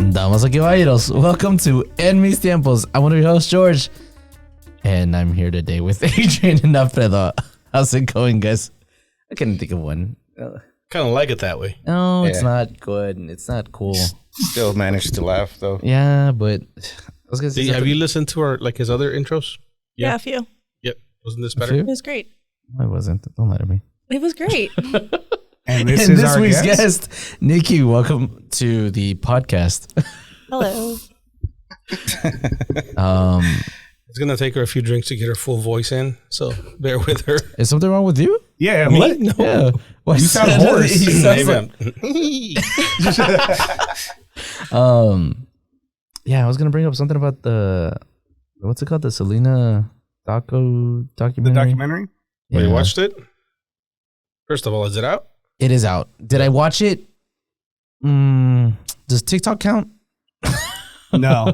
Damas y caballeros, welcome to En Mis Tiempos. I'm one of your hosts, George, and I'm here today with Adrian and Alfredo. How's it going, guys? I couldn't think of one. Kind of like it that way. No, it's not good. It's not cool. Still managed to laugh though. Yeah, but I was gonna say, Have you listened to our his other intros? Yeah, a few. Yep. Wasn't this better? It was great. I wasn't. Don't lie to me. It was great. And this is our week's guest. Nikki. Welcome to the podcast. Hello. It's gonna take her a few drinks to get her full voice in, so bear with her. Is something wrong with you? Yeah, Me? what? No. Yeah. Well, You sound hoarse. He sounds Maybe like, yeah, I was gonna bring up something about the what's it called, the Selena documentary. The documentary? You watched it? First of all, is it out? It is out. Did I watch it? Does TikTok count? No.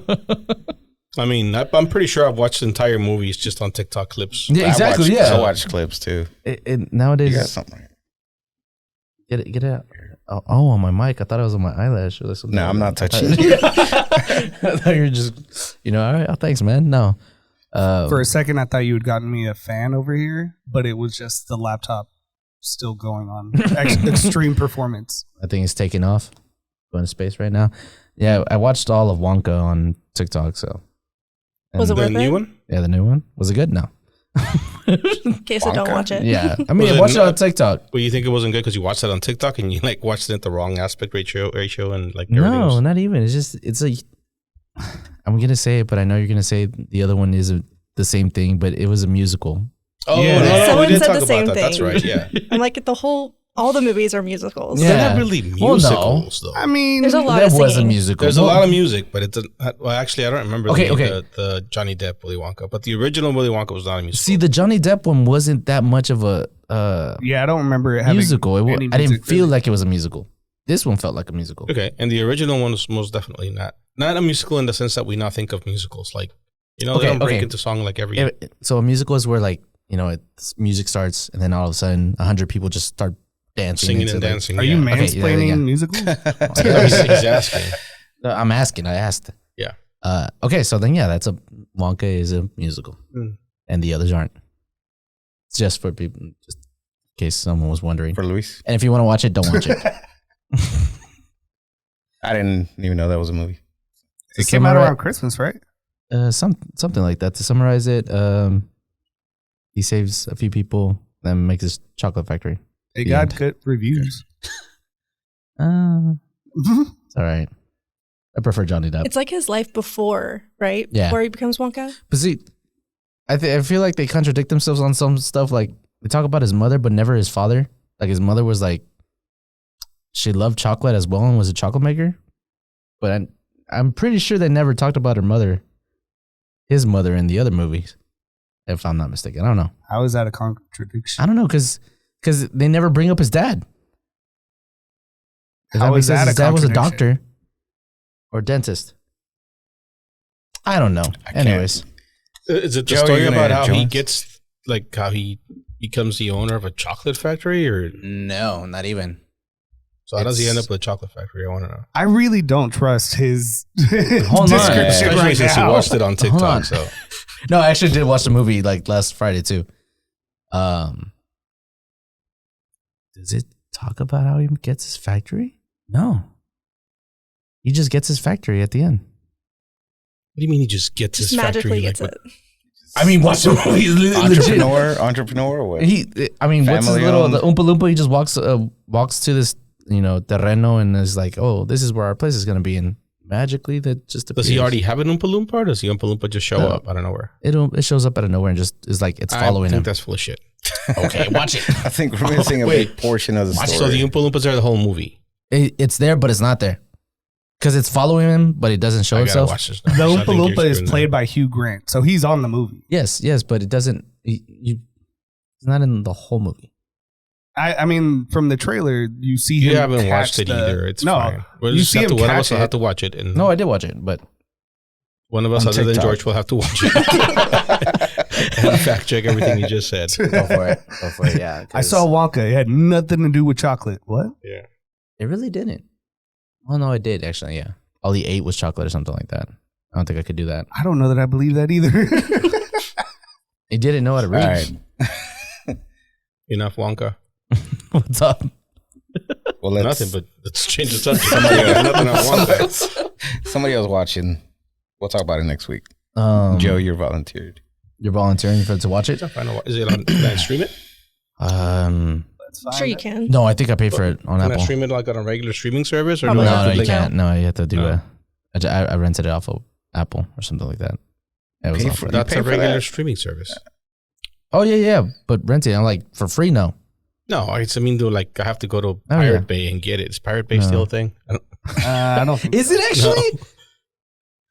I mean, I'm pretty sure I've watched entire movies just on TikTok clips. Yeah, exactly. I watch clips too. Nowadays, You got something. get it out. Oh, on my mic. I thought it was on my eyelash or something. No, I'm not touching. I thought you were just, all right. Oh, thanks, man. No. For a second, I thought you had gotten me a fan over here, but it was just the laptop still going on. Extreme performance. I think it's taking off. Going to space right now. Yeah, I watched all of Wonka on TikTok. So Was it The worth new it? one? Yeah, the new one. Was it good? No. In case I don't watch it. Yeah, I mean, Was I it watched it not- on TikTok. But you think it wasn't good because you watched it on TikTok and you watched it at the wrong aspect ratio and everything No, was- not even. It's just I'm gonna say it, but I know you're gonna say the other one is the same thing, but it was a musical. Oh, Yeah. no, Someone we did said talk the about same that. That's thing. right, yeah. I'm like all the movies are musicals. Yeah. They're not really Well, no. musicals, though. I mean, There's a lot That of was a singing. musical. There's a lot of music, but it doesn't. Well, actually, I don't remember Okay. the Johnny Depp Willy Wonka, but the original Willy Wonka was not a musical. See, the Johnny Depp one wasn't that much of a yeah, I don't remember it having musical. any I didn't music feel really. like it was a musical. This one felt like a musical. Okay, and the original one was most definitely not a musical in the sense that we now think of musicals like, they don't break into song like every. So a musical is where music starts and then all of a sudden 100 people just start dancing, Singing into, and like- dancing. Are you yeah. mansplaining yeah. musicals? He's asking. No, I'm asking. I asked. Yeah. Okay, so then that's Wonka is a musical, and the others aren't. It's just for people, just in case someone was wondering. For Luis. And if you want to watch it, don't watch it. I didn't even know that was a movie. It came out around Christmas, right? Something like that. To summarize it, he saves a few people, then makes his chocolate factory. It The got end. good reviews. It's all right. I prefer Johnny Depp. It's like his life before, right? Yeah. Before he becomes Wonka. But see, I feel like they contradict themselves on some stuff. Like they talk about his mother, but never his father. Like his mother was like, she loved chocolate as well and was a chocolate maker. But I'm pretty sure they never talked about her mother, his mother, in the other movies. If I'm not mistaken, I don't know. How is that a contradiction? I don't know because they never bring up his dad. How is that his a dad was a contradiction? doctor or dentist? I don't know. can't- Anyways. Is it the Joe, story you gonna about add how he Jones? gets how he becomes the owner of a chocolate factory, or No, not even. so how does he It's- end up with a chocolate factory? I want to know. I really don't trust his Hold on. description Especially right since now. you watched it on on. TikTok. So No, I actually did watch the movie like last Friday too. Does it talk about how he gets his factory? No. He just gets his factory at the end. what do you mean he just gets Just his factory? magically gets Like, it. I mean, watch the movie. Entrepreneur or what? What's his Family little owned. the Oompa Loompa? He just walks to this terreno and is like, oh, this is where our place is gonna be, and magically that just appears. Does he already have an Oompa Loompa, or does the Oompa Loompa just show No. up out of nowhere? It shows up out of nowhere and just is like it's following I think him. that's full of shit. Okay, watch it. I think we're missing a Wait. big portion of the So story. the Oompa Loompas are the whole movie. It's there, but it's not there because it's following him, but it doesn't show I gotta itself. watch this now. The I Oompa think you're Loompa is screwing played them. by Hugh Grant, so he's on the movie. Yes, but it doesn't. He's not in the whole movie. I mean, from the trailer, you see You him haven't catch watched it the- either. It's no, fine. We'll you just see have to, him one of catch us will it. have to watch it, and No, I did watch it, but one of us On other than TikTok. George will have to watch it and fact check everything you just said. go for it. Go for it. Yeah, I saw Wonka. It had nothing to do with chocolate. What? Yeah. it really didn't. Oh no, it did actually. Yeah, all he ate was chocolate or something like that. I don't think I could do that. I don't know that I believe that either. He didn't know how to read. All right. Enough Wonka. What's up? Well, let's, Nothing, but let's change the subject. Nothing on Wonka. somebody else watching. We'll talk about it next week. Joe, You're volunteered. you're volunteering to watch it? Is it on? Can I stream it? Sure, you can. No, I think I paid for it on Can I Apple. stream it like on a regular streaming service, or Probably do I No, have no, to you like, can't. No, you have to do No. I rented it off of Apple or something like that. It was Pay off for of- that? That's pay a for regular that? streaming service. Oh yeah, but rent it. I'm like for free. No, No, I mean, though, like I have to go to yeah. Pirate Bay and get it. Is Pirate Bay still a thing? I don't think is it actually?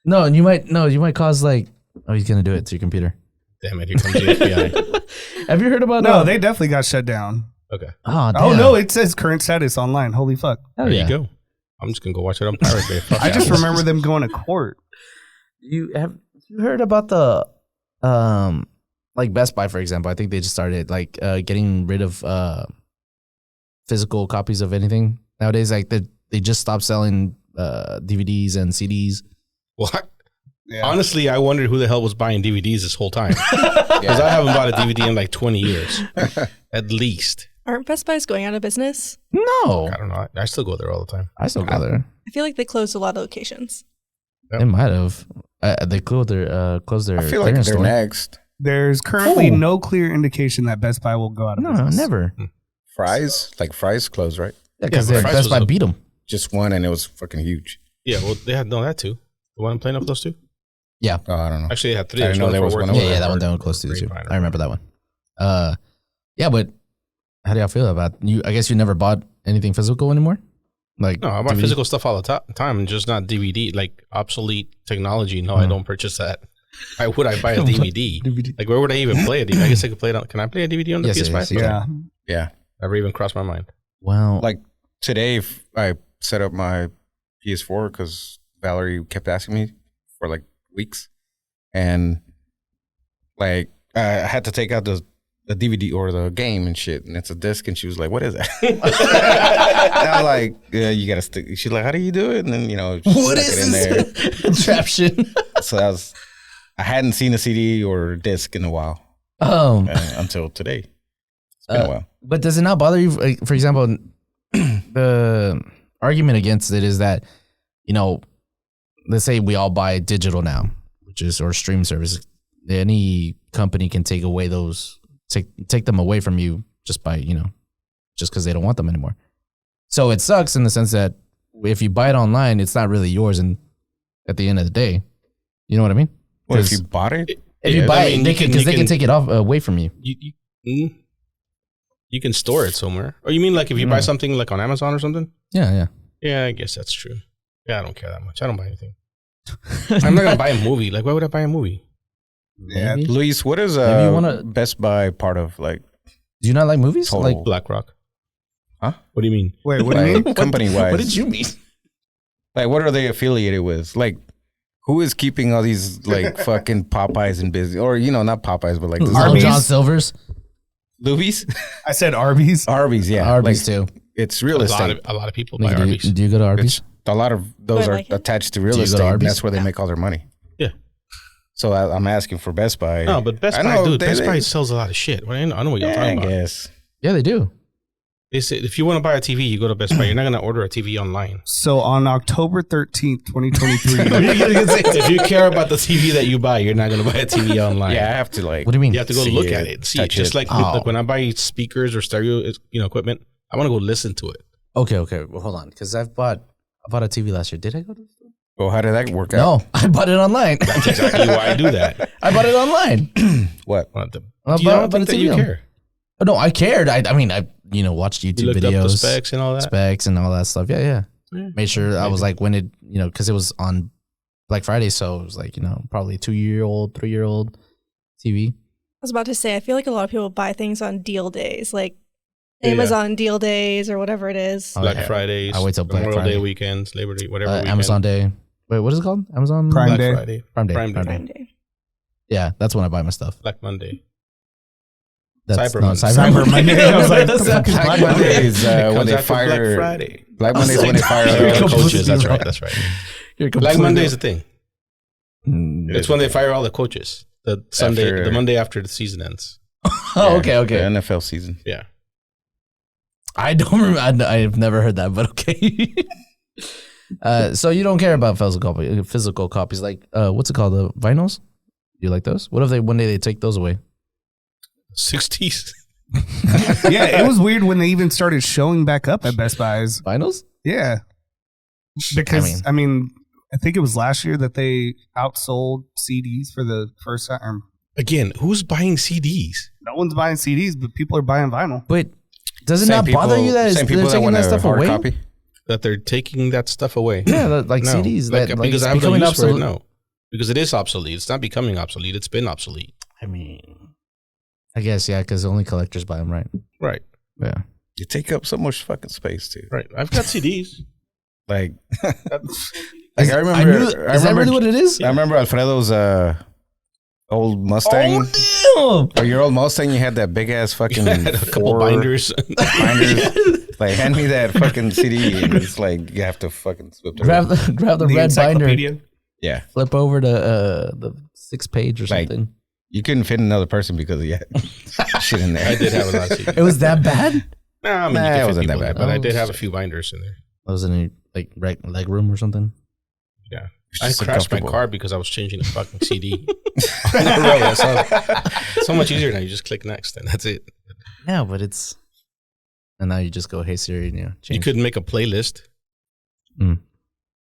No, and you might cause like. Oh, he's gonna do it to your computer. Damn it! Here comes the FBI. Have you heard about? No, they definitely got shut down. Okay, Oh, Oh damn. no, it says current status online. Holy fuck! Hell there yeah. you go. I'm just gonna go watch it on Pirate Bay. Fuck I just Apple. remember them going to court. You heard about the like Best Buy, for example? I think they just started like getting rid of physical copies of anything nowadays. Like they just stopped selling DVDs and CDs. What? Yeah. Honestly, I wondered who the hell was buying DVDs this whole time. Because I haven't bought a DVD in like 20 years, at least. Aren't Best Buys going out of business? No, I don't know. I still go there all the time. I still go there. I feel like they closed a lot of locations. Yep. They might have. They closed their I feel like clearance they're store. next. There's currently Cool. no clear indication that Best Buy will go out of No, business. never. Fries, like Fries closed, right? Yeah, because but Fry's Best was Buy a- beat them. Just one, and it was fucking huge. Yeah, well, they had that too. The one I'm playing up those two? Yeah, Oh, I don't know. Actually, they had three. I didn't know there was one yeah, over yeah. there. That one close to too. Grapevine or I remember that one. Yeah, but how do y'all feel about you? I guess you never bought anything physical anymore. Like No, I buy DVD? physical stuff all the time, just not DVD. Like obsolete technology. No, I don't purchase that. Why would I buy a DVD? DVD. Like, where would I even play a DVD? I guess I could play it on. Can I play a DVD on the Yes, PS5? yes, yes. Yeah. Yeah. Never even crossed my mind. Well, Like today, I set up my PS4 because Valerie kept asking me for like weeks, and like I had to take out the DVD or the game and shit, and it's a disc, and she was like, "What is that?" And I was like, "Yeah, you gotta stick." She's like, "How do you do it?" And then what stuck is it in there. this contraption? So I hadn't seen a CD or disc in a while until today. It's been a while. But does it not bother you? Like, for example, the argument against it is that, let's say we all buy digital now, or stream service. Any company can take away take them away from you just by, just because they don't want them anymore. So it sucks in the sense that if you buy it online, it's not really yours. And at the end of the day, you know what I mean? Well, if you bought it, If you Yeah, buy I mean, it, they you can can- take it away from you. You can store it somewhere. Or you mean like if you buy something like on Amazon or something? Yeah. Yeah, I guess that's true. Yeah, I don't care that much. I don't buy anything. I'm not gonna buy a movie. Like, why would I buy a movie? Yeah. Maybe. Luis, what is Maybe you wanna- Best Buy part of like Do you not like movies? Total. Like, BlackRock. Huh? What do you mean? Wait, what do you mean? like company wise? what did you mean? Like, what are they affiliated with? Like, who is keeping all these like fucking Popeyes in business? Or not Popeyes, but like this Arby's? John Silver's, Luby's, I said Arby's. Arby's, yeah, Arby's like, too. It's real estate. A lot of people buy Nigga, Arby's. do you go to Arby's? A lot of those Do I are like it? attached to real Do you go to estate. And Arby's? that's where they make all their money. Yeah. So I'm asking for Best Buy. No, but Best I Buy, know, dude, Best they- Buy sells a lot of shit. I know what you're Yeah, I talking about. guess. Yeah, they do. They say if you want to buy a TV, you go to Best Buy. You're not gonna order a TV online. So on October 13th, 2023, If you care about the TV that you buy, you're not gonna buy a TV online. Yeah, I have to like. What do you mean? You have to go See look it, at it, see it. touch Just it. like, Oh. like when I buy speakers or stereo, equipment, I want to go listen to it. Okay. Well, hold on, because I bought a TV last year. Did I go to the store? Well, how did that work out? No, I bought it online. That's exactly why I do that. I bought it online. What? Well, the- Well, you but- don't but think it's that you a- care. Oh, no, I cared. I mean, I watched YouTube You looked videos, up the specs and all that. specs and all that stuff. Yeah. Yeah. Made sure I was Maybe. like, when it, because it was on Black Friday, so it was like, probably a 2-year-old, 3-year-old TV. I was about to say, I feel like a lot of people buy things on deal days, like Yeah. Amazon deal days or whatever it is. Oh, Black yeah. Fridays. I wait till Black Memorial Day Friday. weekends, Labor Day, whatever. weekend. Amazon Day. Wait, what is it called? Amazon Prime Black Day. Friday. Prime Day. Prime Day. Prime Day. Yeah, that's when I buy my stuff. Black Monday. Cyber Monday. I was like, Black Monday is when Comes they after Black fire. Friday. Black Monday is when they fire You're other coaches. That's wrong. right. That's right. You're Black completely Monday is wrong. a thing. Mm. It's when they fire all the coaches. The Sunday, After- the Monday after the season ends. Oh, okay. The NFL season. Yeah. I don't remember. I've never heard that, but okay. So you don't care about physical copies, like what's it called, the vinyls? You like those? What if one day they take those away? 60s. yeah, it was weird when they even started showing back up at Best Buys. Vinyls? Yeah, because I mean, I think it was last year that they outsold CDs for the first time. Again, who's buying CDs? No one's buying CDs, but people are buying vinyl. But does it not bother you that same they're people that taking want that a stuff hard away? copy? That they're taking that stuff away. Yeah, like No. CDs. Like, That because it's I have no becoming use for it, obsolete. no. Because it is obsolete. It's not becoming obsolete. It's been obsolete. I mean, I guess, yeah, because only collectors buy them, right? Right. Yeah. You take up so much fucking space too. Right. I've got CDs. Like, Is I remember. that really what it is? I remember Alfredo's old Mustang. Oh, Or your old Mustang, you had that big ass fucking I had a couple four binders. binders. Like, hand me that fucking CD, and it's like you have to fucking flip grab the red binder, encyclopedia. Yeah, flip over to the 6th page or Like, something. you couldn't fit another person because you had shit in there. I did have a lot of CDs. It was that bad? No, I mean, Nah, you it could fit wasn't that people in bad. there, but I did have a few binders in there. I was in a leg room or something. Yeah. It's I just crashed my uncomfortable. car because I was changing a fucking CD. On the road. That's so much easier now. You just click next and that's it. Yeah, but it's, and now you just go, hey Siri, and You change. couldn't make a playlist. No,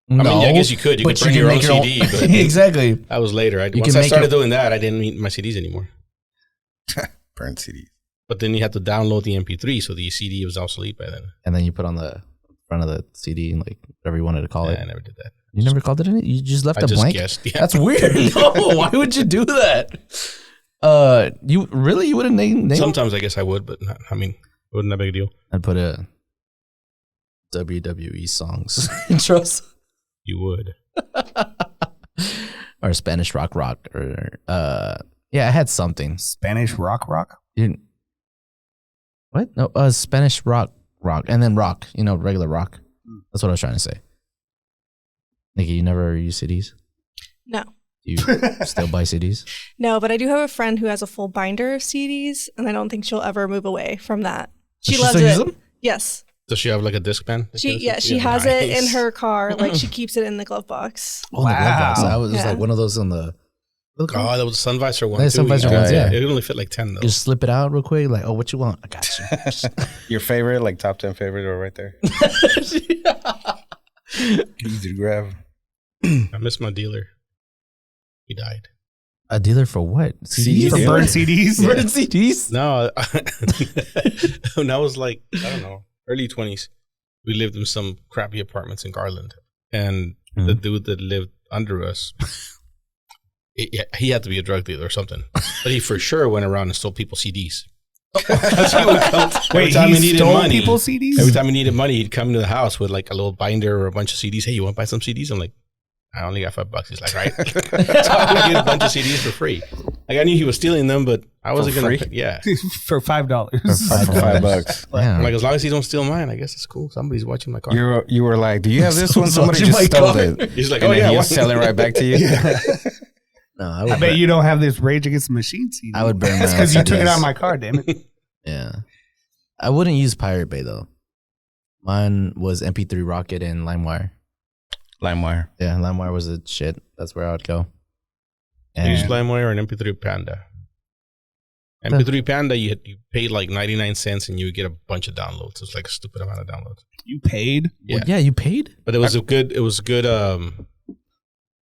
I mean, I guess you could. You but could bring can your own make CD. But exactly. that was later. You Once can I make started your- doing that, I didn't need my CDs anymore. Burn CDs. But then you had to download the MP3, so the CD was obsolete by then. And then you put on the front of the CD and like whatever you wanted to call Yeah, it. I never did that. You never called it in it? You just left I a just blank? guessed. Yeah. That's weird. No, why would you do that? You wouldn't name Sometimes I guess I would, but not, I mean, it wasn't that big a deal. I'd put a WWE songs intros You would. or Spanish rock or yeah, I had something. Spanish rock. You, what? No, Spanish rock and then rock, regular rock. That's what I was trying to say. Nikki, you never use CDs? No. Do you still buy CDs? No, but I do have a friend who has a full binder of CDs, and I don't think she'll ever move away from that. She Does she loves still it. use them? Yes. Does she have like a Discman? She has it in Nice. her car. Like she keeps it in the glove box. Oh, the glove box. Wow. I was just Yeah. like one of those in the. Oh, that was a sun visor one. Yeah, too. sun visor ones, yeah. It only fit like 10 though. Just slip it out real quick. Like, oh, what you want? I got you. Your favorite, like top 10 favorite, are right there. Easy to grab. I miss my dealer. He died. A dealer for what? CDs? For Yeah. burn CDs. Burn CDs? No, when I was like, I don't know, early 20s, we lived in some crappy apartments in Garland. And the dude that lived under us, he had to be a drug dealer or something. But he for sure went around and stole people's CDs. Because he would come, every time he needed stole money. people's CDs? Every time he needed money, he'd come into the house with like a little binder or a bunch of CDs. Hey, you want to buy some CDs? I'm like, I only got $5. He's like, right. So I would get a bunch of CDs for free. Like I knew he was stealing them, but I wasn't For going free? to. Yeah. For $5. For $5. Yeah. I'm like, as long as he don't steal mine, I guess it's cool. Somebody's watching my car. You were like, do you have this one? Somebody watching just my stole car. it. He's like, And oh then yeah, he'll why- sell it right back to you. No, I bet you don't have this Rage Against the Machine CD. I would burn That's my because you took it CDs. out of my car, damn it. Yeah. I wouldn't use Pirate Bay though. Mine was MP3 Rocket and LimeWire. LimeWire. Yeah, LimeWire was a shit. That's where I would go. You use And LimeWire and MP3 Panda. MP3 Panda, you paid like 99 cents and you would get a bunch of downloads. It was like a stupid amount of downloads. You paid? Yeah. yeah, you paid? But it was a good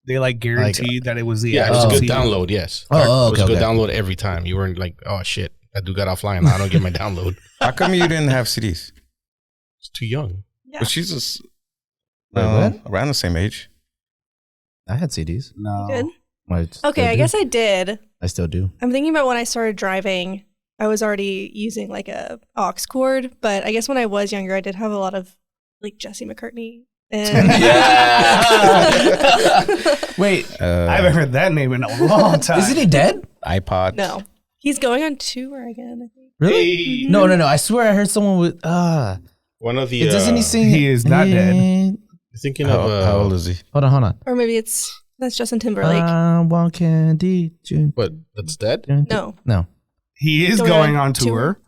They like guaranteed that it was the yeah, it was Oh. a good CD. download, yes. Oh, it was okay, a good okay. download every time. You weren't like, oh shit, that dude got offline. I don't get my download. How come you didn't have CDs? It's too young. Yeah. But she's just Wait, what? around the same age. I had CDs. No. Good. I still Okay, I do. guess I did. I still do. I'm thinking about when I started driving, I was already using like a aux cord, but I guess when I was younger, I did have a lot of like Jesse McCartney. And Wait, I haven't heard that name in a long time. isn't he dead? iPod. no, he's going on tour again, I think. Really? Hey. No. I swear I heard someone with One of the. doesn't he sing? He is not dead. You're thinking How, of. how old is he? Hold on. Or maybe that's Justin Timberlake. I want candy. What? That's dead? No. He is Going going on on tour.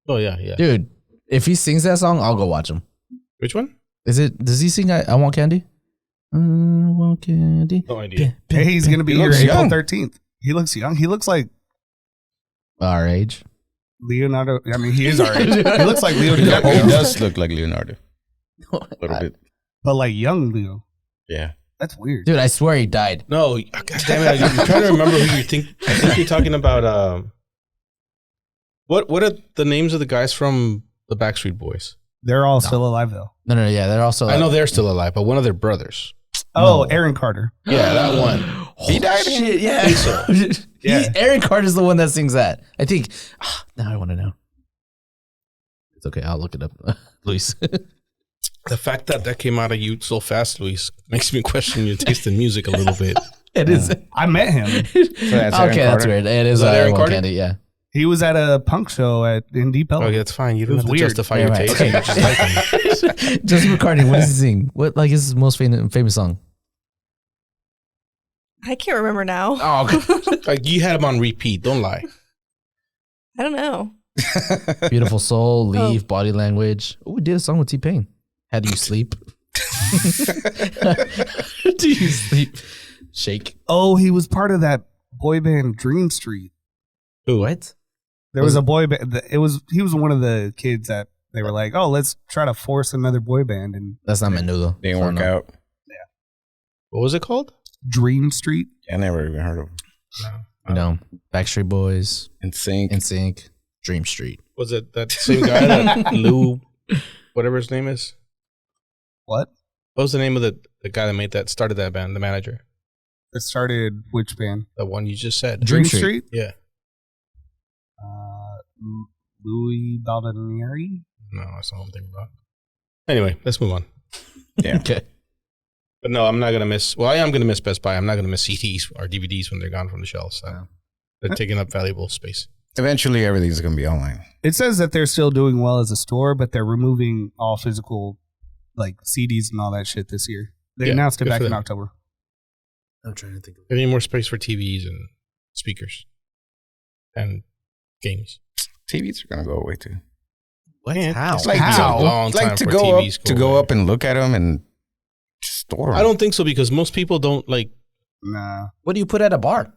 Oh, yeah. Dude, if he sings that song, I'll go watch him. Which one? Does he sing I want candy? I want candy. No idea. Hey, he's going to be He here looks April young. 13th. He looks young. He looks like Our age. Leonardo. I mean, he is our age. He looks like Leo He DiCaprio, does look like Leonardo. A little bit. but like young Leo. Yeah. That's weird. Dude, I swear he died. No, God damn it. I'm trying to remember who you think. I think you're talking about. What are the names of the guys from the Backstreet Boys? They're all still alive though. No, yeah, they're also. I know they're still alive, but one of their brothers. Oh, No. Aaron Carter. Yeah, that one. He died. Shit, yeah. Yeah. Aaron Carter's the one that sings that. I think. Now I want to know. It's okay. I'll look it up, Luis. The fact that came out of you so fast, Luis, makes me question your taste in music a little bit. It is. I met him. that's Aaron Okay, that's Carter? weird. It is that Aaron Aaron Carter? Candy. Yeah. He was at a punk show in Deep Ellum. Okay, that's fine. You don't It was have to weird. justify Yeah, your right. taste. Okay. You just like him. Justin McCartney. What does he sing? What like is his most famous song? I can't remember now. Oh, Like you had him on repeat. Don't lie. I don't know. Beautiful Soul, Leave, Body Language. Oh, we did a song with T-Pain. How do you sleep? Do you sleep? Shake. Oh, he was part of that boy band Dream Street. Who? What? There was a boy band. He was one of the kids that they were like, oh, let's try to force another boy band. And That's not Menudo. Didn't work out. What was it called? Dream Street. I never even heard of him. You know, Backstreet Boys, In Sync. NSYNC, Dream Street. Was it that same guy that Lou, whatever his name is? What? What was the name of the guy that started that band, the manager? That started which band? The one you just said. Dream Dream Street. Street. Yeah. Louis Baldinieri. No, that's not what I'm thinking about. Anyway, let's move on. Yeah. Okay. But no, I'm not going to miss. Well, I am going to miss Best Buy. I'm not going to miss CDs or DVDs when they're gone from the shelves. So they're taking up valuable space. Eventually, everything's going to be online. It says that they're still doing well as a store, but they're removing all physical, like CDs and all that shit this year. They Yeah, announced it good back for in them. October. I'm trying to think of They need more space for TVs and speakers and games. TVs are going to go away too. what? Man, How? it's Like, It's a long like time to for go TVs up to go away. up and look at them and just store them. I don't think so because most people don't like. Nah. What do you put at a bar?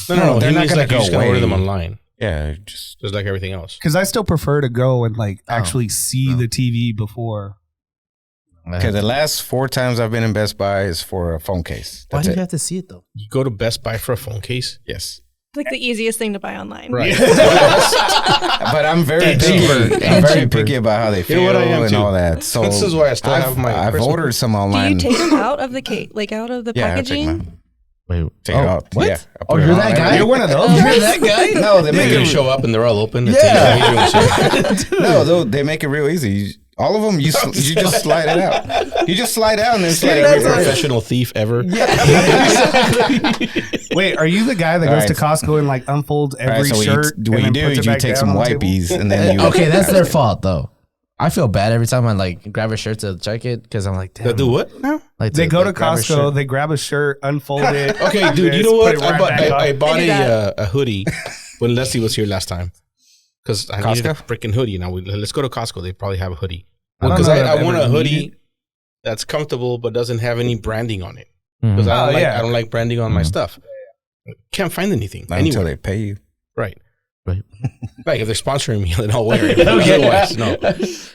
No. they're He not means gonna like you're go just gonna order them away. online, Yeah, just just like everything else. Because I still prefer to go and like Oh. actually see Oh. the TV before. okay. The last 4 times I've been in Best Buy is for a phone case. Why That's do it. you have to see it though? You go to Best Buy for a phone case, Yes, It's like the easiest thing to buy online. right? but I'm very And picky. cheaper. I'm very picky about how they You feel know what, I am and too. all that. So This is why I still have my I've Christmas- ordered some Do online. you take them out of the cake, like out of the yeah, I take packaging? mine. Wait, Take it out. What? Yeah, I Oh, put it you're on that there. guy? You're one of those. You're that guy? No, they They're make gonna it. show up and they're all open. It's No, they make it real easy. All of them, you just slide it out. You just slide out and then slide Every it out. professional thief ever. Wait, are you the guy that All goes right. to Costco and like unfolds All right, every so shirt? what you and do then puts is it you back take down some on the table? wipies and then you. Okay, that's their fault though. I feel bad every time I like grab a shirt to check it because I'm like, damn. They do what now? Like They go to grab a Costco, shirt. they grab a shirt, unfold it. Okay, dude, you this, know put what? it right back I on. bought I do that. a hoodie when Leslie was here last time because I needed a Costco? freaking hoodie. Now let's go to Costco. They probably have a hoodie. I don't Because know that I I've want ever a hoodie needed- that's comfortable but doesn't have any branding on it. Mhm. Because Oh, yeah. I don't like branding on my Mhm. stuff. Can't find anything Not until anywhere. they pay you. Right. Right. Like if they're sponsoring me, then I'll wear it. Otherwise, no.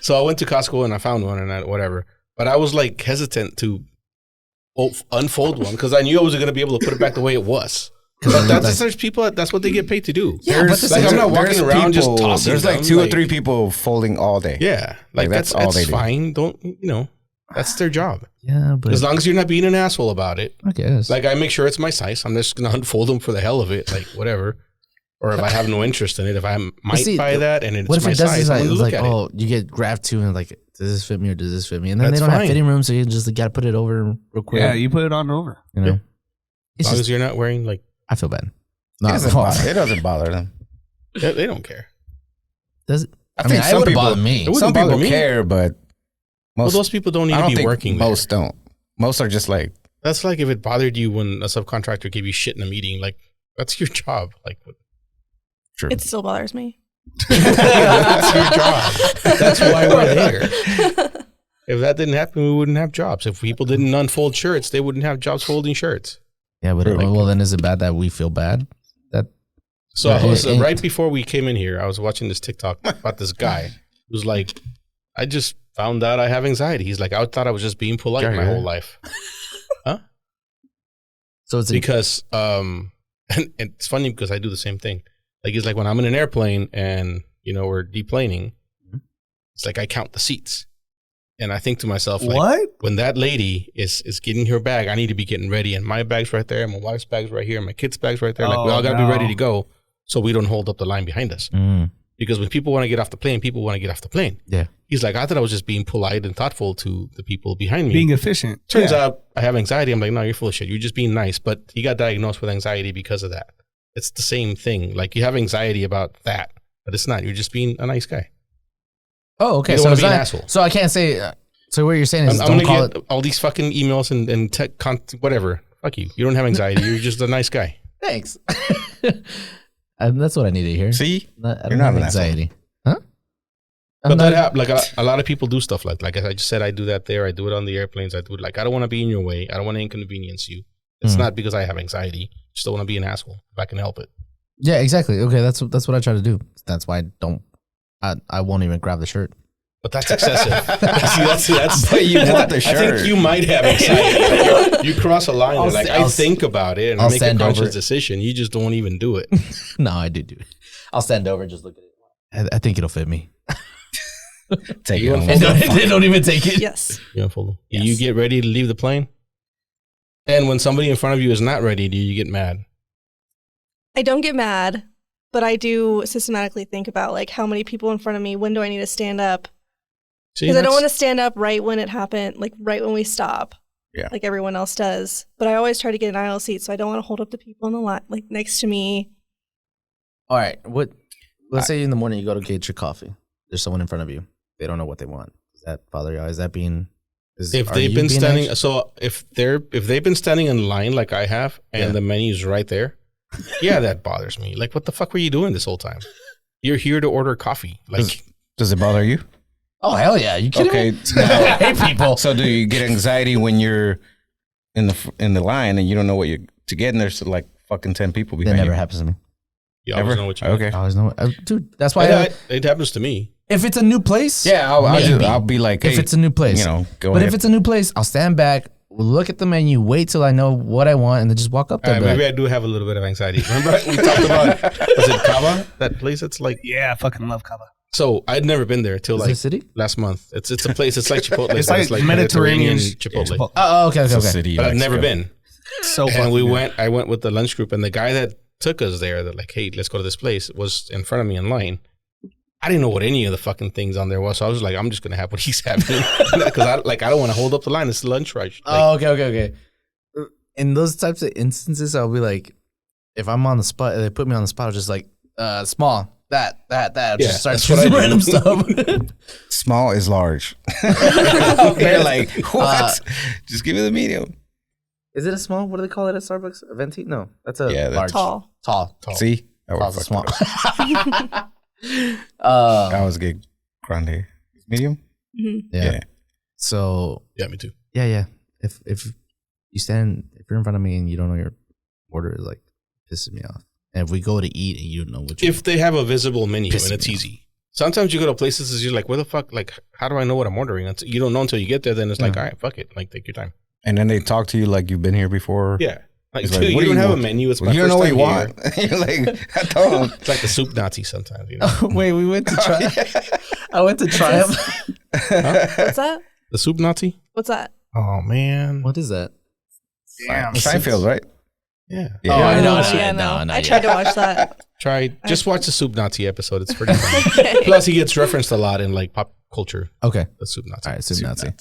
So I went to Costco and I found one and whatever. But I was like hesitant to unfold one because I knew I wasn't going to be able to put it back the way it was. Because there's people that's what they get paid to do. Yeah, but There's- this is- I'm not there's walking around just people- tossing There's like them, 2 or like- 3 people folding all day. Yeah, like that's that's all they do. fine. Don't that's their job. Yeah, but As long as you're not being an asshole about it. I guess. Like I make sure it's my size. I'm just gonna unfold them for the hell of it, like whatever. Or if I have no interest in it, if I might see, buy that and it's what if my it does size, is I'm like, gonna it's look like at it. oh, you get grabbed to and like, does this fit me or does this fit me? And then That's they don't have fine. fitting rooms, so you just gotta put it over real quick. Yeah, you put it on over. You know, As it's long just, as you're not wearing like I feel bad. It Not doesn't bother them. They don't care. Does it? I mean, think it some would people bother me. It wouldn't Some bother people me. care, but Well, those people don't need I to don't be think working. most don't. Most are just like, That's like if it bothered you when a subcontractor gave you shit in a meeting. Like, that's your job. Like, true. It still bothers me. that's your job. That's why we're there. If that didn't happen, we wouldn't have jobs. If people didn't unfold shirts, they wouldn't have jobs folding shirts. Yeah, but well, then is it bad that we feel bad? So I was right before we came in here, I was watching this TikTok about this guy who's like, I just found out I have anxiety. He's like, I thought I was just being polite my whole life. Huh? So it's because and it's funny because I do the same thing. Like, it's like when I'm in an airplane and we're deplaning, it's like I count the seats. And I think to myself, like, What? when that lady is getting her bag, I need to be getting ready. And my bag's right there, my wife's bag's right here, my kid's bag's right there. Like, we all got to be ready to go so we don't hold up the line behind us. Because when people want to get off the plane, people want to get off the plane. Yeah. He's like, I thought I was just being polite and thoughtful to the people behind me. Being efficient. Turns out I have anxiety. I'm like, no, you're full of shit. You're just being nice. But he got diagnosed with anxiety because of that. It's the same thing. Like, you have anxiety about that, but it's not. You're just being a nice guy. Oh, okay. You don't So want it's to be an not, asshole. so I can't say. So what you're saying is I'm don't going call to get it. all these fucking emails and tech whatever. Fuck you. You don't have anxiety. You're just a nice guy. Thanks. And that's what I need to hear. see, I You're don't not have an anxiety. Huh? But that happens. Like a lot of people do stuff like I just said, I do that there. I do it on the airplanes. I do it like, I don't want to be in your way. I don't want to inconvenience you. It's not because I have anxiety. I just don't want to be an asshole if I can help it. Yeah, exactly. Okay, that's what I try to do. That's why I won't even grab the shirt. But that's excessive. that's But you want the I shirt. think you might have anxiety. You cross a line. I'll Like, st- I I'll think about it and I'll I make a stand conscious over it. decision. You just don't even do it. No, I do it. I'll stand over and just look at it. I think it'll fit me. Take You it. unfold home. them. They don't even take it. Yes. You unfold them. Yes. You get ready to leave the plane. And when somebody in front of you is not ready, do you get mad? I don't get mad, but I do systematically think about like how many people in front of me, when do I need to stand up? See, Because I don't that's- want to stand up right when it happened, like right when we stop. Yeah. Like everyone else does. But I always try to get an aisle seat, so I don't want to hold up the people in the line like next to me. All right. Let's say in the morning you go to get your coffee. There's someone in front of you. They don't know what they want. Does that bother you? Is that being? If they've been standing, so if they've been standing in line like I have, and the menu's right there, yeah, that bothers me. Like, what the fuck were you doing this whole time? You're here to order coffee. Like, Does it bother you? Oh hell yeah! You kidding Okay. me? I hate people. So do you get anxiety when you're in the line and you don't know what you to get, and there's like fucking 10 people That behind never you? happens to me. you always Ever? know what you Okay. I always know, dude. That's why. It happens to me. If it's a new place, Yeah, I'll be like, if hey, it's a new place, go But ahead. if it's a new place, I'll stand back, look at the menu, wait till I know what I want, and then just walk up there. All and right, be maybe like, I do have a little bit of anxiety. Remember we talked about, was it Cava? That place that's like, Yeah, I fucking love Cava. so I'd never been there till is like it a city? last month. It's a place, it's like Chipotle. It's but like Mediterranean Chipotle. Oh, okay, It's okay, a okay. city, But I've like, never so- been. So And fucking I went with the lunch group, and the guy that took us there, that like, hey, let's go to this place, was in front of me in line. I didn't know what any of the fucking things on there was, so I was like, I'm just gonna have what he's having because I don't want to hold up the line. It's lunch rush. Like, Oh, okay. In those types of instances, I'll be like, if I'm on the spot, they put me on the spot, I'll just like, small, that, Yeah, just start that's what I choosing do. random stuff. Small is large. They're like, what? Just give me the medium. Is it a small? What do they call it at Starbucks? A venti? No, that's a Yeah, that's large. Tall. See? I Tall's a small. I was get grande. Medium? Mhm. Yeah. So yeah, me too. yeah. If you're in front of me and you don't know your order, is like pisses me off. And if we go to eat and you don't know what you If they have a visible menu Piss and it's me off. easy. Sometimes you go to places and you're like, where the fuck? Like, how do I know what I'm ordering? You don't know until you get there. Then it's like, all right, fuck it. Like, take your time. And then they talk to you like you've been here before. Yeah. Like, It's dude, like, you what do don't you have a want? menu. It's Well, my you don't first know what time you here. want. You're like, I told them. It's like the soup Nazi sometimes, you know? Wait, we went to try. I went to Triumph. What's that? The soup Nazi? What's that? Oh, man. What is that? damn. Seinfeld, right? Yeah. Yeah. Oh, I know. Oh, not yeah, yet. no. No, I tried to watch that. Just watch the soup Nazi episode. It's pretty funny. Okay. Plus, he gets referenced a lot in like pop culture. Okay. The soup Nazi. All right, soup Nazi.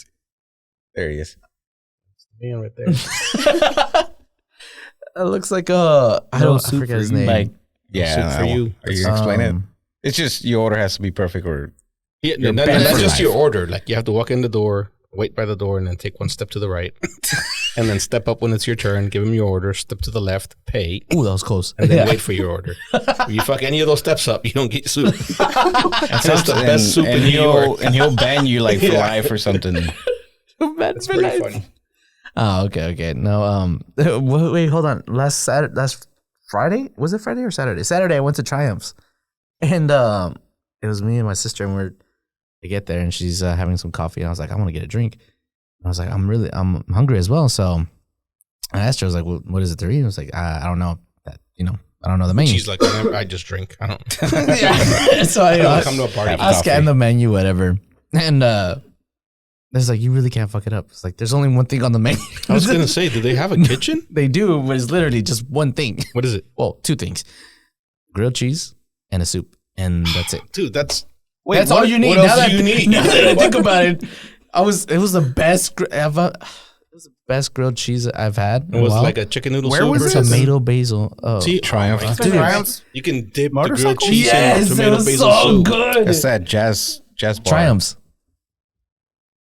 There he is. Man, right there. It looks like I No don't I soup forget for his you. name. Like Yeah, soup for you. Are you gonna explain it? It's just your order has to be perfect, or That's just your order. Like you have to walk in the door, wait by the door, and then take one step to the right, and then step up when it's your turn. Give him your order. Step to the left, pay. Ooh, that was close. And then wait for your order. If you fuck any of those steps up, you don't get soup. That's the best soup in New York. And he'll ban you like for life or something. It's pretty funny. Oh, okay. No, wait, hold on. Last Friday? Was it Friday or Saturday? Saturday, I went to Triumph's, and it was me and my sister, and I get there, and she's having some coffee, and I was like, I want to get a drink. And I was like, I'm hungry as well, so I asked her, I was like, well, what is it to eat? I was like, I don't know that, I don't know the menu. She's like, I just drink. I don't. Yeah. So I come to a party. I scanned the menu, whatever, and it's like, you really can't fuck it up. It's like, there's only one thing on the menu. I was gonna say, do they have a kitchen? They do, but it's literally just one thing. What is it? Well, two things: grilled cheese and a soup, and that's it. Dude, that's all you need. What else do you need? Now that I think about it, it was the best. It was the best grilled cheese I've had. It was like a chicken noodle Where soup. was or it? something? Tomato basil. Oh, See, Triumph. Dude, Triumphs? you can dip the grilled Motorcycle? cheese yes, in it tomato was basil so soup. good. It's that jazz bar. Triumphs.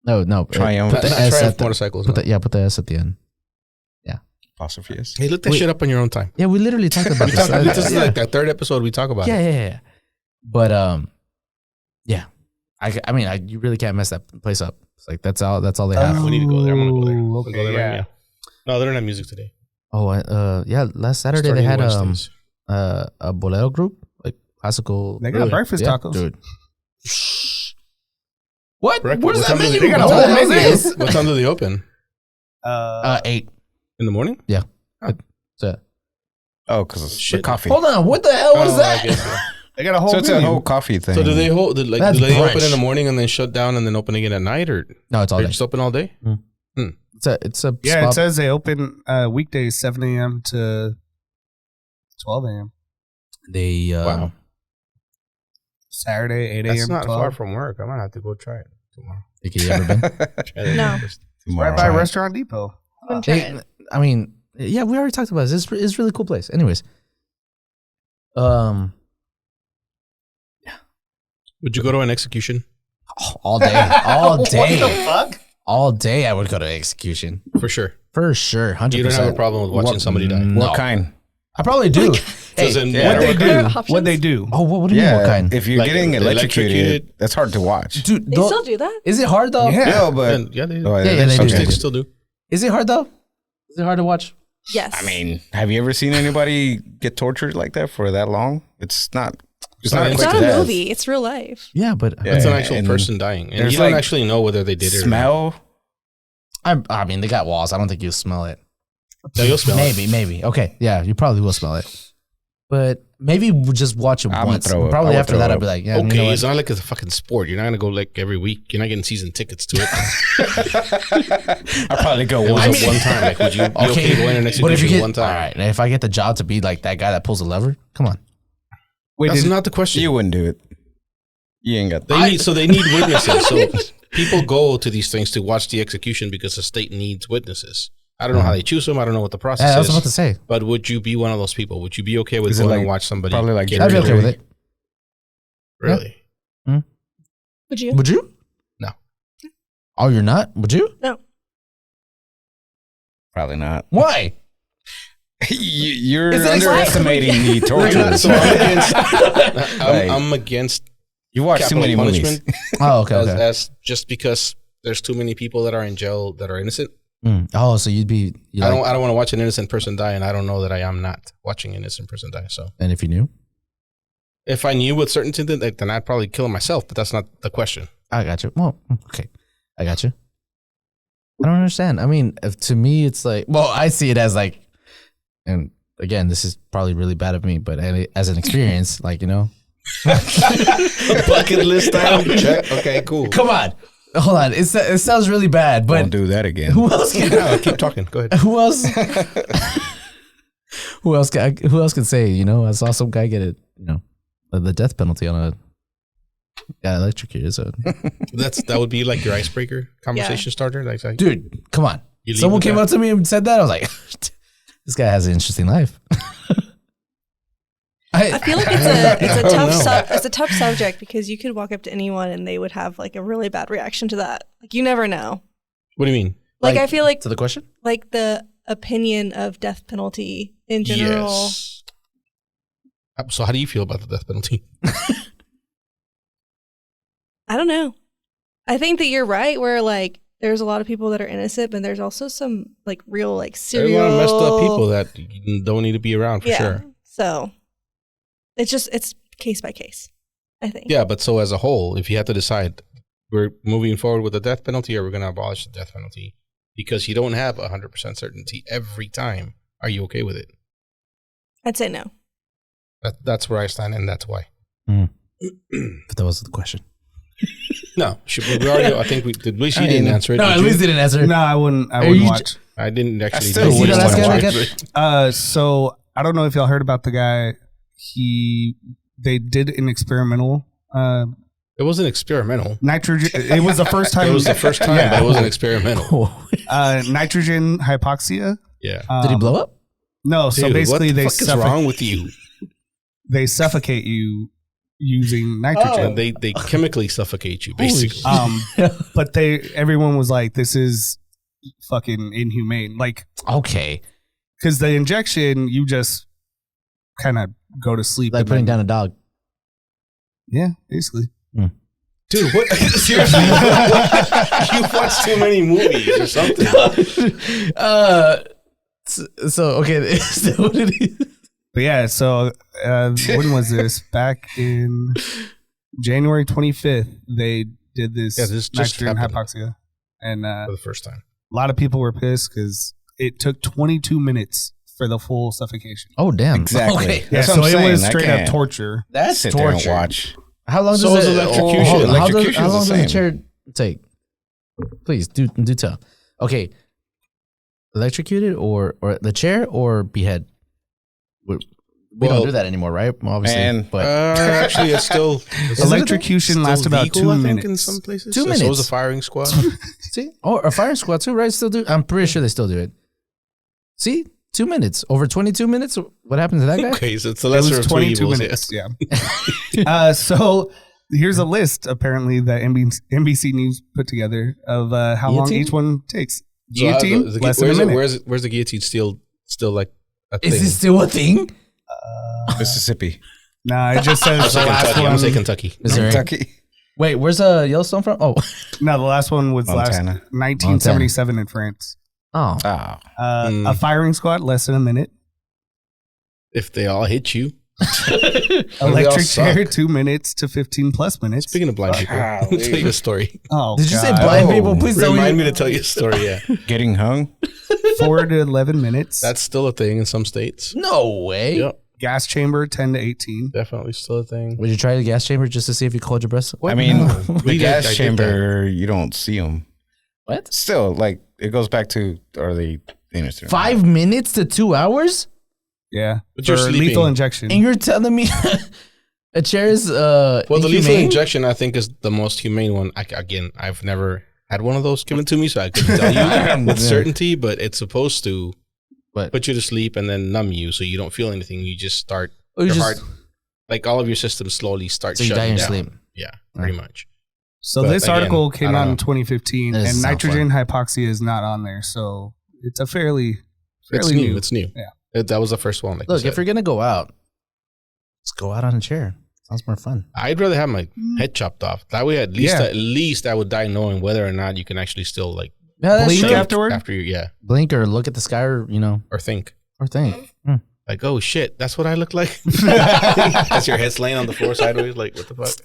No. Triumph. Put the Not S Triumph at the, motorcycles. put the S at the end. Apostrophes. Hey, look that shit up on your own time. Yeah, we literally talked about this. This is like that third episode we talk about. Yeah. But yeah. I mean, you really can't mess that place up. It's like that's all they have. We need to go there. I'm gonna go there. We'll Okay, go there yeah. right now. No, they don't have music today. Oh, yeah. Last Saturday Starting they had Wednesdays. a bolero group, like classical. They got breakfast tacos. dude. What? Breakfast? Where's What that time do menu? they- got a What whole the hell is menu. this? What time do they open? 8. In the morning? So, Oh, because it's the Shit. coffee. hold on. What the hell? What is Oh, I that? guess so. They got a whole So it's a menu. whole coffee thing. So do they hold? Do That's they open brunch. in the morning and then shut down and then open again at night, or No, it's all they're day. just open all day? It's a Yeah, spot. it says they open weekdays 7 a.m. to 12 a.m. They Wow. Saturday 8 That's a.m. not to far 12. from work. I might have to go try it tomorrow. Have you ever been? Try it No. first. Right by Restaurant Depot. I'm trying. I mean, yeah, we already talked about this. It's a really cool place. Anyways, Would you go to an execution? all day, all day, What the fuck? all day. I would go to execution For sure. for sure. 100%. You don't have a problem with watching somebody die. No. What kind? I probably do. Doesn't yeah. matter What they what do? kind. Options? What they do? Oh, what do you mean? What kind? If you're Like getting electrocuted, electrocuted. that's hard to watch. Dude, They still do that? is it hard though? Yeah. Yeah, but And, yeah, they do. oh, Yeah, they Some do. states still do. Is it hard though? Is it hard to watch? Yes. I mean, have you ever seen anybody get tortured like that for that long? It's not. It's not a it's quick not a death. movie. It's real life. Yeah, but Yeah. That's an actual and person dying. And there's you don't like actually know whether they did it or not. Smell. I mean, they got walls. I don't think you'll smell it. No, you'll smell it. Maybe. Okay, yeah, you probably will smell it. But maybe we'll just watch it I'ma once. throw up. Probably I would after throw that, I'll up. be like, yeah, Okay, you know it's what? not like it's a fucking sport. You're not gonna go like every week. You're not getting season tickets to it. I'll probably go It was once. a one time. Like, would you be okay going to an But if you execution get one time? all right, if I get the job to be like that guy that pulls the lever, come on. Wait, That's did, not the question. You wouldn't do it. You ain't got. They need witnesses. So people go to these things to watch the execution because the state needs witnesses. I don't know how they choose them. I don't know what the process I was about is. to say. But would you be one of those people? Would you be okay with Is it going like- and watch somebody? probably like get I'd be Really? okay with it. Really? Would you? Would you? No. Oh, you're not? Would you? No. Probably not. Why? You're Is it underestimating the torture. So I'm against. Like- I'm against You watch too capital many movies. punishment Oh, okay. as just because there's too many people that are in jail that are innocent. Oh, so you'd be. I don't want to watch an innocent person die, and I don't know that I am not watching an innocent person die. So And if you knew, if I knew with certainty, then I'd probably kill myself. But that's not the question. I got you. Well, okay, I got you. I don't understand. I mean, to me, it's like, well, I see it as like, and again, this is probably really bad of me, but as an experience, like, you know, Bucket list item check. Okay, cool. come on, hold on. It sounds really bad, but Don't do that again. who else can? No, keep talking. Go ahead. Who else? Who else can say? You know, I saw some guy get it. You know, the death penalty on a guy electrocuted. So, That would be like your icebreaker conversation starter. Like, dude, come on. You leave Someone with came that? up to me and said that. I was like, this guy has an interesting life. I feel like it's a tough subject because you could walk up to anyone and they would have like a really bad reaction to that. Like you never know. What do you mean? Like I feel like to the question, like the opinion of death penalty in general. Yes. So how do you feel about the death penalty? I don't know. I think that you're right where like there's a lot of people that are innocent, but there's also some like real like serial. There's a lot of messed up people that don't need to be around for sure. So it's case by case, I think. Yeah, but so as a whole, if you had to decide, we're moving forward with the death penalty or we're going to abolish the death penalty because you don't have 100% certainty every time, are you okay with it? I'd say no. That's where I stand, and that's why. But that was the question. No, we already. I think we did. She didn't answer it. No, at least didn't answer. No, I wouldn't watch. I didn't actually. still know wouldn't which watch. one. So I don't know if y'all heard about the guy. They did an experimental. It wasn't experimental. Nitrogen. It was the first time. It was the first time, but it wasn't experimental. Nitrogen hypoxia. Yeah. Did he blow up? No. So Dude, basically, what the fuck is wrong with you? They suffocate you using nitrogen. They chemically suffocate you, basically. But everyone was like, "This is fucking inhumane." Like, Okay, because the injection, you just kind of go to sleep. like putting down a dog. Yeah, basically. Dude, what? Seriously? You've watched too many movies or something. So okay, is that what it is? But yeah, so when was this? Back in January 25th, they did this, this just nitrogen happened. hypoxia. And For the first time. a lot of people were pissed because it took 22 minutes for the full suffocation. Oh damn! Exactly. Okay. Yeah, That's so what I'm it was saying. I straight up can't torture. That's sit there and torture. watch. How long So does is it? electrocution. Hold on. How Electrocution's long does the the same. chair take? Please do tell. Okay, electrocuted or the chair or behead. We don't do that anymore, right? Obviously, And- but Actually, it's still Electrocution lasts about legal, 2 I think, minutes. in some places. 2 So is minutes. a firing squad. see, a firing squad too, right? Still do. I'm pretty sure they still do it. See, 2 minutes over 22 minutes. What happened to that guy? Okay, so it's the It lesser was of two 22 evils. minutes. Yeah. So here's a list, apparently, that NBC News put together of how long Guillotine? each one takes. So, Guillotine, less than a minute. Where's the guillotine still like a thing? Is this still a thing? Mississippi. Nah, it just says the last Kentucky. I'm gonna say one. Kentucky. Missouri. Kentucky. Wait, where's Yellowstone from? Oh, No, the last one was Montana. 1977 in France. oh, Oh. A firing squad, less than a minute. If they all hit you. Electric suck? chair, 2 minutes to 15 plus minutes. Speaking of blind people, I'll tell you a story. Oh, did you say God. blind Oh, people? Please don't. Remind me to tell you a story. Yeah, Getting hung? 4 to 11 minutes. that's still a thing in some states. No way. Yep, Gas chamber, 10 to 18. definitely still a thing. Would you try the gas chamber just to see if you could hold your breath? I mean, No. the We did- I gas did chamber, you don't see them. What? Still, like, it goes back to early innocent. 5 minutes to 2 hours? Yeah. But you're For sleeping. lethal injection. And you're telling me a chair is Well, the lethal inhumane? injection, I think, is the most humane one. Again, I've never had one of those given to me, so I couldn't tell you with certainty. But it's supposed to What? put you to sleep and then numb you, so you don't feel anything. You just start Oh, you your just- heart, like all of your systems slowly start So you die shutting in your down. sleep. Yeah, pretty much. So But this again, article I came don't out know. in 2015, That doesn't and sound nitrogen hypoxia is not on there. So it's a fairly It's new. new. It's new. Yeah. That was the first one. Like Look, you if said. you're gonna go out, let's go out on a chair. Sounds more fun. I'd rather have my head chopped off. That way, at least I would die knowing whether or not you can actually still like Yeah, that's Blink true. afterward? after you, Blink or look at the sky, or or think. or think. Hmm. Like, oh shit, that's what I look like. That's your head's laying on the floor sideways. Like, what the fuck?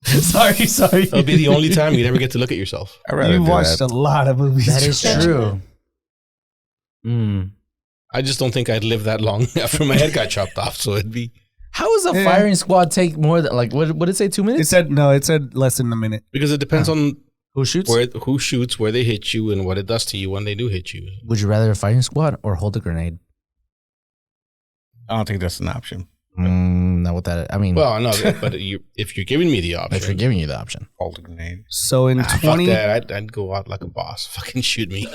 sorry. That'll be the only time you'd ever get to look at yourself. I'd rather You've do watched that. a lot of movies. That is Joe. true. Mm. I just don't think I'd live that long after my head got chopped off. So it'd be How does a Yeah. firing squad take more than what did it say? 2 It minutes? said less than a minute. because it depends on Who shoots? who shoots, where they hit you, and what it does to you when they do hit you. Would you rather a firing squad or hold a grenade? I don't think that's an option. No. know what that is. I mean, Well, no, but if you're giving me the option, if you're giving you the option. Alternate. So in fuck 20, that. I'd go out like a boss. Fucking shoot me.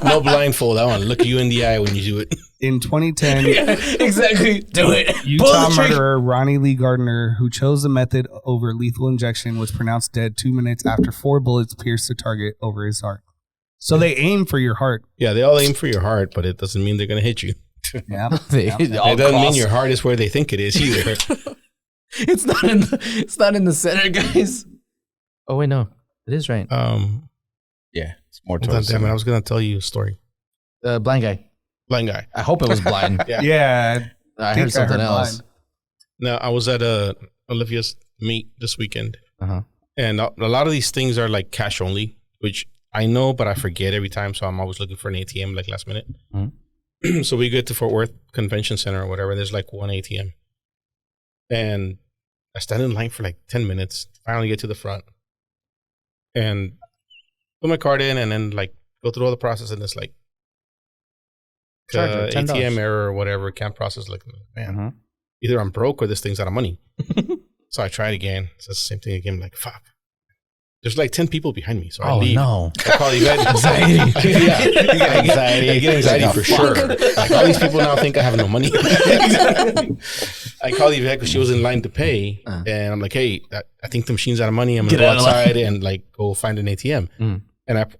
No blindfold. I want to look you in the eye when you do it. in 2010, Exactly. Do it. Utah murderer Ronnie Lee Gardner, who chose the method over lethal injection, was pronounced dead 2 minutes after 4 bullets pierced the target over his heart. So they aim for your heart. Yeah, they all aim for your heart, but it doesn't mean they're going to hit you. Yeah. It doesn't mean your heart is where they think it is either. It's not in the center, guys. Oh wait, no, it is right. Yeah, it's more Hold on, towards damn it, I was going to tell you a story. The blind guy. Blind guy. I hope it was blind. Yeah. Yeah. I heard something else. Now, I was at Olivia's meet this weekend. Uh-huh. And a lot of these things are like cash only, which I know, but I forget every time. So I'm always looking for an ATM like last minute. Mm-hmm. So we get to Fort Worth Convention Center or whatever. There's like one ATM. And I stand in line for like 10 minutes, finally get to the front. And put my card in and then like go through all the process. And it's like, ATM error or whatever, can't process. Like, man, either I'm broke or this thing's out of money. So I tried again. It's the same thing again. I'm like, fuck. There's like 10 people behind me. So I leave. No. I call Yvette. Anxiety. Yeah. I get anxiety for sure. Like all these people now think I have no money. I call Yvette because she was in line to pay. And I'm like, hey, I think the machine's out of money. I'm going to go outside and like go find an ATM. And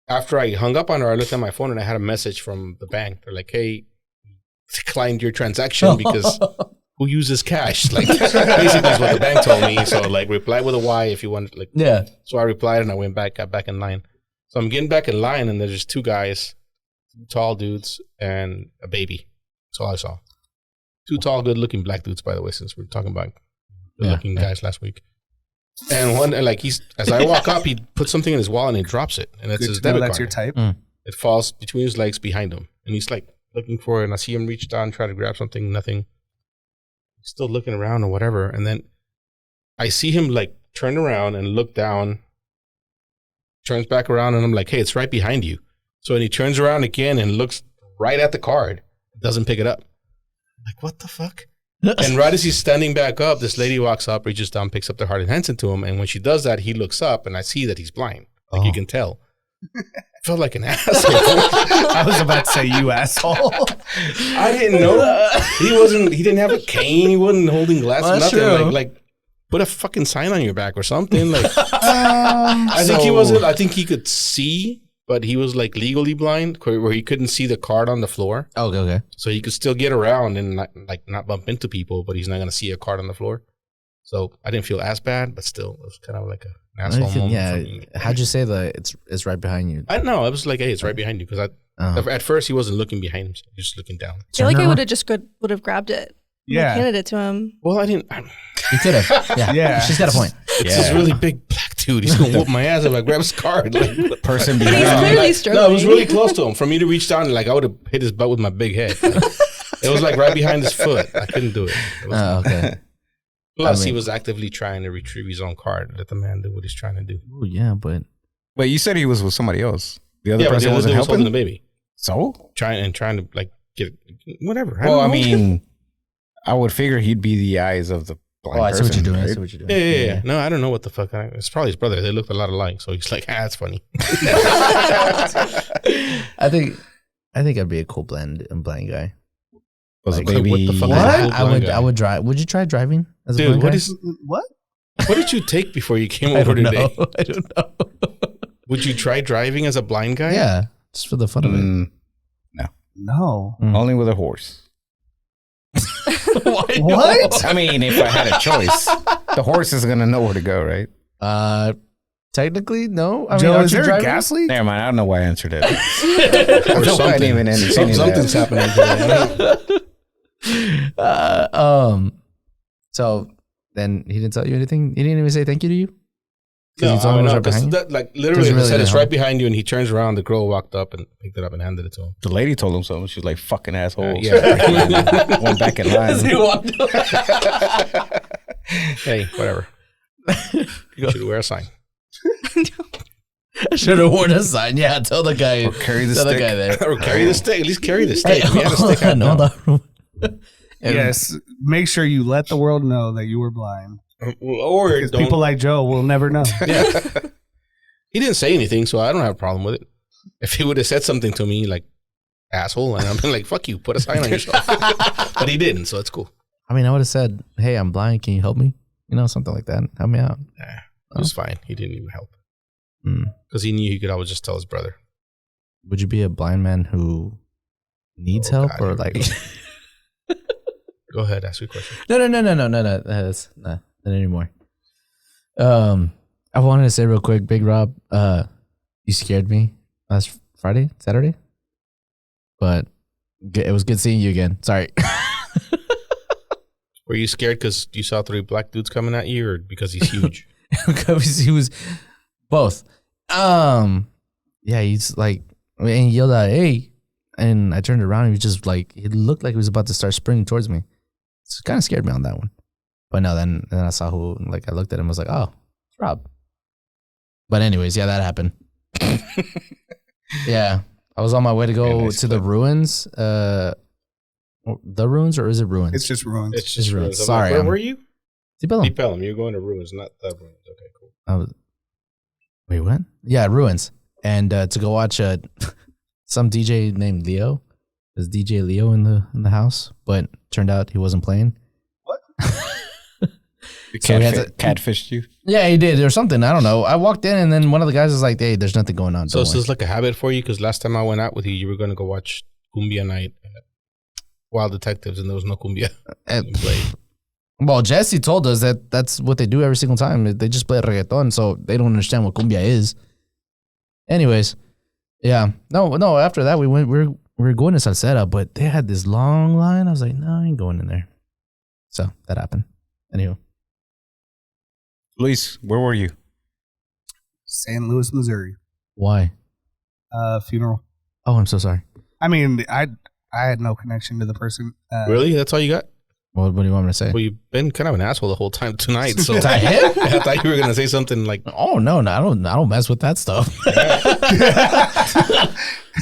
after I hung up on her, I looked at my phone and I had a message from the bank. They're like, hey, declined your transaction because who uses cash? Like basically is what the bank told me. So like reply with a Y if you want. Like yeah. So I replied and I went back, got back in line. So I'm getting back in line and there's just 2 guys, 2 tall dudes and a baby. That's all I saw. 2 tall, good-looking black dudes, by the way, since we were talking about good-looking guys last week. And one, like as I walk up, he puts something in his wallet and he drops it, and it's his debit card. That's your type. It falls between his legs behind him, and he's like looking for it. And I see him reach down, try to grab something, nothing. He's still looking around or whatever, and then I see him like turn around and look down, turns back around, and I'm like, hey, it's right behind you. So when he turns around again and looks right at the card, doesn't pick it up. I'm like, what the fuck? And right as he's standing back up, this lady walks up, reaches down, picks up the card and hands it to him. And when she does that, he looks up and I see that he's blind. Like you can tell. I felt like an asshole. I was about to say, you asshole. I didn't know. He didn't have a cane. He wasn't holding glasses, nothing. Like put a fucking sign on your back or something. Like I think he could see, but he was like legally blind where he couldn't see the card on the floor. Oh, okay. So he could still get around and not bump into people, but he's not going to see a card on the floor. So I didn't feel as bad, but still, it was kind of like an asshole moment. Yeah. For me. How'd you say it's right behind you? I don't know. I was like, hey, it's right behind you. Because at first he wasn't looking behind him. He was just looking down. I feel like I would have grabbed it. Yeah. Handed it to him. Well, I didn't. You could have. Yeah. Yeah. She's got a point. It's this really big black dude. He's going to whoop my ass if I grab his card. Like, person But he's behind. clearly struggling. no, it was really close to him. For me to reach down, like I would have hit his butt with my big head. Like, it was like right behind his foot. I couldn't do it. Oh, okay. Plus, he was actively trying to retrieve his own card. Let the man do what he's trying to do. Oh, yeah, but But you said he was with somebody else. The other Yeah, but the person other wasn't dude was holding the helping. baby. So? Trying to like get whatever. Well, I don't know. mean, I would figure he'd be the eyes of the blind I see what you're person, doing. I right? see what you're doing. Yeah. No, I don't know what the fuck. It's probably his brother. They looked a lot alike. So he's like, it's funny. I think I'd be a cool blind guy. Was Like, a baby. what the fuck? What? Cool blind guy. I would drive. Would you try driving as a Dude, blind what guy? is? What? What did you take before you came I over don't today? know. I don't know. Would you try driving as a blind guy? Yeah, just for the fun of it. No. Only with a horse. Why What? I mean, if I had a choice, the horse is going to know where to go, right? Technically, no. I mean, Joe, aren't is you there a driving? gas leak? Never mind. I don't know why I answered it. Or I something. didn't even entertain Something's that. happening today. So then he didn't tell you anything. He didn't even say thank you to you. No, he told him it was no, right behind you? because like literally, Doesn't it really said it's help. right behind you, and he turns around. The girl walked up and picked it up and handed it to him. The lady told him something. She was like, fucking assholes. Yeah. Went back in line. As he walked up. Hey, whatever. You should wear a sign. I should have worn a sign. Yeah, tell the guy. Or carry the tell stick. the guy there. Or carry the stick. At least carry the Hey, stick. If you had a stick, hold on. Yes, make sure you let the world know that you were blind. Or Because people like Joe will never know. Yeah. He didn't say anything, so I don't have a problem with it. If he would have said something to me like asshole, and I've been like, fuck you, put a sign on yourself. But he didn't, so it's cool. I mean, I would have said, hey, I'm blind. Can you help me? You know, something like that. Help me out. Nah, it was fine. He didn't even help. Mm. Because he knew he could always just tell his brother. Would you be a blind man who needs help God, or like? Go ahead, ask your question. No. That's not anymore. I wanted to say real quick, Big Rob, you scared me last Saturday, but it was good seeing you again. Sorry. Were you scared because you saw 3 black dudes coming at you, or because he's huge? Because he was both. Yeah, he's like, and he yelled out, "Hey!" And I turned around and he was just like, he looked like he was about to start sprinting towards me. It kind of scared me on that one. But no, then I saw who, like, I looked at him and was like, oh, it's Rob. But anyways, yeah, that happened. Yeah, I was on my way to go to the ruins. The ruins, or is it ruins? It's just ruins. It's just ruins. I'm Sorry, like, where were you? Deep Ellum. Deep Ellum. You're going to ruins, not the ruins. Okay, cool. Wait, what? Yeah, ruins. And to go watch some DJ named Leo. There's DJ Leo in the house, but turned out he wasn't playing. What? So catfished you? Yeah, he did or something. I don't know. I walked in and then one of the guys was like, "Hey, there's nothing going on." So this is like a habit for you, because last time I went out with you, you were going to go watch Cumbia Night at Wild Detectives, and there was no Cumbia. Well, Jesse told us that that's what they do every single time. They just play reggaeton, so they don't understand what cumbia is. Anyways, yeah, no. After that, we were going to Salsera, but they had this long line. I was like, no, I ain't going in there. So that happened. Anywho, Luis, where were you? St. Louis, Missouri. why? Funeral. Oh, I'm so sorry. I mean, I had no connection to the person. Really? That's all you got? What do you want me to say? Well, you've been kind of an asshole the whole time tonight. So To him? I thought you were going to say something like, Oh no, I don't mess with that stuff.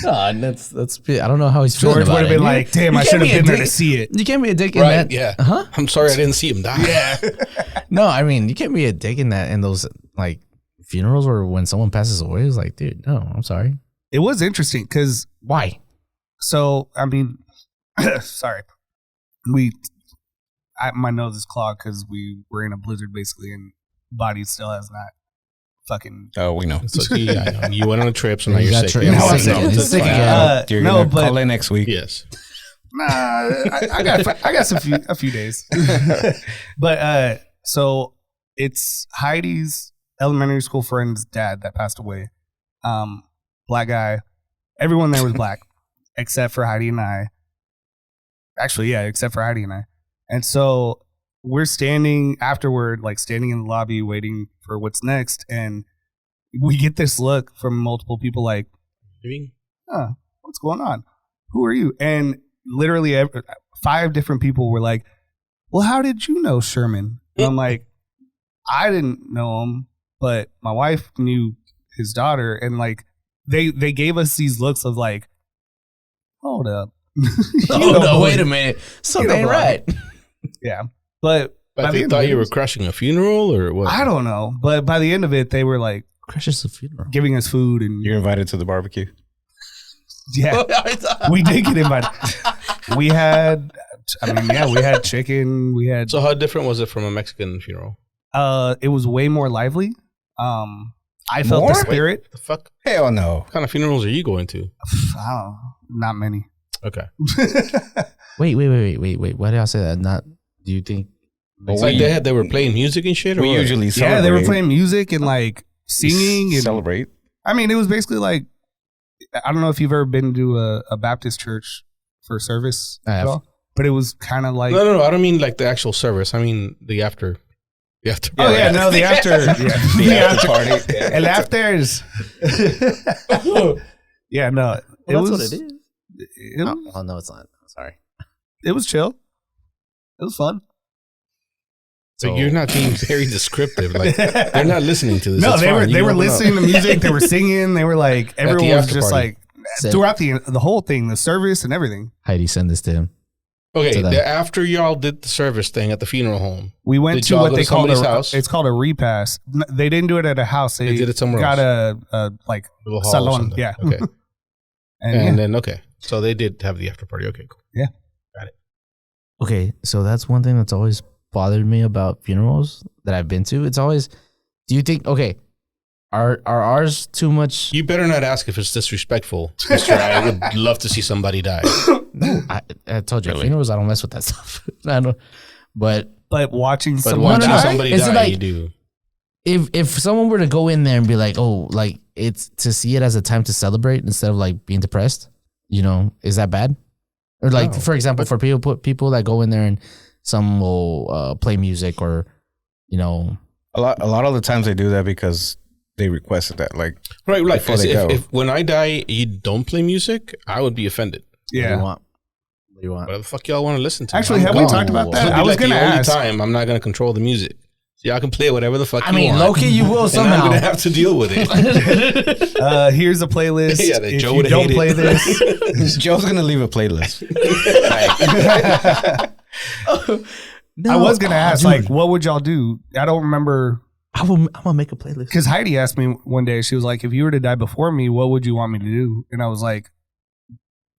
No, that's. I don't know how he's feeling George about would have it. been like, damn, I you should can't have be a been there dick. to see it. You can't be a dick in right, that. yeah. Huh? I'm sorry I didn't see him die. Yeah. No, I mean, you can't be a dick in that in those like funerals or when someone passes away. It's like, dude, no, I'm sorry. It was interesting because, Why? so, I mean, sorry. My nose is clogged because we were in a blizzard basically, and body still has not fucking. Oh, we know. So, yeah, I know. You went on a trip, so now You you're got sick. tri- Yeah, you're no, sick. no, You're that's sick fine. again. You're no, gonna but call in next week. Yes. Nah, I got a few days. But so it's Heidi's elementary school friend's dad that passed away. Black guy. Everyone there was black except for Heidi and I. Actually, yeah, except for Heidi and I. And so we're standing afterward, like standing in the lobby waiting for what's next, and we get this look from multiple people like, what's going on? Who are you? And literally 5 different people were like, well, how did you know Sherman? And I'm like, I didn't know him, but my wife knew his daughter. And like, they gave us these looks of like, hold up. Wait a minute. Something ain't right. Yeah. But they thought you were crushing a funeral or what? I don't know. But by the end of it, they were like Crushes the funeral. giving us food and You're invited to the barbecue. yeah, we did get invited. We had chicken. We had, So how different was it from a Mexican funeral? it was way more lively. I felt More? the spirit. The fuck? Hell no. What kind of funerals are you going to? I don't know, not many. Okay. Wait. Why did I say that? Not. Do you think? It's like they were playing music and shit? Or We what? usually celebrate. Yeah, they were playing music and like singing and Celebrate. I mean, it was basically like, I don't know if you've ever been to a Baptist church for service I at have. all, but it was kind of like, No. I don't mean like the actual service. I mean the after. The after. oh yeah, no, the after, The after party. Yeah. and afters. Yeah, no, it Well, that's was. what it is. It was, Oh no, it's not. Sorry. it was chill. It was fun. So you're not being very descriptive. Like they're not listening to this. No, It's they fine. were You they were open up. listening to music. They were singing. They were like everyone was after just party. like throughout the whole thing, the service and everything. Heidi, send this to him. Okay, to them. after y'all did the service thing at the funeral home, We went Did to y'all what go they to call somebody's house? it's called a repass. They didn't do it at a house. They did it somewhere got else. a like a little hall or salon. something. Yeah. Okay. and And yeah. then, okay. So they did have the after party. Okay, cool. Okay, so that's one thing that's always bothered me about funerals that I've been to. It's always, do you think, okay, are ours too much? You better not ask if it's disrespectful, Mr. I would love to see somebody die. I told you, Really? funerals, I don't mess with that stuff. I don't, but watching But someone watching die, somebody Is it die, like- you do. if someone were to go in there and be like, oh, like it's to see it as a time to celebrate instead of like being depressed, you know, is that bad? Or like, No, for example, for people that go in there and some will play music or, you know, A lot of the times they do that because they requested that. Like, Right, like Before they go. if when I die, you don't play music, I would be offended. what do you yeah. want? What do you want? What the fuck y'all want to listen to? Actually, I'm have we gone. talked about that? It'll I be was like gonna the only ask. time I'm not going to control the music. So y'all can play whatever the fuck I you mean, want. low-key, you will And I'm somehow. going to have to deal with it. Here's a playlist. Yeah, that if Joe you would don't hate play it. this, Joe's gonna leave a playlist. No, I was gonna ask, dude, like, what would y'all do? I don't remember I'm gonna make a playlist. because Heidi asked me one day. She was like, "If you were to die before me, what would you want me to do?" And I was like,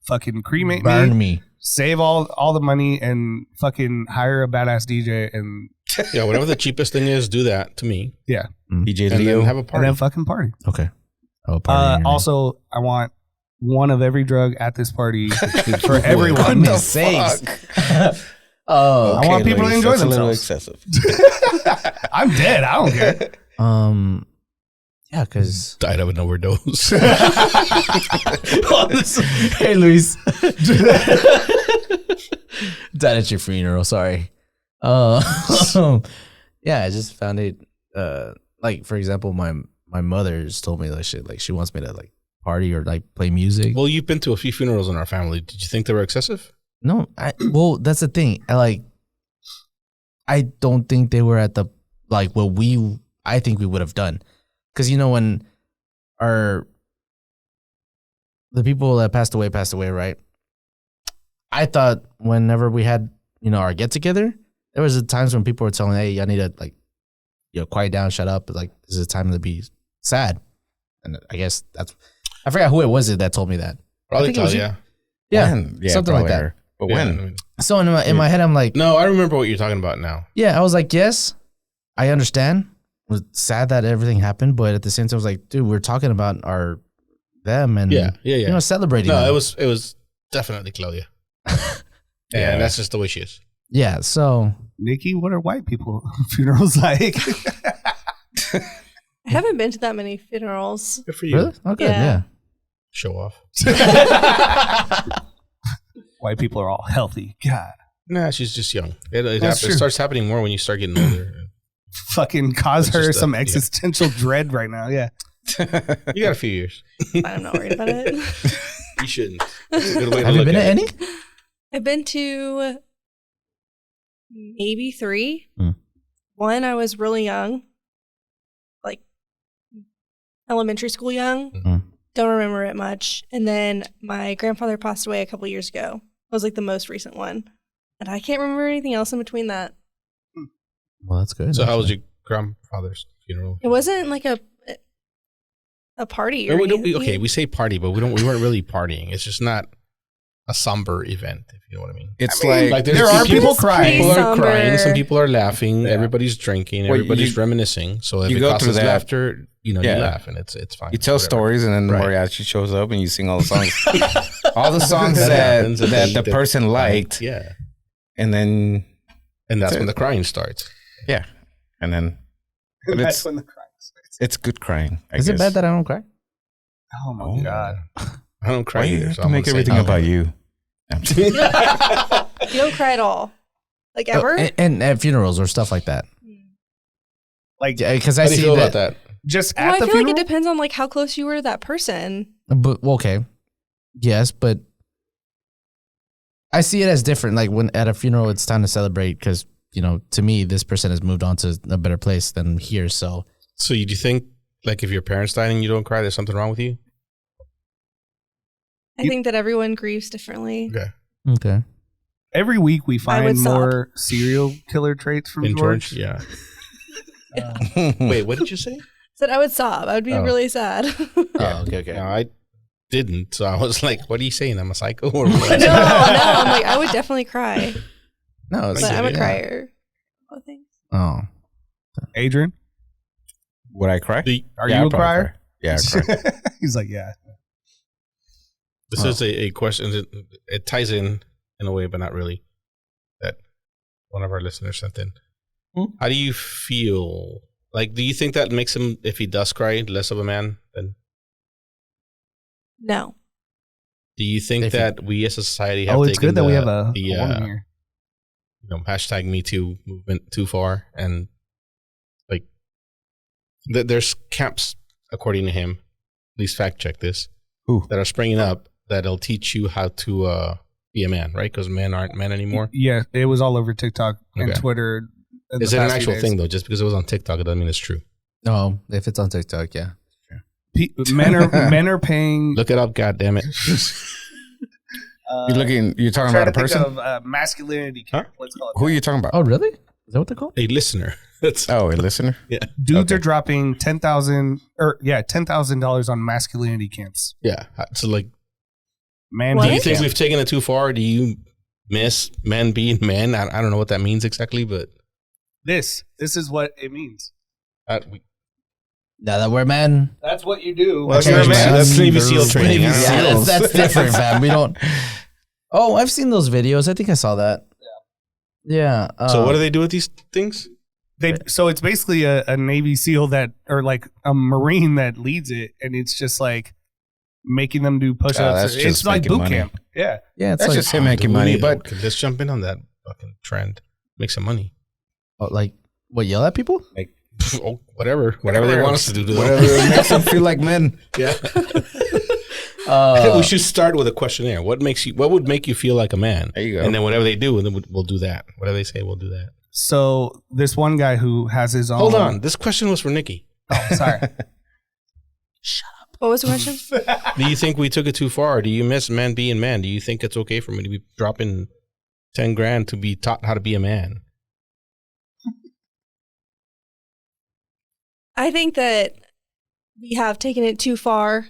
"Fucking cremate Burn me, me. save all the money, and fucking hire a badass DJ, and Yeah, whatever the cheapest thing is, do that to me. DJ And Leo. then have a and party. then fucking party." Okay. Oh, party in your Also, I want one of every drug at this party for everyone. name. Goodness sakes. Oh, I want people to enjoy that's a little themselves. excessive. I'm dead. I don't care. yeah, because Died of an overdose. hey, Luis, died at your funeral. Sorry. Yeah, I just found it. Like for example, my mother just told me like shit. Like she wants me to like party or like play music. Well, you've been to a few funerals in our family. Did you think they were excessive? No, well, that's the thing. I don't think they were at the like what I think we would have done, because you know when the people that passed away, right? I thought whenever we had our get together, there was times when people were telling, "Hey, y'all need to like quiet down, shut up. Like this is a time to be sad." And I guess I forgot who it was that told me that. Probably think it was Talia. Yeah, When? something like probably that. her. But Yeah, when? I mean- So in my head, I'm like, No, I remember what you're talking about now. yeah, I was like, yes, I understand. It was sad that everything happened, but at the same time, I was like, dude, we're talking about them and Yeah. celebrating. No, them. it was definitely Claudia. Yeah. And that's just the way she is. Yeah, so Nikki, what are white people funerals like? I haven't been to that many funerals. Good for you. really, okay, Yeah. yeah. Show off. White people are all healthy. God, Nah, she's just young. It That's true. starts happening more when you start getting older. fucking cause It's her just some yeah. existential dread right now. Yeah. You got a few years. I'm not worried about it. You shouldn't. That's a good way to Have you look been to at any? it. I've been to maybe 3. Hmm. One, I was really young, like elementary school young. Hmm. Don't remember it much. And then my grandfather passed away a couple years ago. It was like the most recent one. And I can't remember anything else in between that. Well, that's good. So how was your grandfather's funeral? It wasn't like a party or anything. Okay, we say party, but we weren't really partying. It's just not a somber event, if you know what I mean. It's Like there are people crying. People are Somber. crying. Some people are laughing. Yeah. Everybody's drinking. Well, Everybody's you- reminiscing. So if you it go through causes that. laughter, you Yeah. laugh, and it's fine. You tell Whatever. stories, and then the Right. mariachi shows up, and you sing all the songs, all the songs That that happens, the person liked, Yeah, and then and that's That's when it. the crying starts. yeah, and then but That's it's when the crying starts. it's good crying. I Is it guess. bad that I don't cry? Oh my Oh. God. I don't cry Why you either. have So to I'm make gonna say everything no. about you? I'm just- You don't cry at all. Like ever? And at funerals or stuff like that. Like Because How I do you see feel that. about that? just Well, at I the feel funeral. like it depends on like how close you were to that person. But well, okay, yes, but I see it as different. Like when at a funeral, it's time to celebrate because to me, this person has moved on to a better place than here. So So do you think, like, if your parents died and you don't cry, there's something wrong with you? I think that everyone grieves differently. Okay. okay, Every week we would find sob. more serial killer traits from In George. George, yeah. Wait, what did you say? Said I would sob. I would be Oh. really sad. Oh, okay. No, I didn't. So I was like, "What are you saying? I'm a psycho?" Or no, what? I'm like, I would definitely cry. No, it's But I'm a yeah. crier. I think. Oh, Adrian, Would I cry? are Yeah, you I'd a probably crier? cry. Yeah, I'd cry. He's like, yeah. This is a question. It ties in a way, but not really. That one of our listeners sent in. How do you feel? Like, do you think that makes him, if he does cry, less of a man? Than No. do you think If he- that we as a society have Oh, taken it's good that we have a the woman here. hashtag Me Too movement too far, and like there's camps, according to him, at least fact check this, Who? that are springing up that'll teach you how to be a man, right? Because men aren't men anymore. Yeah, it was all over TikTok and Okay. Twitter. in Is the it an past few actual days. thing though? Just because it was on TikTok, it doesn't mean it's true. no. If it's on TikTok, yeah. Men are paying. Look it up, God damn it! You're talking trying about a to think person? of masculinity camp. Let's call it. Who are you talking about? Oh, really? Is that what they're called? A listener. That's Oh, a listener? Dudes Okay. are dropping $10,000 on masculinity camps. yeah. So like, Man, What? do you being think camp. we've taken it too far? Do you miss men being men? I don't know what that means exactly, but This is what it means. we, Now that we're men. That's what you do. Well, Okay, you're a man. man. That's Navy SEAL There's training. Navy I don't know. SEALs. That's different, fam. We don't. Oh, I've seen those videos. I think I saw that. Yeah. So what do they do with these things? So it's basically a Navy SEAL or like a Marine that leads it, and it's just like making them do push-ups. that's It's just like making boot money. camp. Yeah. Yeah, it's That's like, just him making money. But Okay, let's jump in on that fucking trend. Make some money. like what? Yell at people? Oh, whatever they want us to do to them. whatever makes them feel like men. Yeah. We should start with a questionnaire. What would make you feel like a man? There you go. And then whatever they do, and then we'll do that. Whatever they say, we'll do that. So this one guy who has his own. Hold on. This question was for Nikki. Oh, sorry. What was the question? Do you think we took it too far? Do you miss men being men? Do you think it's okay for me to be dropping 10 grand to be taught how to be a man? I think that we have taken it too far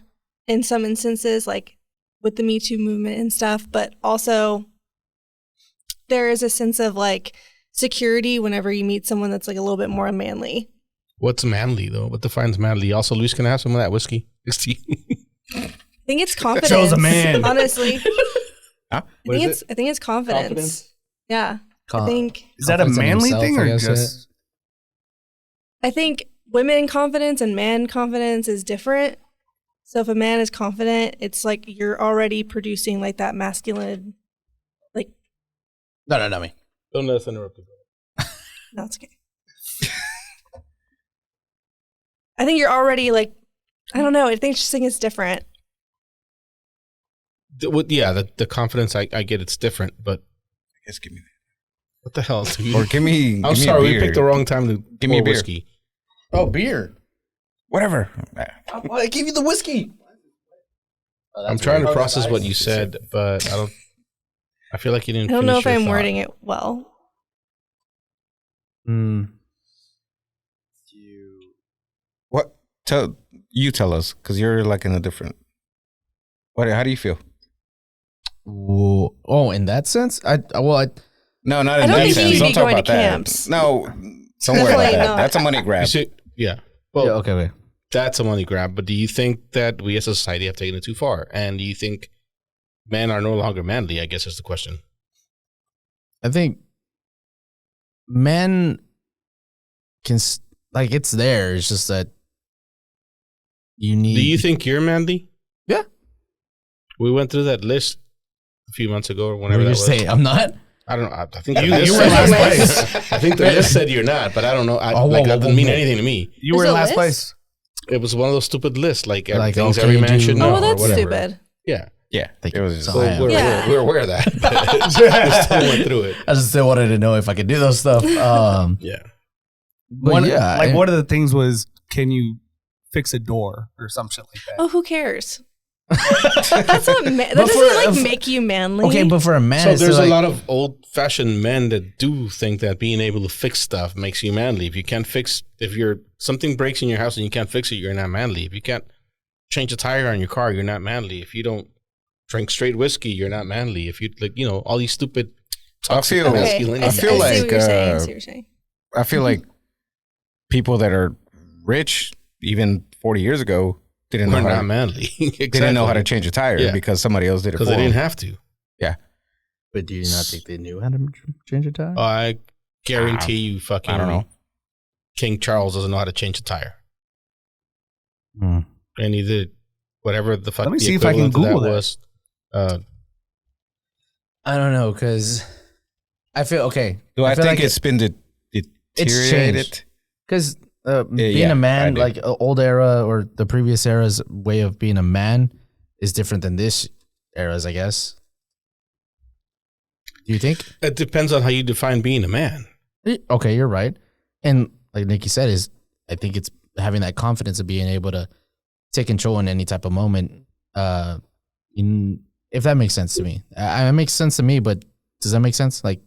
in some instances, like with the Me Too movement and stuff, but also there is a sense of like security whenever you meet someone that's like a little bit more manly. What's manly, though? What defines manly? Also, Luis, can I have some of that whiskey? I think it's confidence. Shows a man. Honestly. Huh? What is I think it's confidence. Confidence? Yeah. I think Is that a Confidence in manly himself, thing I or guess, just? I think women confidence and man confidence is different. So if a man is confident, it's like you're already producing like that masculine, like, No, not me. Don't let us interrupt you. no, it's okay. I think you're already like, I don't know. I think it's different. The confidence, I get it's different, but Yes, give me what the hell, dude? that. Or give me. I'm give me a sorry, we beer. picked the wrong time to Give me pour a beer. whiskey. Oh, beer. Whatever. I gave you the whiskey. I'm trying to process what you said, but I feel like you didn't I don't know if finish your I'm thought. wording it well. What? Tell us, because you're like in a different. How do you feel? Whoa. Oh, in that sense, No, not I in don't that think you sense. need to Don't be talk going about to that. camps. No, somewhere like Definitely that. not. That's a money You grab. see- yeah. Well, yeah, okay. that's a money grab, but do you think that we as a society have taken it too far? And do you think men are no longer manly? I guess is the question. I think men can like it's there. It's just that you need. Do you think you're manly? Yeah. We went through that list a few months ago or What whenever did that you was. say? I'm not. I don't know. I think You the list were in said- last place. I think the list said you're not, but I don't know. Oh, whoa, that whoa, doesn't mean whoa. anything to me. You were There's in a last list? place. It was one of those stupid lists, like, Like, things okay, every man do- should Oh, know. well, or that's whatever. stupid. Yeah. Yeah, Thank it you. was. So Well, I am. Yeah. we're aware of that. But we still went through it. I just still wanted to know if I could do those stuff. Yeah. But yeah, One of the things was, can you fix a door or some shit like that? Oh, who cares? That's not that But for- doesn't like make you manly. Okay, but for a man, So it's there's like, a lot of old-fashioned men that do think that being able to fix stuff makes you manly. If you can't fix, if something breaks in your house and you can't fix it, you're not manly. If you can't change a tire on your car, you're not manly. If you don't drink straight whiskey, you're not manly. If you all these stupid. I feel okay. I feel I see like what you're saying. I see what you're saying. I feel like people that are rich, even 40 years ago, didn't know We're how not to, manly. Exactly. didn't know how to change a tire because somebody else did it for Because they them. didn't have to. but do you not think they knew how to change a tire? I guarantee you, fucking. I don't know. King Charles doesn't know how to change a tire, Hmm. and he did whatever the fuck. Let me the see if I can equivalent to Google that. was. I don't know, because I feel okay. Do I feel think like it's been It's deteriorated? changed. Because being yeah, a man, I do. like old era or the previous era's way of being a man is different than this era's, I guess. Do you think? It depends on how you define being a man. Okay, you're right. And like Nikki said, I think it's having that confidence of being able to take control in any type of moment. If that makes sense to me, it makes sense to me. But does that make sense? Like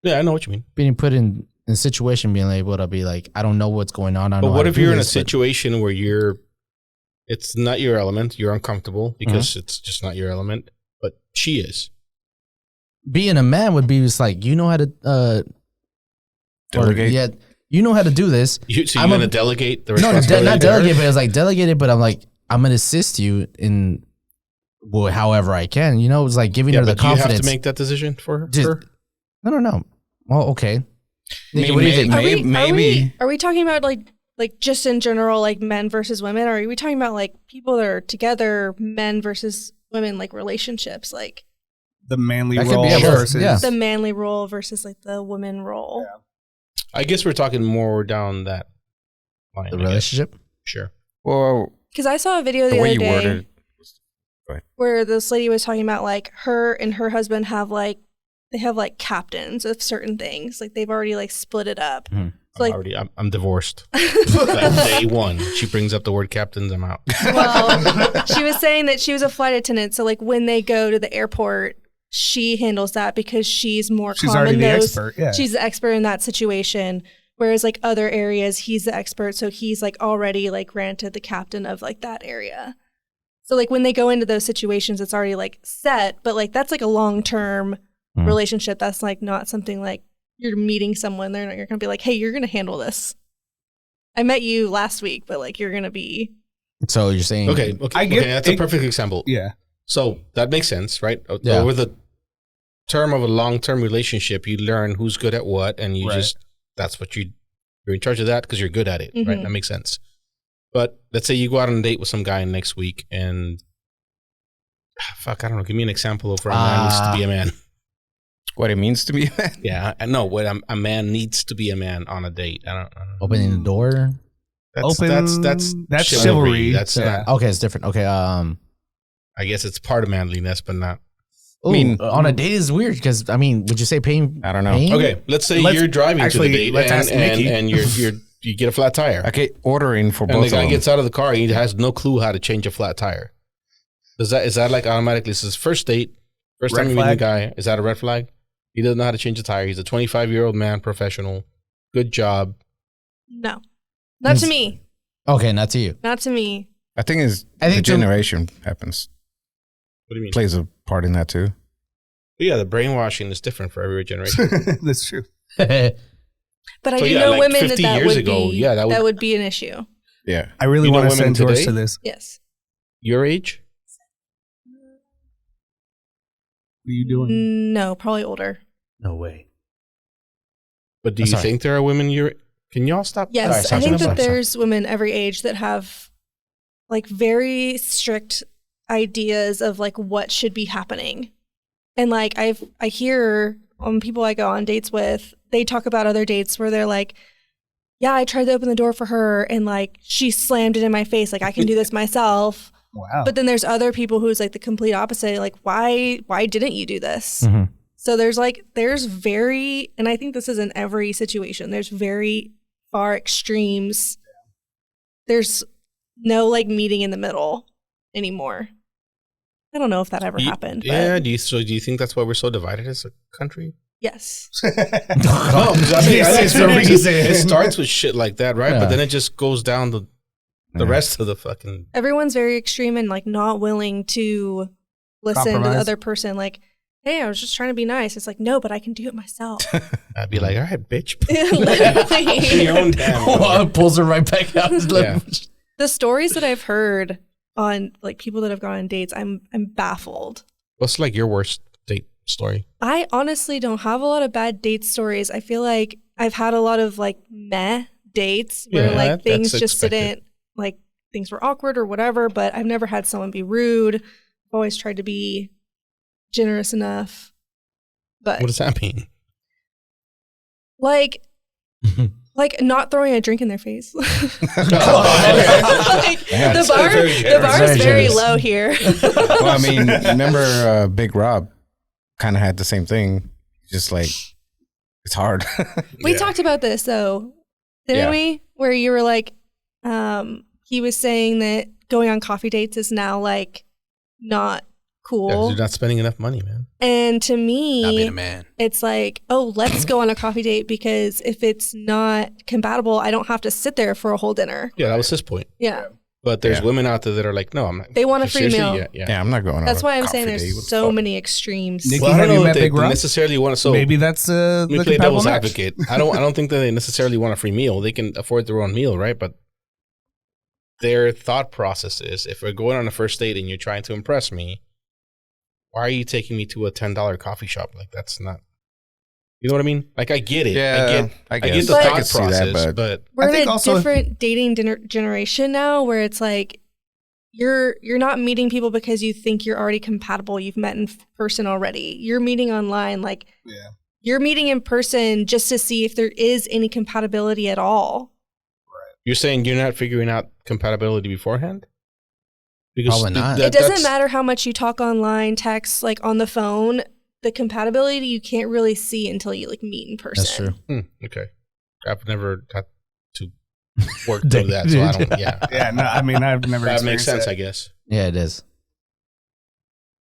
Yeah, I know what you mean. being put in a situation, being able to be like, I don't know what's going on. I don't But know what how if to do you're in a this, but- situation where it's not your element, you're uncomfortable because Mm-hmm. it's just not your element, but she is. Being a man would be just like, you know how to Delegate? yeah, you know how to do this. So you're I'm going to a- delegate the No, responsibility? not to her? delegate, but it's like delegated. But I'm like, I'm gonna assist you in however I can. You know, it's like giving Yeah, her the but do you confidence. have to make that decision for her? Just- No. Well, okay. Nikki, Maybe- what do you think? maybe- Are we talking about like just in general, like men versus women? Or are we talking about like people that are together, men versus women, like relationships, like The manly That could role be a both, versus yeah. the manly role versus like the woman role? I guess we're talking more down that line. The I guess. relationship. Sure. Well, Because I saw a video the the way other you day worded where this lady was talking about like her and her husband have like they have like captains of certain things. Like they've already like split it up. Mhm. So, like I'm divorced. Like, day one, she brings up the word captains, I'm out. well, she was saying that she was a flight attendant. So like when they go to the airport, she handles that because she's more she's calm already and the knows expert. Yeah. she's the expert in that situation. Whereas like other areas, he's the expert. So he's like already like granted the captain of like that area. So like when they go into those situations, it's already like set, but like that's like a long-term Mhm. relationship. That's like not something like you're meeting someone. You're going to be like, hey, you're going to handle this. I met you last week, but like you're going to be. So you're saying Okay, I get- that's a it- perfect example. yeah. So that makes sense, right? Yeah. Over the term of a long-term relationship, you learn who's good at what, and you Right. just that's what you're in charge of that because you're good at it, right? Mhm. That makes sense. But let's say you go out on a date with some guy next week, and fuck, I don't know. Give me an example of where a man needs to be a man. what it means to me. Yeah, I know what a man needs to be a man on a date. I don't know. opening the door. That's chivalry. That's Yeah. not. Okay, it's different. Okay, I guess it's part of manliness, but not. I mean- on a date is weird because I mean, would you say paying? I don't know. paying? Okay, let's say Let's- you're driving actually, to the date let's ask Nikki. and you get a flat tire. Okay, ordering for And both the of guy them. gets out of the car and he has no clue how to change a flat tire. Is that like automatically? This is first date, first Red time you meet a flag? guy. Is that a red flag? He doesn't know how to change a tire. He's a 25-year-old man, professional, good job. No, not to me. Okay, not to you. Not to me. I think I think the the- generation happens What do you mean? plays a part in that too. But yeah, the brainwashing is different for every generation. That's true. But I So, do yeah, know like women 50 that years would ago, be yeah, that would- be an issue. Yeah, I really You know want to women send George today? to this. Yes. Your age? What are you doing? No, probably older. No way. But do I'm you sorry. think there are women your? Can y'all stop? Yes, Sorry, I think sorry, that sorry. there's women every age that have like very strict ideas of like what should be happening. And like I hear on people I go on dates with, they talk about other dates where they're like, yeah, I tried to open the door for her and like she slammed it in my face. Like I can do this myself. Wow. But then there's other people who's like the complete opposite. Like, why didn't you do this? Mhm. So there's very, and I think this is in every situation, there's very far extremes. There's no like meeting in the middle anymore. I don't know if that ever happened. Yeah. But Do you think that's why we're so divided as a country? yes. No, 'cause I think It's the reason. it starts with shit like that, right? Yeah. But then it just goes down to the rest of the fucking. Everyone's very extreme and like not willing to listen to Compromise. the other person. Like, hey, I was just trying to be nice. It's like, no, but I can do it myself. I'd be like, all right, bitch. Literally. Do your own damn. Oh, pulls her right back out. Yeah. The stories that I've heard on like people that have gone on dates, I'm baffled. What's like your worst date story? I honestly don't have a lot of bad date stories. I feel like I've had a lot of like meh dates where Yeah, like things that's just expected. didn't like things were awkward or whatever, but I've never had someone be rude. I've always tried to be generous enough. But What does that mean? like not throwing a drink in their face. Like, Yeah, the it's bar very the generous. bar Very is very generous. low here. Well, I mean, remember Big Rob kind of had the same thing. Just like, it's hard. We Yeah. talked about this though, didn't Yeah. we? Where you were like, he was saying that going on coffee dates is now like not cool. You're not spending enough money, man. And to Not being me, a man. it's like, oh, let's go on a coffee date because if it's not compatible, I don't have to sit there for a whole dinner. Yeah, that was his point. Yeah. But there's Yeah. women out there that are like, no, I'm not. They want a free Seriously? meal. Yeah. Yeah, I'm not going on That's a why I'm coffee saying date. What there's the so fuck? many extremes. Nick- Well, I Have don't you know met that they Big Rob? necessarily want to. So Maybe that's let me the play compatible devil's match. advocate. I don't think that they necessarily want a free meal. They can afford their own meal, right? But their thought process is, if we're going on a first date and you're trying to impress me, why are you taking me to a $10 coffee shop? Like, that's not. You know what I mean? Like, I get it. Yeah, I guess. get the But- thought I could see process, that, but We're I in think a also- different dating generation now where it's like you're not meeting people because you think you're already compatible. You've met in person already. You're meeting online. Like Yeah. you're meeting in person just to see if there is any compatibility at all. you're saying you're not figuring out compatibility beforehand? Because Probably not. It doesn't that's- matter how much you talk online, text, like on the phone. The compatibility you can't really see until you like meet in person. That's true. Okay. I've never had to work through that, so I don't. Yeah, Yeah, no, I mean, I've never that makes experienced sense, that. I guess. Yeah, it is.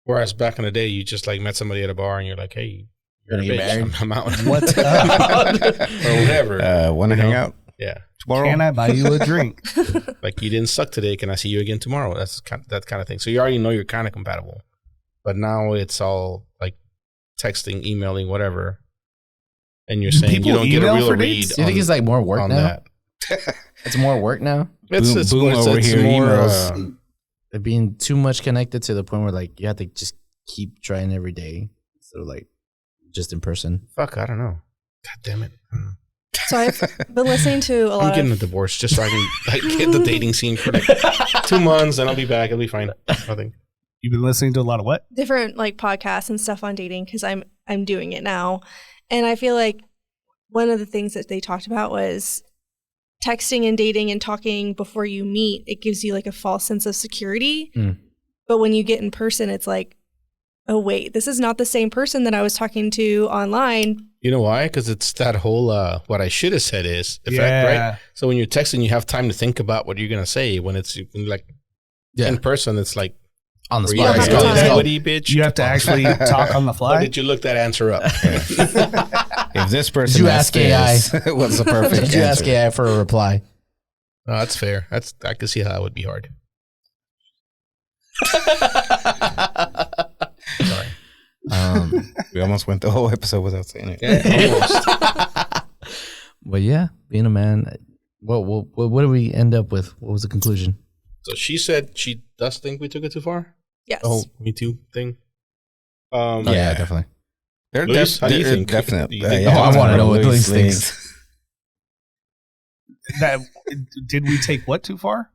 Whereas back in the day, you just like met somebody at a bar and you're like, "Hey, Gonna you're a get bitch. married? I'm out." What? or whatever. Want to You hang know? out Yeah, tomorrow? Can I buy you a drink? like you didn't suck today. Can I see you again tomorrow? That's that kind of thing. So you already know you're kind of compatible, but now it's all like texting, emailing, whatever. And you're Do saying you people don't get a email real for read. dates? Do you think it's like more work on now? that? It's more work now. It's boom more, over it's here, more, emails. It being too much connected to the point where like you have to just keep trying every day. So like just in person. fuck, I don't know. God damn it. I don't know. So I've been listening to a I'm lot getting a of divorce just so I can like hit the dating scene for like 2 months, and I'll be back. It'll be fine. Nothing. You've been listening to a lot of what? different like podcasts and stuff on dating because I'm doing it now, and I feel like one of the things that they talked about was texting and dating and talking before you meet. It gives you like a false sense of security, but when you get in person, it's like, oh wait, this is not the same person that I was talking to online. You know why? Because it's that whole what I should have said is effect, Yeah. right? So when you're texting, you have time to think about what you're gonna say. When it's like Yeah. in person, it's like, On the were spot. don't you have guys time. that witty, bitch? You have to actually talk on the Or fly. did you look that answer up? If this person Did you asked ask this, what's the perfect Did you ask answer? AI for a reply? No, that's fair. I can see how that would be hard. Sorry. We almost went the whole episode without saying it. Yeah, almost. But yeah, being a man. What did we end up with? What was the conclusion? So she said she does think we took it too far. Yes. The whole Me Too thing. Oh, yeah, definitely. They're Luis, how do you they're think? definite. Do you think- Yeah, Oh, I wanna know what Luis Luis thinks. That did we take what too far?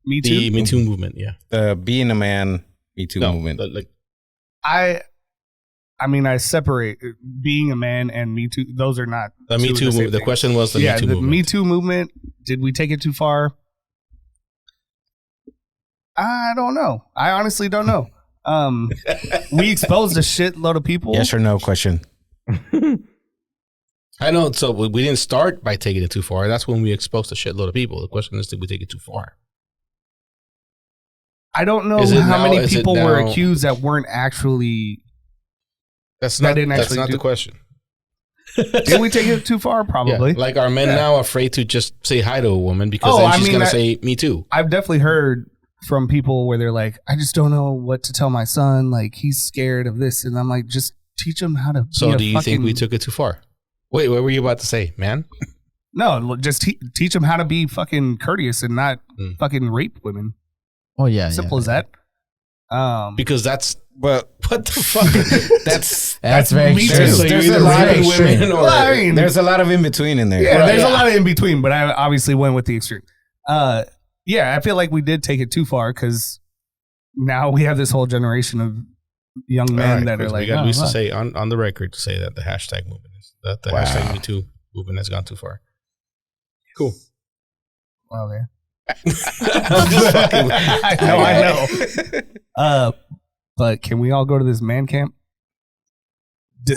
Me too. The Me Too movement, yeah. Being a man, Me Too movement. Like I mean, I separate being a man and Me Too. Those are not the two Me of Too the same movement. The thing. question was the Yeah, Me Too the movement. Me Too movement. Did we take it too far? I don't know. I honestly don't know. We exposed a shitload of people. Yes or no question. I know. So we didn't start by taking it too far. That's when we exposed a shitload of people. The question is, did we take it too far? I don't know Is it how now- many is it people were now- accused that weren't actually. That's That not. didn't That's actually not do- the question. Did we take it too far? Probably. Yeah. Like, are men now afraid to just say hi to a woman because Oh, then I she's mean, gonna I- say me too? I've definitely heard from people where they're like, I just don't know what to tell my son. Like, he's scared of this. And I'm like, just teach him how to So be a do you think we fucking- took it too far? Wait, what were you about to say, man? No, just teach him how to be fucking courteous and not fucking rape women. Oh yeah, Simple as that. Because that's But what the fuck. That's very me true. too. So There's you're a either lot of raping extreme. women or Well, I mean, there's a lot of in between in there. yeah, there's yeah. a lot of in between, but I obviously went with the extreme. Yeah, I feel like we did take it too far because now we have this whole generation of young men Alright, that are Chris, like, we got oh, Luis to fuck. say on the record to say that the hashtag movement is that the Wow. hashtag Me Too movement has gone too far. Cool. Well, yeah. I'm just fucking with you. I know. But can we all go to this man camp?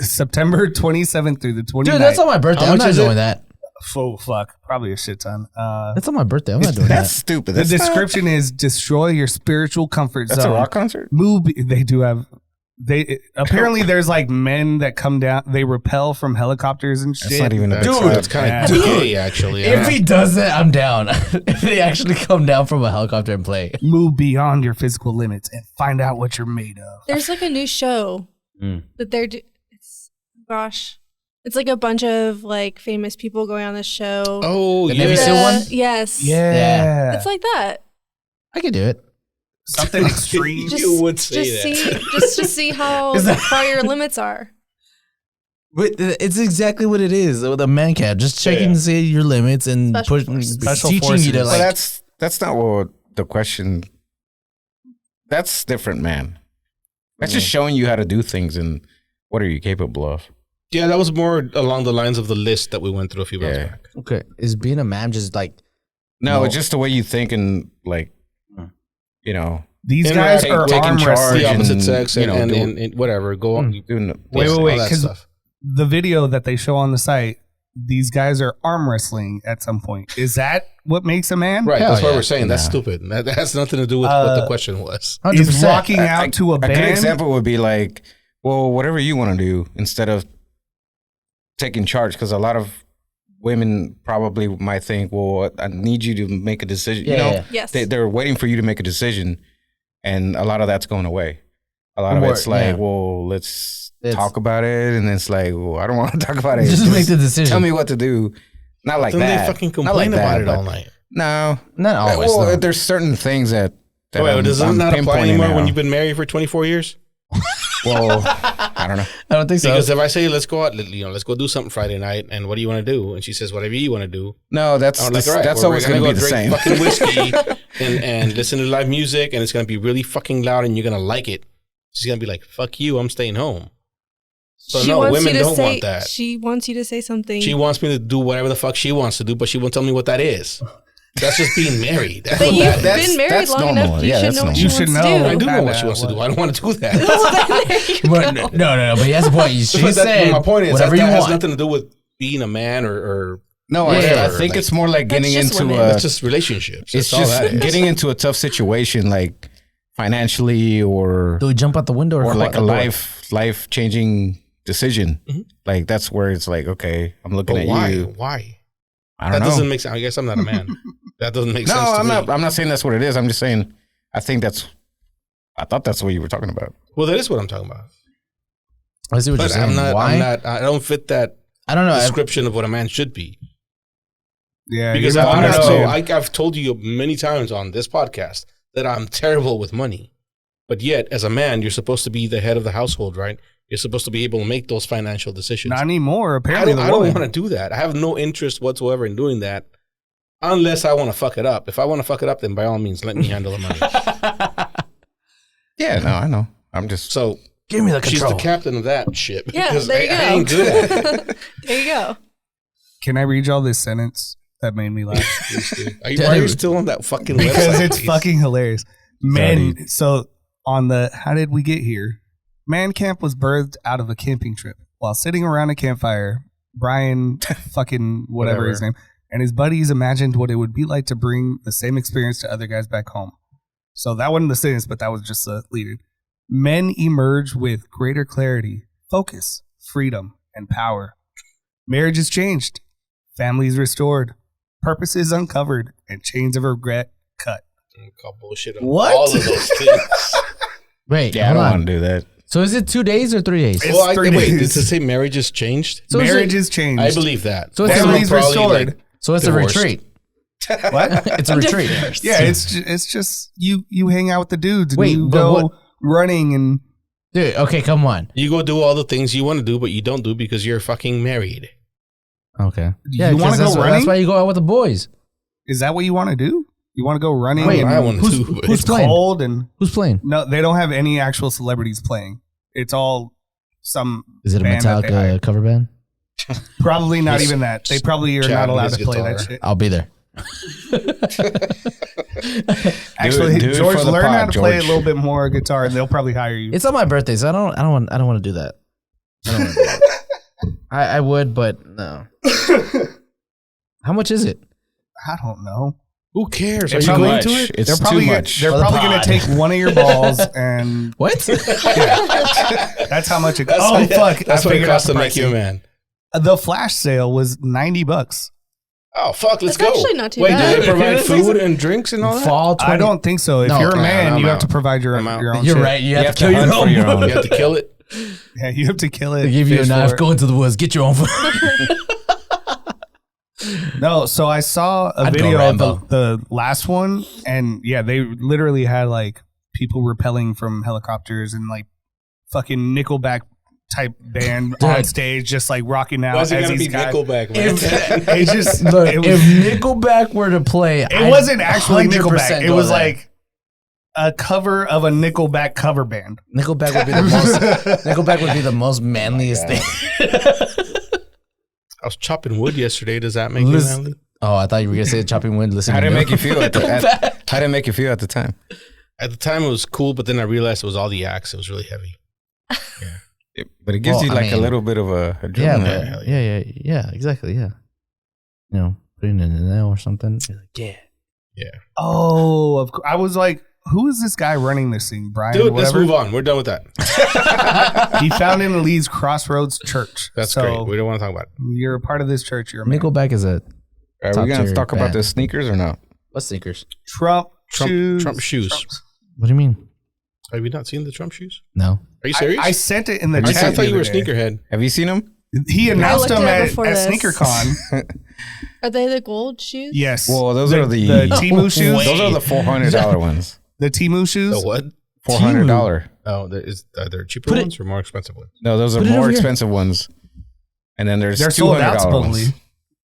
September 27th through the 29th. Dude, that's on my birthday. How I'm much not is doing it? that. Oh, fuck. Probably a shit ton. That's on my birthday. I'm not doing That's that. stupid. The That's not- description is destroy your spiritual comfort That's a zone. rock concert. They do have. They apparently there's like men that come down. They rappel from helicopters and shit. That's not even a big Dude, club. that's kind Yeah. of gay, actually. If he does that, I'm down. If they actually come down from a helicopter and play. Move beyond your physical limits and find out what you're made of. There's like a new show that they're it's like a bunch of like famous people going on this show. Oh, The yeah. Navy SEAL one? Yes. Yeah, It's like that. I could do it. something extreme. You would say that. Just to see how Is that- far your limits are. But it's exactly what it is with a man camp. Just checking Yeah. to see your limits and Special pushing, forces. Special teaching you to forces. like. But that's not what the question. That's different, man. That's just showing you how to do things and what are you capable of. Yeah, that was more along the lines of the list that we went through a few months Yeah. back. Okay, is being a man just like No, it's just the way you think and like, you know, These And guys take- are taking arm charge. wrestling. The opposite and, sex you know, and, do- and whatever. Go on. doing the, Wait, all wait, that because stuff. the video that they show on the site, these guys are arm wrestling at some point. Is that what makes a man? Right, Hell that's why yeah. we're saying that's Nah. stupid. That has nothing to do with what the question was. 100%. Is rocking out I- to a a band? good example would be like, well, whatever you want to do instead of taking charge, because a lot of women probably might think, well, I need you to make a decision. Yeah, you know, yeah. Yes. they're waiting for you to make a decision, and a lot of that's going away. A lot of Or- it's like, yeah. well, let's It's- talk about it, and it's like, well, I don't want to talk about it. Just make the decision. Tell me what to do. Not like Then that. they fucking Not complain like about that, it but- all night. No, Not always. well, no. there's certain things that. Wait, does it I'm not apply pinpointing anymore now. when you've been married for 24 years? Well, I don't know. I don't think so. Because if I say let's go out, let's go do something Friday night, and what do you want to do? And she says whatever you want to do. No, that's I'm like, all right, that's well, always we're going to be go the same. drink fucking whiskey and listen to live music, and it's gonna be really fucking loud, and you're gonna like it. She's gonna be like, "Fuck you, I'm staying home." So She no, wants women you to don't say, want that. She wants you to say something. She wants me to do whatever the fuck she wants to do, but she won't tell me what that is. That's just being married. That's but what you've that is. that's- been married that's long normal. enough. You Yeah, should that's know what normal. she You wants should to know. do. I do know Kinda what she wants to do. what- I don't want to do that. Well, then there you But go. no. But he has a point. She But said, my point is whatever that you has want. nothing to do with being a man or No, Yeah, I think like- it's more like getting That's just into women. a. it's just relationships. It's That's all just that is. getting into a tough situation, like financially or Do we jump out the window or like a door? life changing decision. Mhm. Like that's where it's like, okay, I'm looking But at why? you. Why? I That don't doesn't know. make sense. I guess I'm not a man. That doesn't make No, sense to I'm me. not. I'm not saying that's what it is. I'm just saying. I think that's. I thought that's what you were talking about. Well, that is what I'm talking about. I see what you're But saying. Why? I don't fit that I don't know. description of what a man should be. Yeah, Because you're not- I'm you're not not so, saying- I've told you many times on this podcast that I'm terrible with money. But yet, as a man, you're supposed to be the head of the household, right? You're supposed to be able to make those financial decisions. Not anymore. I Apparently, don't, the woman. want to do that. I have no interest whatsoever in doing that unless I want to fuck it up. If I want to fuck it up, then by all means, let me handle the money. Yeah, no, I know. I'm just. So give me the She's control. the captain of that ship. Yeah, because there you go. I ain't good at it. There you go. Can I read y'all this sentence that made me laugh? Why are you still on that fucking website? Because it's please? fucking hilarious. Men, so on the how did we get here? Man camp was birthed out of a camping trip. While sitting around a campfire, Brian, fucking whatever his name, and his buddies imagined what it would be like to bring the same experience to other guys back home. So that wasn't the sentence, but that was just a lead-in. Men emerge with greater clarity, focus, freedom, and power. Marriage is changed. Families restored. Purposes uncovered. And chains of regret cut. Call bullshit on What? all of those things. Wait, Yeah, I hold don't on. want to do that. So is it 2 days or 3 days? It's Well, 3 wait, days. did it say marriage has changed? So is Marriage it- is changed. I believe that. So it's Families Probably, restored. like, So it's Divorced. a retreat. What? It's a retreat. Yeah, it's just you hang out with the dudes and Wait, you but go what- running and Dude, okay, come on. You go do all the things you want to do, but you don't do because you're fucking married. Okay. You 'cause wanna go that's- running? That's why you go out with the boys. is that what you want to do? You want to go running? Wait, and I want to who's- do, but who's it's playing? cold and Who's playing? no, they don't have any actual celebrities playing. It's all some. Is it a band that they hired. Metallica cover band? Probably not Just even that. They probably are Chad not allowed with to his play that guitar. shit. I'll be there. Actually, do it George, for the learn pod, how to play a George. little bit more guitar, and they'll probably hire you. It's on my birthday, so I don't want to do that. I don't want to do that. I would, but no. How much is it? I don't know. Who cares? Are It's you too going much. to it? It's They're too probably much. they're For the probably going pod. to take one of your balls, and What? that's how much it. That's Oh what, fuck! That's I what it figured out costs the to make you a pricing. man. The flash sale was $90. Oh fuck, let's That's go. actually not too Wait, bad. do they provide food and drinks and all that? Fall 20. I don't think so. If No. you're a Nah, man, I'm you have out. to provide your I'm out. own. You're shit. right. You have, have to kill to your hunt for own. your own. You have to kill it. Yeah, you have to kill it. They give you a fish knife. for it. Go into the woods. Get your own food. No, so I saw a I'd go video of Rambo. the last one, and yeah, they literally had like people rappelling from helicopters and like fucking Nickelback type band Dude. on stage, just like rocking out Why is it as gotta be these guys. Nickelback, man? It just Look, it was, if Nickelback were to play, it wasn't actually 100% Nickelback. It go was there. like a cover of a Nickelback cover band. Nickelback would be the most. Nickelback would be the most manliest thing. I was chopping wood yesterday. Does that make you Listen- manly? Oh, I thought you were gonna say chopping wind. Listen, How to did it me. make you feel at the Nickelback. How did it make you feel at the time? At the time, it was cool, but then I realized it was all the axe. It was really heavy. But it gives Well, you I like a mean- little bit of a Yeah, adrenaline. but, yeah, exactly, yeah. You know, putting in a nail or something. You're like, yeah. Yeah. Oh, of course. I was like, who is this guy running this thing, Brian? Dude, let's whatever? move on. We're done with that. He founded and leads Crossroads Church. That's so great. We don't want to talk about it. You're a part of this church. You're a man. Nickelback is a Are we Top going to tier talk about band. the sneakers or not? what sneakers? Trump shoes. Trump shoes. Trumps. What do you mean? Have you not seen the Trump shoes? No. Are you serious? I sent it in the I chat. thought you were a the other day. sneakerhead. Have you seen them? He announced looked them at it at before this. SneakerCon. Are they the gold shoes? Yes. Well, those are the- Timu shoes. Wait. Those are the $400 ones. The Timu shoes. The what? $400. Oh, are there cheaper Put it- ones or more expensive ones? No, those are Put it more over here. expensive ones. And then there's They're sold out $200 supposedly. ones.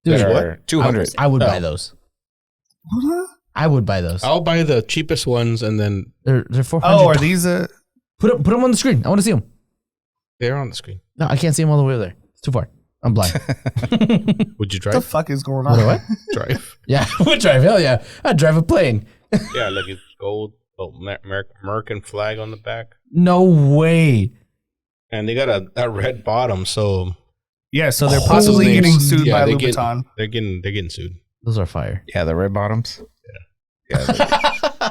Dude, that what? are 200. I would buy Oh. those. What? I would buy those. I'll buy the cheapest ones, and then They're 400. Oh, are these Put them on the screen. I want to see them. they're on the screen. No, I can't see them all the way over there. It's too far. I'm blind. Would you what the drive? fuck is going What, on? what? Drive. Yeah, would drive. Hell yeah. I'd drive a plane. Yeah, look, it's gold, American flag on the back, No way. and they got a red bottom, so Yeah, so they're Holy- possibly getting sued Yeah, by they Louboutin. they're getting sued. Those are fire. Yeah, the red bottoms. Yeah.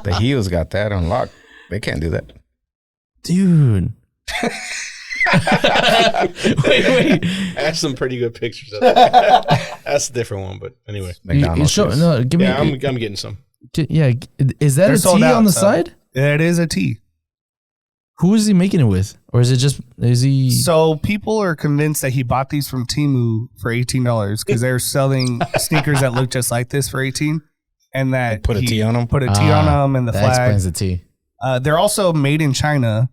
The heels got that unlocked. They can't do that. Dude. wait. I have some pretty good pictures of that. That's a different one, but anyway. McDonald's. shoes. No, give me. Yeah, I'm getting some. Yeah, is that They're a sold T out, on the so- side? It is a T. Who is he making it with? Or is it just, is he? So people are convinced that he bought these from Temu for $18 because they're selling sneakers that look just like this for $18, and that Put a he T on them. put a T on them and the that flag. explains the T. They're also made in China.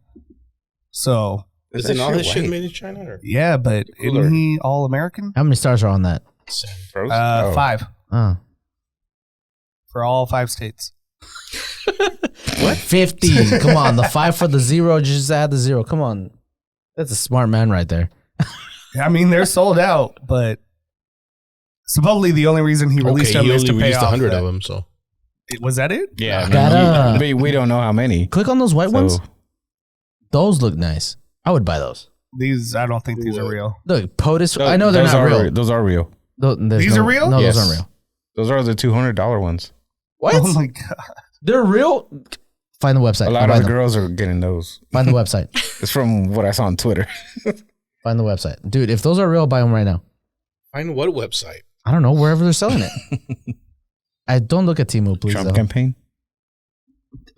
So Isn't all this shit white? made in China? Or? yeah, but Cooler. isn't he all American? How many stars are on that? Frozen? Oh. 5 Oh. for all 5 states. What? 50. Come on. The 5 for the 0. Just add the 0. Come on. That's a smart man right there. I mean, they're sold out, but supposedly the only reason he released Okay, them he is only to pay released off 100 that. of them, so. Was that it? Yeah. I mean, Gotta- we don't know how many. Click on those white ones. So, Those look nice. I would buy those. These, I don't think these are real. Look, POTUS. I know they're those not are real. Those are real. These are real? No, Yes. those aren't real. Those are the $200 ones. What? Oh my God. They're real? Find the website. A lot of the girls are getting those. Find the website. It's from what I saw on Twitter. Find the website. Dude, if those are real, buy them right now. Find what website? I don't know, wherever they're selling it. I don't look at Temu, please. Trump though. campaign.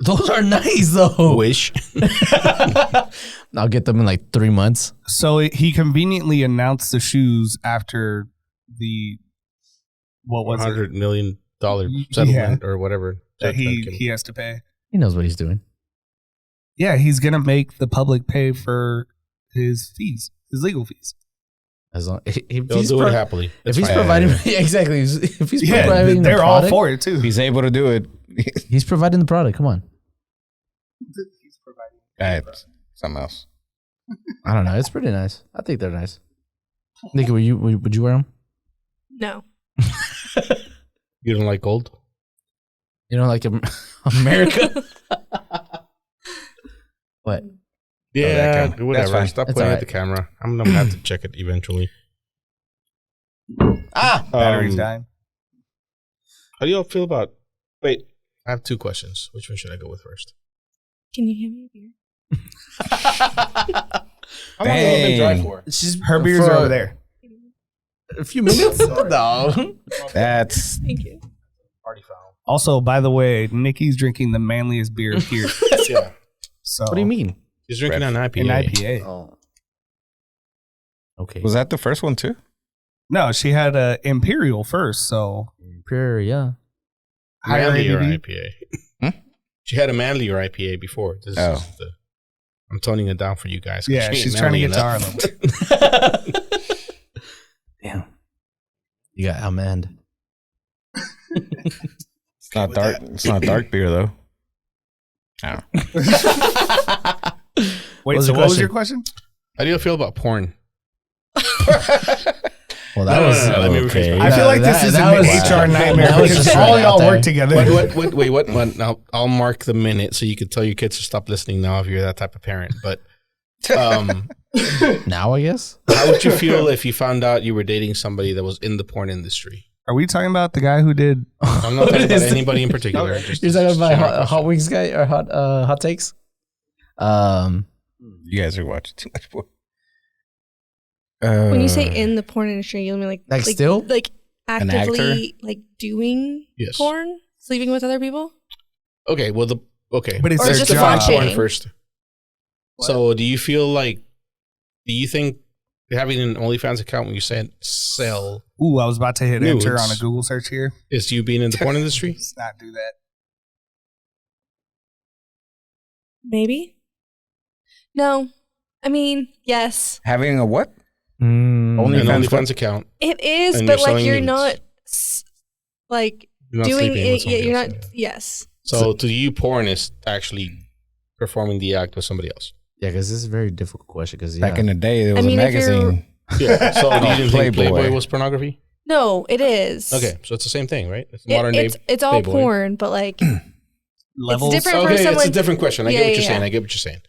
Those are nice though. Wish. I'll get them in like 3 months. So he conveniently announced the shoes after the what was $100 it million settlement or whatever that he has to pay. He knows what he's doing. Yeah, he's gonna make the public pay for his fees, his legal fees. As long if They'll he's do it happily. if he's providing, yeah, exactly. If he's providing, they're the all product, for it too. If he's able to do it, he's providing the product. Come on. He's providing. Something else. I don't know. It's pretty nice. I think they're nice. Nikki, would you wear them? No. You don't like gold? You know, like America. What? Yeah, That's whatever. fine. Stop It's pointing all at right. the camera. I'm gonna have to check it eventually. Battery's dying. How do y'all feel about? Wait, I have 2 questions. Which one should I go with first? Can you hand me a beer? How long have you been dry Dang. for? Her beers are over there. A few minutes. No. That's Thank you. Party foul. Also, by the way, Nikki's drinking the manliest beer here. Yeah, So What do you mean? he's drinking an IPA. An IPA. Oh. Okay. was that the first one too? No, she had a Imperial first, so Pure, yeah. higher Manlier ABV. IPA. Hmm? She had a manlier IPA before. This Oh. is I'm toning it down for you guys. 'cause Yeah, she ain't she's trying to manly get to our enough. level. Damn. You got outmanned. It's not dark. It's not dark beer though. I don't know. Wait, was so your what was question? your question? How do you feel about porn? Well, that No, was no, let me rephrase okay. my- I feel like this is an was- HR nightmare that was because just all right y'all out there. work together. Wait, what? Now, I'll mark the minute so you can tell your kids to stop listening now if you're that type of parent. But Now, I guess. how would you feel if you found out you were dating somebody that was in the porn industry? Are we talking about the guy who did? I'm not talking about anybody in particular. Okay. Just You're talking about general hot question. wings guy or hot takes? You guys are watching too much porn. When you say in the porn industry, you mean like still? like An actively like doing Yes. porn, sleeping with other people? Okay, well, But it's Or their just job. watching. porn first. So, do you think having an OnlyFans account when you said sell Ooh, I was about to hit enter Nudes. on a Google search here. is you being in the porn industry? Let's not do that. Maybe. No. I mean, yes. Having a what? Only An OnlyFans OnlyFans account. It is, And but you're like selling you're nudes. not like You're not doing sleeping with it. Yeah, somebody you're else, not. yeah. Yes. So, to you, porn is actually performing the act with somebody else. Yeah, because this is a very difficult question. Because Back in the day, there was mean, a if you're- magazine. Yeah. So, you didn't think Playboy. Playboy was pornography? No, it is. Okay, so it's the same thing, right? It's It- modern day. it's all Playboy. porn, but like Levels. different. for Okay, it's a someone- different question. I Yeah, get what you're yeah, saying. yeah. I get what you're saying.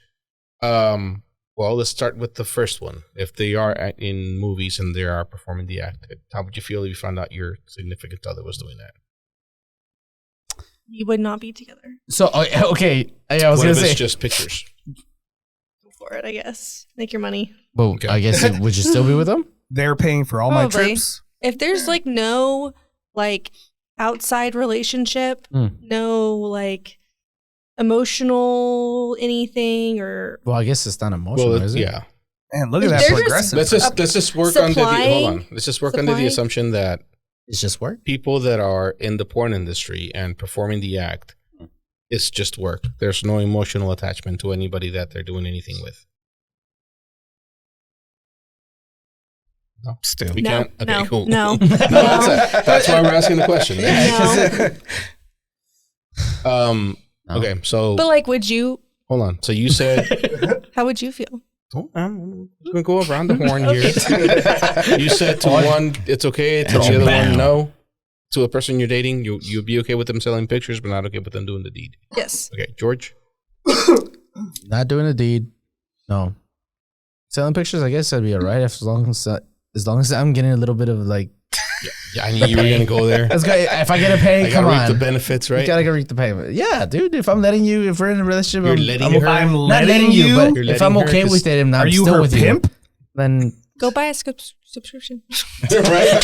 Well, let's start with the first one. If they are in movies and they are performing the act, how would you feel if you found out your significant other was doing that? you would not be together. So, okay. I was What going if to it's say. just pictures? Go for it, I guess. Make your money. Well, Okay. I guess, would you still be with them? They're paying for all my Probably. trips. If there's like no like outside relationship, no like emotional anything or Well, I guess it's not emotional, Well, is it? yeah. Man, look at that They're just- progressive. Let's just work under the Supply- hold on. Let's just work under the supply- assumption that It's just work. people that are in the porn industry and performing the act, it's just work. There's no emotional attachment to anybody that they're doing anything with. No, Still. we no, can't. Okay, no, cool. no, No, that's why we're asking the question. No. Okay, so But like, would you? hold on. So you said, How would you feel? I'm going to go around the horn here. You said to one, it's okay. To the other one, no. To a person you're dating, you'd be okay with them selling pictures, but not okay with them doing the deed. Yes. Okay, George? Not doing a deed. No. Selling pictures, I guess that'd be all right as long as I'm getting a little bit of like Yeah, I knew you were gonna go there. Let's go. If I get a pay, I come gotta on. reap the benefits, right? You gotta go reap the payment. Yeah, dude. If I'm letting you, if we're in a relationship, You're letting her. I'm not letting you, but You're if I'm letting her okay 'cause- with it, and I'm Are you still her with pimp? you, then Go buy a subscription. right?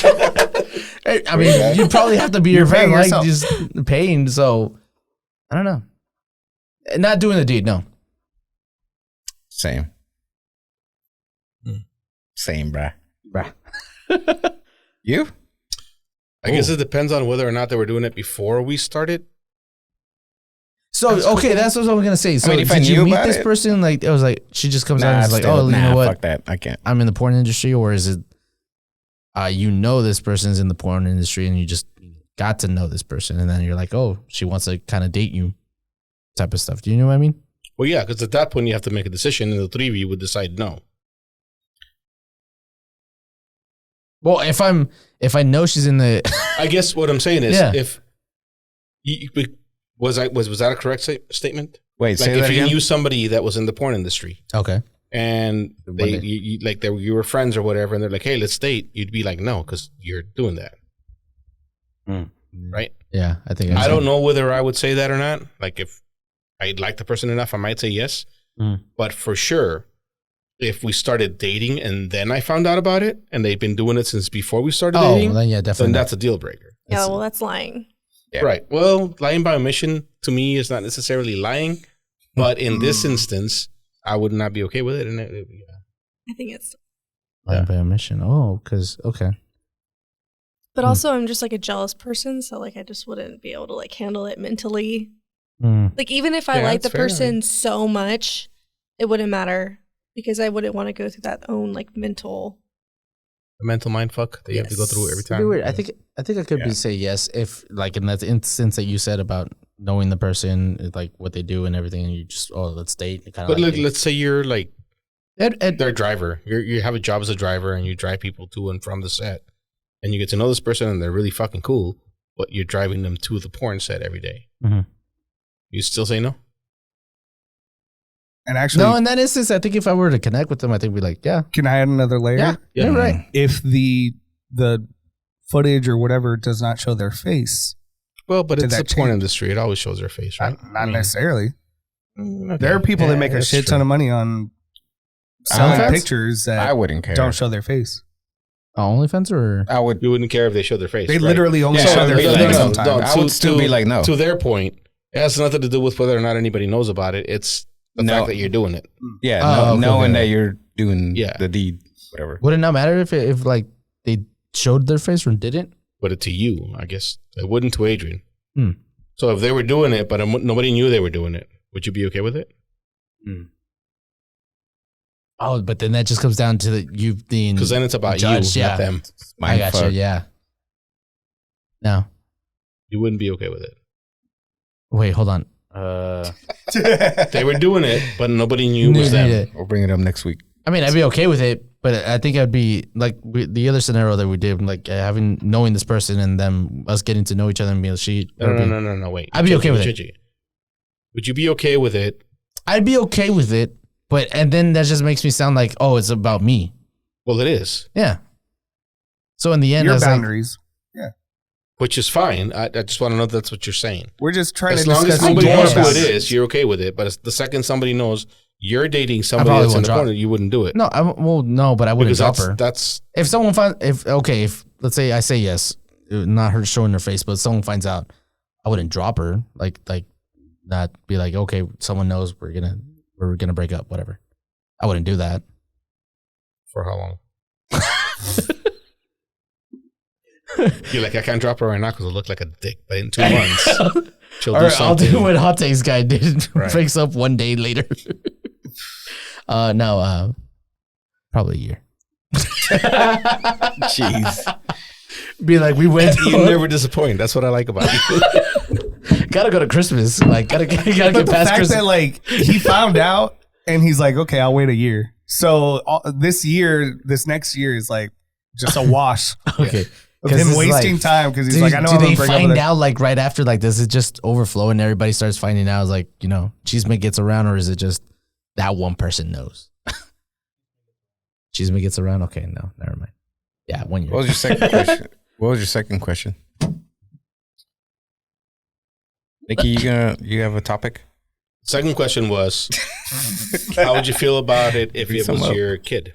hey, I mean, you probably have to be your You're friend, paying like yourself. just paying. So I don't know. Not doing the deed, no. Same. Same, bruh. You? I guess it depends on whether or not they were doing it before we started. So okay, that's what I was gonna say. So mean, if I did you knew meet about this it- person? Like it was like she just comes out and is like, still, oh, you know what? Fuck that. I can't. I'm in the porn industry, or is it you know this person's in the porn industry and you just got to know this person and then you're like, oh, she wants to kind of date you type of stuff. Do you know what I mean? Well, yeah, because at that point you have to make a decision, and the three of you would decide no. Well, if I know she's in the I guess what I'm saying is, Yeah. if was that a correct statement? Wait, Like say if that you again. knew somebody that was in the porn industry okay, and Monday. you were friends or whatever, and they're like, hey, let's date, you'd be like, no, because you're doing that, right? yeah, I think I don't know whether I would say that or not. Like if I like the person enough, I might say yes. But for sure, if we started dating and then I found out about it and they'd been doing it since before we started Oh, dating, then yeah, then definitely. that's a deal breaker. Yeah, well, that's lying. Yeah. Right. Well, lying by omission to me is not necessarily lying, but in this instance, I would not be okay with it. And I think it's. lying by omission. Oh, because okay. But also, I'm just like a jealous person, so like I just wouldn't be able to like handle it mentally. Like even if I Yeah, like the that's fair. person so much, it wouldn't matter because I wouldn't want to go through that own like mental. a mental mind fuck that you have to go through every It'd be time. weird. I think I could be say yes if like in that instance that you said about knowing the person, like what they do and everything, and you just let's date. Kind But of let's say you're like Ed, their driver. You have a job as a driver and you drive people to and from the set, and you get to know this person and they're really fucking cool, but you're driving them to the porn set every day. Mhm. You still say no? And actually, no, in that instance, I think if I were to connect with them, I think we'd be like, yeah, can I add another layer? yeah, Yeah. you're right. If the footage or whatever does not show their face, Well, but Did it's the that porn change? industry. It always shows their face, right? not necessarily. Okay. There are people that make a that's shit true. ton of money on selling OnlyFans? pictures I that wouldn't care. don't show their face. OnlyFans or I would. You wouldn't care if they showed their face. They right? literally only Yeah, show their no, face no, no, sometimes. no. I would still be like, no. To their point, it has nothing to do with whether or not anybody knows about it. It's the fact that you're doing it. Yeah, Oh, okay, knowing okay. that you're doing Yeah. the deed, whatever. would it not matter if like they showed their face or didn't? But to you, I guess it wouldn't to Adrian. Hmm. So if they were doing it, but nobody knew they were doing it, would you be okay with it? Oh, but then that just comes down to you being Because then it's about judged, you, yeah. not them. I got you. Yeah. No, You wouldn't be okay with it. wait, hold on. They were doing it, but nobody knew it was them. Yeah. We'll bring it up next week. I mean, I'd be okay with it, but I think I'd be like the other scenario that we did, like knowing this person and them us getting to know each other and being she. No, wait. I'd be okay with it. it. Would you be okay with it? I'd be okay with it, and then that just makes me sound like, oh, it's about me. Well, it is, Yeah. So in the end, I Your was like, boundaries. which is fine. I just want to know that's what you're saying. We're just trying As to long as discuss nobody your knows who it boundaries. is, you're okay with it. But the second somebody knows you're dating somebody probably that's in won't the drop. corner, you wouldn't do it. no, no, but I wouldn't because drop her. that's If someone if let's say I say yes, not her showing her face, but someone finds out, I wouldn't drop her. Like not be like, okay, someone knows we're gonna break up, whatever. I wouldn't do that. for how long? You're like, I can't drop her right now because I'll look like a dick. But in 2 months, she'll Or do I'll something. do what Hot Takes guy did. Right. Breaks up one day later. No, probably a year. Jeez. Be like, we went. You never disappoint. That's what I like about you. Gotta go to Christmas. Like, gotta But get the past fact Christmas. that like he found out and he's like, okay, I'll wait a year. So this next year is like just a wash Okay. of 'Cause him it's wasting like, time because he's do, like, I know do I'm they gonna break up find with her. out like right after? Like, does it just overflow and everybody starts finding out? It's like, Cheesemate gets around, or is it just that one person knows? Cheesemate gets around. Okay, no, never mind. Yeah, 1 year. What was your second question? What was your second question? Nikki, you have a topic? Second question was, how would you feel about it if it was your kid?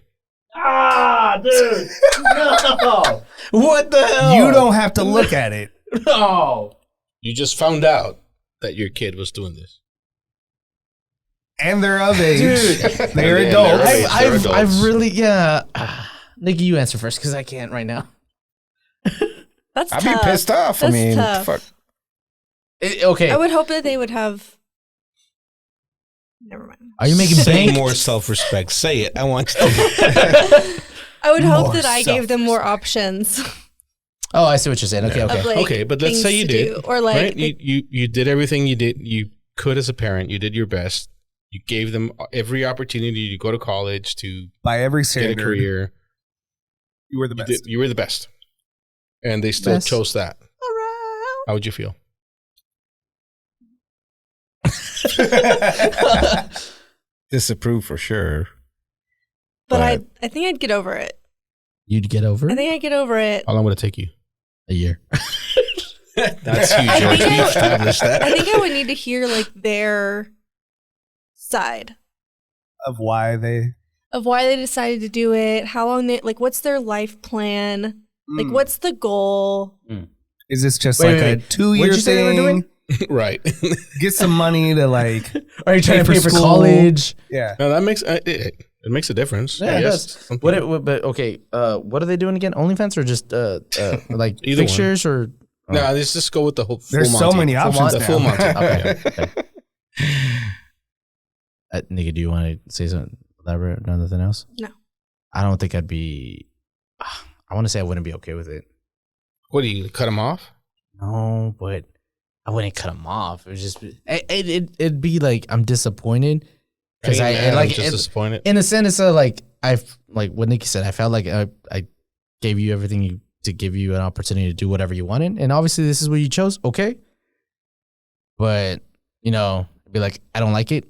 Ah, dude. No. What the hell? You don't have to look at it. No. You just found out that your kid was doing this. And they're of age. Dude. They're And adults. they're adults. I've really, yeah. Nikki, you answer first because I can't right now. That's I'd tough. be pissed off. That's I mean, tough. fuck. Okay. I would hope that they would have. Never mind. Are you making Say bank? more self-respect. Say it. I want you to. I would hope More that I gave them more options. Oh, I see what you're saying. Okay, Of, okay. like, Okay, but let's say things you to did, do. Or like, right? You did everything you could as a parent. You did your best. You gave them every opportunity to go to college, to By every get a standard, career. you were the best. You were the best. And they still Best. chose that. around. How would you feel? Disapprove for sure. But But- I think I'd get over it. You'd get over I it? think I'd get over it. How long would it take you? A year. That's huge, I George. think We I- established that. I think I would need to hear like their side Of why they. of why they decided to do it, how long they like, what's their life plan, like Mm. what's the goal. Is this just Wait, like wait, a wait. 2-year What'd you say they were thing? doing? Right. Get some money to like. Are you trying to pay for school. college? Yeah. No, that makes it makes a difference. Yeah, it Yes, does. something. But okay, what are they doing again? OnlyFans or just like Either one. pictures or No, let's just go with the whole. There's full so Monty. many Full options Monty. now. Full Monty. Okay. Nigga, do you want to say something? Elaborate on anything else? No. I don't think I'd be. I want to say I wouldn't be okay with it. What do you cut them off? No, but I wouldn't cut him off. It was just it'd be like I'm disappointed because I'm like just disappointed. in a sense of like like what Nikki said. I felt like I gave you everything to give you an opportunity to do whatever you wanted, and obviously this is what you chose. Okay, but you know, be like I don't like it,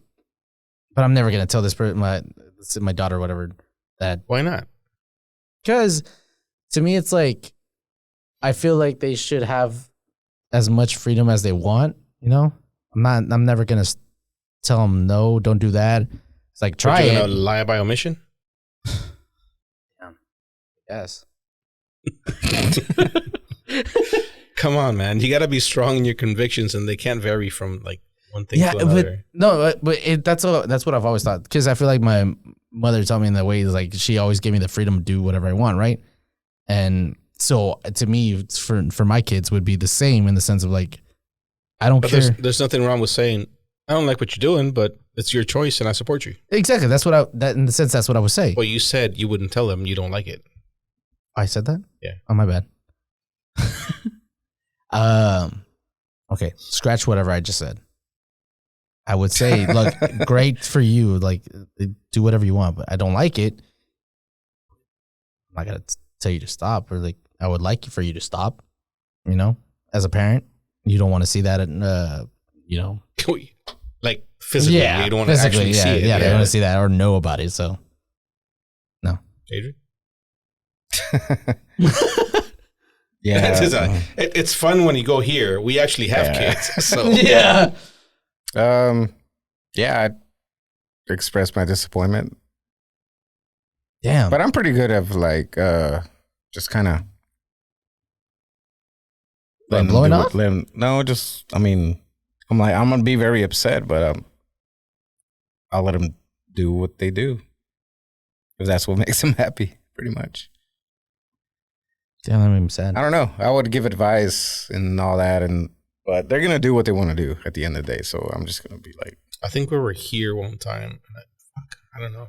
but I'm never gonna tell this person, my daughter, or whatever, that Why not? because to me it's like I feel like they should have as much freedom as they want. You know, I'm never gonna tell them no, don't do that. It's like try You're it. gonna lie by omission. Yes. Come on, man. You got to be strong in your convictions, and they can't vary from like one thing Yeah, to another. that's what I've always thought, because I feel like my mother taught me in that way, is like she always gave me the freedom to do whatever I want, right? And so to me, for my kids would be the same in the sense of like I don't But care. there's nothing wrong with saying I don't like what you're doing, but it's your choice, and I support you. Exactly. That's what that in the sense that's what I would say. Well, you said you wouldn't tell them you don't like it. I said that? Yeah. Oh, my bad. Okay. Scratch whatever I just said. I would say, look, great for you. Like, do whatever you want, but I don't like it. I'm not going to tell you to stop, or like, I would like for you to stop, you know, as a parent. You don't want to see that, you know. Like physically, Yeah. you don't want to Physically, actually see it. Yeah, they don't want to see that or know about it. So, no. Adrian? Yeah. It's fun when you go here. We actually have kids. So Yeah. Yeah, I expressed my disappointment, Damn. but I'm pretty good at like just kind of Blowing off? No, just I mean, I'm gonna be very upset, but I'll let them do what they do if that's what makes them happy, pretty much. Damn, that made me sad. I don't know. I would give advice and all that, but they're gonna do what they want to do at the end of the day. So I'm just gonna be like, I think we were here one time. And I don't know.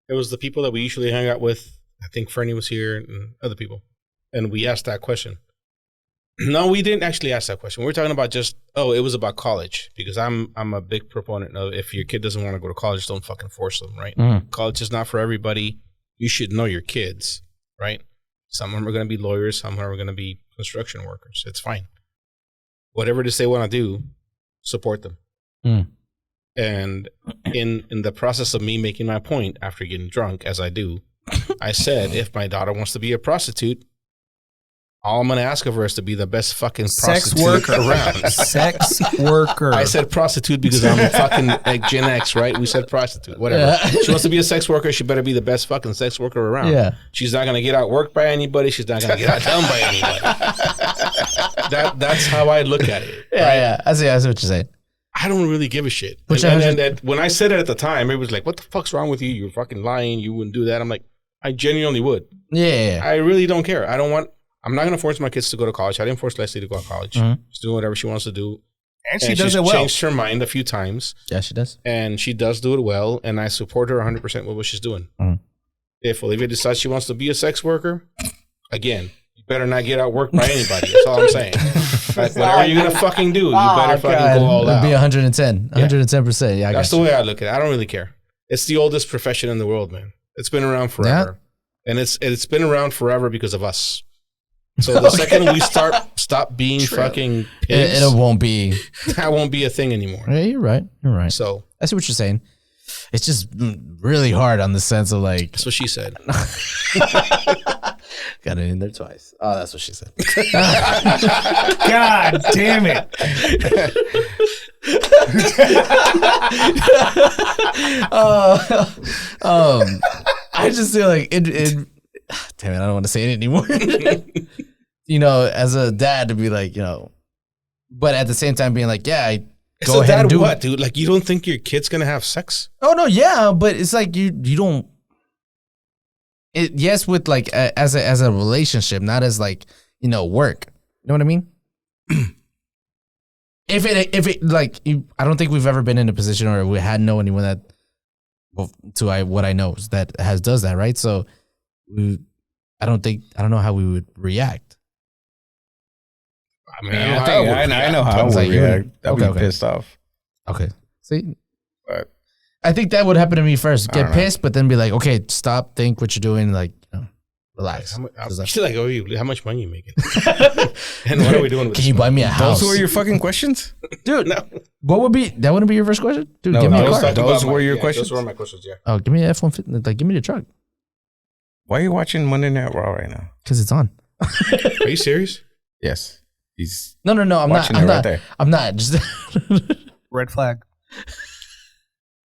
It was the people that we usually hang out with. I think Fernie was here and other people. And we asked that question. No, we didn't actually ask that question. We were talking about it was about college, because I'm a big proponent of if your kid doesn't want to go to college, don't fucking force them, right? Mhm. College is not for everybody. You should know your kids, right? Some of them are going to be lawyers. Some of them are going to be construction workers. It's fine. Whatever it is they want to do, support them. Mm. And in the process of me making my point after getting drunk, as I do, I said, if my daughter wants to be a prostitute, All I'm gonna ask of her is to be the best fucking Sex prostitute worker. around. Sex worker. I said prostitute because I'm fucking like Gen X, right? We said prostitute, whatever. Yeah. She wants to be a sex worker. She better be the best fucking sex worker around. Yeah. She's not gonna get outworked by anybody. She's not gonna get outdone by anybody. That's how I look at it. Yeah, right? yeah. I see what you're saying. I don't really give a shit. Which And when I said it at the time, it was like, "What the fuck's wrong with you? You're fucking lying. You wouldn't do that." I'm like, I genuinely would. Yeah. I really don't care. I'm not going to force my kids to go to college. I didn't force Leslie to go to college. She's doing whatever she wants to do. and she does she's it well. changed her mind a few times. Yeah, she does. And she does do it well. And I support her 100% with what she's doing. If Olivia decides she wants to be a sex worker, again, you better not get outworked by anybody. That's all I'm saying. Like, whatever you're going to fucking do, you better fucking go all It'd out. be 110. 110%. Yeah, I That's got the way I look at it. I don't really care. It's the oldest profession in the world, man. It's been around forever. And it's been around forever because of us. So the second we stop being fucking pigs, it won't be. that won't be a thing anymore. Yeah, you're right. You're right. So I see what you're saying. It's just really hard on the sense of like. that's what she said. Got it in there twice. Oh, that's what she said. God damn it. I just feel like it. Damn it! I don't want to say it anymore. You know, as a dad, to be like, you know, but at the same time, being like, yeah, go ahead and do what, it. dude? Like, you don't think your kid's gonna have sex? Oh no, yeah, but it's like you don't. Yes, with like as a relationship, not as like, you know, work. You know what I mean? if it like I don't think we've ever been in a position or we had know anyone that, what I know that does that, right? So I don't know how we would react. I mean, I know how I would react. I'd be pissed off. Okay, see, But I think that would happen to me first. I don't Get pissed, but then be like, okay, stop, think what you're doing, like, you know, relax. She's like, how much money are you making? And what are we doing with Can you buy me a house? those were your fucking questions? Dude, No. What would be, that wouldn't be your first question? Dude, No, give me a no, car. those were your questions? Those were my questions, yeah. Oh, give me the F-150, like, give me the truck. Why are you watching Monday Night Raw right now? Because it's on. Are you serious? Yes. He's No, I'm watching not. it right there. I'm not. Just Red flag.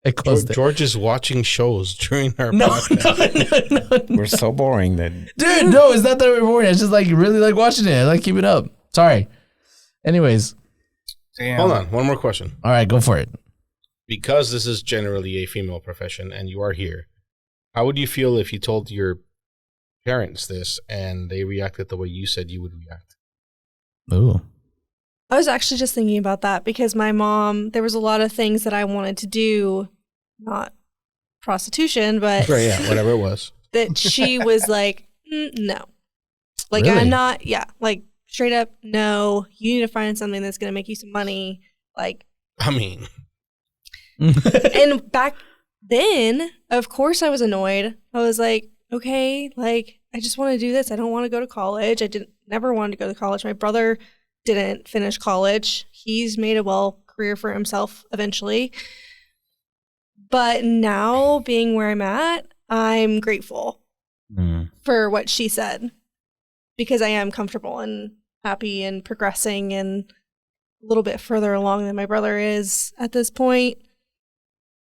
it closed it. George is watching shows during our No, podcast. no. We're so boring that Dude, no, it's not that we're boring. It's just like really like watching it. I like keeping up. Sorry. Anyways, Damn. Hold on, one more question. all right, go for it. Because this is generally a female profession and you are here, how would you feel if you told your parents this and they reacted the way you said you would react? Ooh. I was actually just thinking about that because my mom, there was a lot of things that I wanted to do, not prostitution, but Right, yeah, whatever it was. that she was like, no. Like, Really? I'm not, yeah, like straight up, no. You need to find something that's going to make you some money. Like, I mean, and back then, of course I was annoyed. I was like, okay, like, I just want to do this. I don't want to go to college. I never wanted to go to college. My brother didn't finish college. He's made a career for himself eventually. But now, being where I'm at, I'm grateful for what she said because I am comfortable and happy and progressing and a little bit further along than my brother is at this point.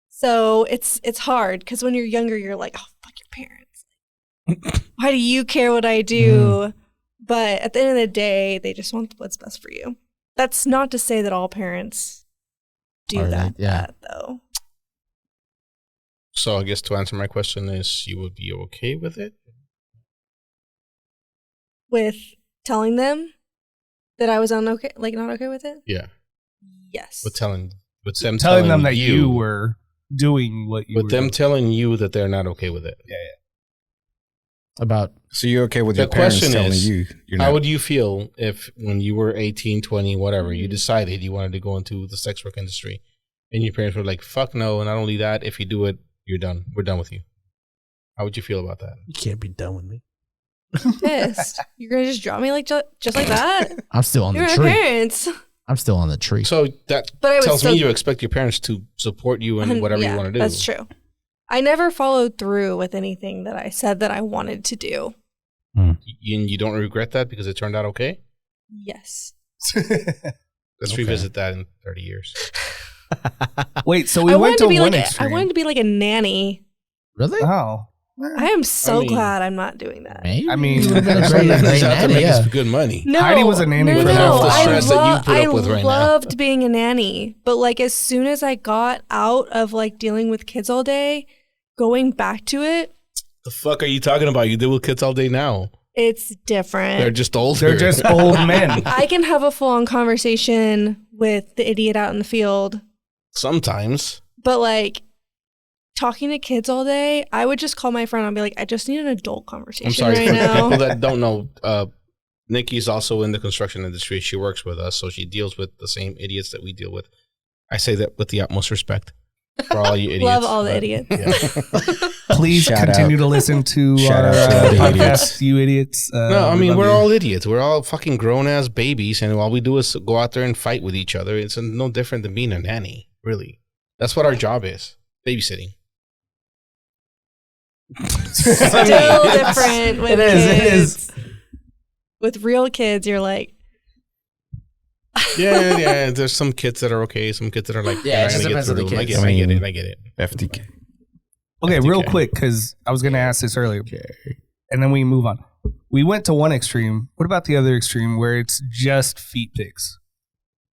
So it's hard because when you're younger, you're like, oh, fuck your parents. Why do you care what I do? But at the end of the day, they just want what's best for you. That's not to say that all parents do that, though. so I guess to answer my question is you would be okay with it? With telling them that I was not okay with it? Yeah. Yes. With them Telling them that you were doing what you were with them doing. telling you that they're not okay with it. Yeah. About so you're okay with The your parents question telling is, you you're how not. would you feel if when you were 18, 20, whatever, you decided you wanted to go into the sex work industry and your parents were like, fuck no, and not only that, if you do it, you're done. We're done with you. How would you feel about that? you can't be done with me. Pissed. You're going to just drop me like just like that? I'm still on You're the my tree. parents. I'm still on the tree. So that But I would tells still- me you expect your parents to support you in whatever you want to do. That's true. I never followed through with anything that I said that I wanted to do. You don't regret that because it turned out okay? Yes. Let's revisit that in 30 years. Wait, so we went to one I extreme. wanted to be like a nanny. Really? Oh. I am so I mean- glad I'm not doing that. Maybe. I mean, You would've been a Great, great great out to nanny, make yeah. us good money. No, Heidi was a nanny for half the stress that you put I up with right now. loved being a nanny, but like as soon as I got out of like dealing with kids all day, going back to it, The fuck are you talking about? You deal with kids all day now. it's different. They're just older. they're just old men. I can have a full-on conversation with the idiot out in the field, Sometimes. but like talking to kids all day, I would just call my friend and be like, I just need an adult conversation I'm sorry right for now. people that don't know. Nikki's also in the construction industry. She works with us, so she deals with the same idiots that we deal with. I say that with the utmost respect for all you idiots. Love all the but- idiots. Yeah. Please Shout continue out. to listen to Shout our out to all the podcast, idiots. you idiots. No, I we mean, love we're you. all idiots. We're all fucking grown-ass babies, and all we do is go out there and fight with each other. It's no different than being a nanny, really. That's what our job is, babysitting. Still different with It is, kids. it is. With real kids, you're like, Yeah. There's some kids that are okay. Some kids that are like, Yeah, it I just gotta depends on the through them. kids. I get it. FTK. Okay, real FTK. quick, because I was going to ask this earlier, and then we move on. We went to one extreme. What about the other extreme where it's just feet pics?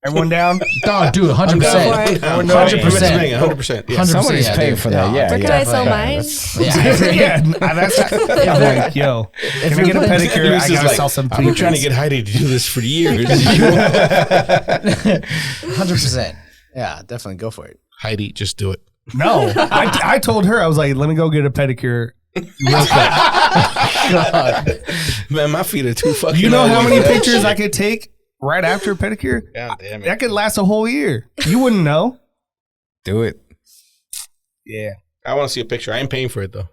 Everyone down? Oh, dude, 100%. I'm down for it. 100%. 100%. Yeah. 100%. Somebody's yeah, paying dude. for that. Yeah. where can yeah. I sell mine? Yeah. That's I'm like, yo, can I get a pedicure? Luis I is gotta like, sell some I've been feet trying to pics. get Heidi to do this for years. 100%. Yeah, definitely go for it. Heidi, just do it. No, I told her, I was like, let me go get a pedicure real quick. God. Man, my feet are too fucking. You know how ugly many for that pictures shit. I could take right after a pedicure? God damn it. That could last a whole year. You wouldn't know. Do it. Yeah. I want to see a picture. I ain't paying for it though.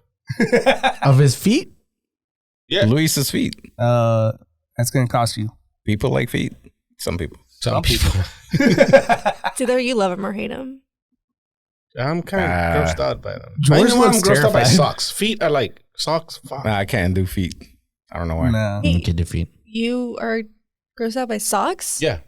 Of his feet? Yeah. Luis's feet. That's gonna cost you. People like feet. Some people. Some people. It's either you love him or hate him. I'm kind of grossed out by them. George I know I'm looks grossed out by terrified. socks. Feet, I like socks. Fuck. Nah, I can't do feet. I don't know why. No. Hey, Okay, defeat. you are grossed out by socks? Yeah.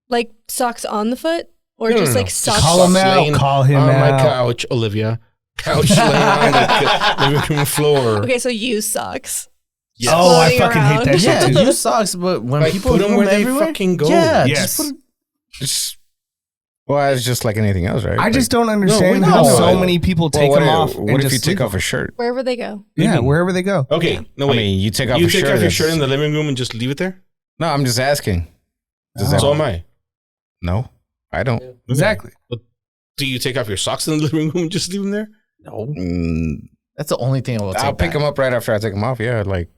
Like socks on the foot? Or No, just no, like no. socks? Call him out. laying Call him on my out. couch, Olivia. Couch laying on the living room floor. Okay, so use socks. Yes. Oh, I Floating fucking hate around. that Yeah, shit too. use socks, but when Like, people put 'em do where they everywhere, fucking go. Yeah, Yes. just put 'em- It's, well, it's just like anything else, right? I just don't understand No, how no. so many people take them off. What and if you just take leave off a them? shirt? Wherever they go. Yeah, Mhm. wherever they go. Okay, Yeah. no I wait. mean, you take off You a take shirt. off your that's- shirt in the living room and just leave it there? No, I'm just asking. Does Oh. that, So am I. no, I don't. Exactly. But do you take off your socks in the living room and just leave them there? No, Mm, that's the only thing I will take I'll pick back. them up right after I take them off. Yeah, like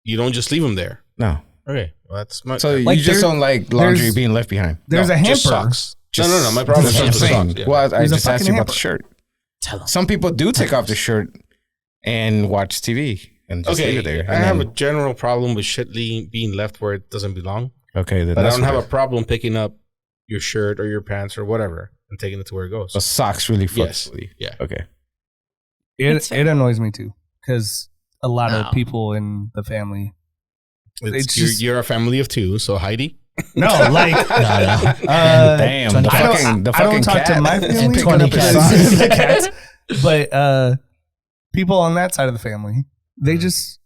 You don't just leave them there. no. Okay, well that's my. So Like, you just there- don't like laundry there's- being left behind. There's a hamper. Just socks. Just- no. My problem is That's what I'm just the saying. socks. Yeah. Well, I There's a just asked fucking you about the hamper. shirt. Tell 'em. Some people do take off the shirt and watch TV and just leave Okay, it there. I And have a then- general problem with shit being left where it doesn't belong. okay, then But I that's don't have a okay. problem picking up your shirt or your pants or whatever and taking it to where it goes. But socks really fucks Yes. with you. Yeah. Okay. It's It annoys me too because a lot No. of people in the family. It's You're, just- you're a family of two, so Heidi. No, like Damn, the 20 fucking, the I don't fucking talk cat. to my It's family. picking 20 up his cats. socks. The cats. But people on that side of the family, they just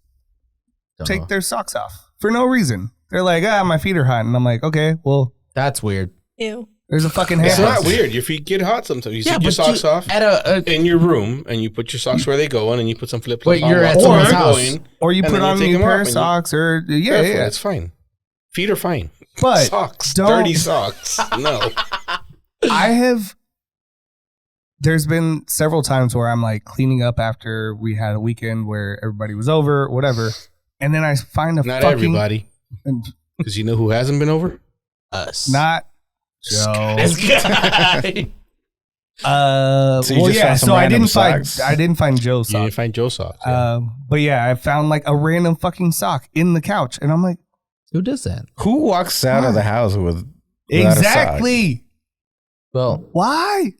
Don't take know. their socks off for no reason. They're like, my feet are hot. And I'm like, okay, well, That's weird. Ew. there's a fucking It's hamper. not weird. Your feet get hot sometimes. You take your socks off at a in your room and you put your socks where they go and then you put some flip flops Wait, on. you're while at they're someone's house. going. Or you And put then you on a take new them pair off of and you- socks or, yeah, Barefoot, yeah. It's fine. Feet are fine. But Socks. don't- Dirty socks. No. There's been several times where I'm like cleaning up after we had a weekend where everybody was over, whatever. And then I find a Not fucking. everybody. Because you know who hasn't been over? Us. Not Joe. This guy. So you well, just yeah. found some So I random didn't find Joe's You sock. didn't find Joe's socks. Yeah. But yeah, I found like a random fucking sock in the couch, and I'm like, Who does that? Who walks out of the house without a sock? exactly. Well, Why?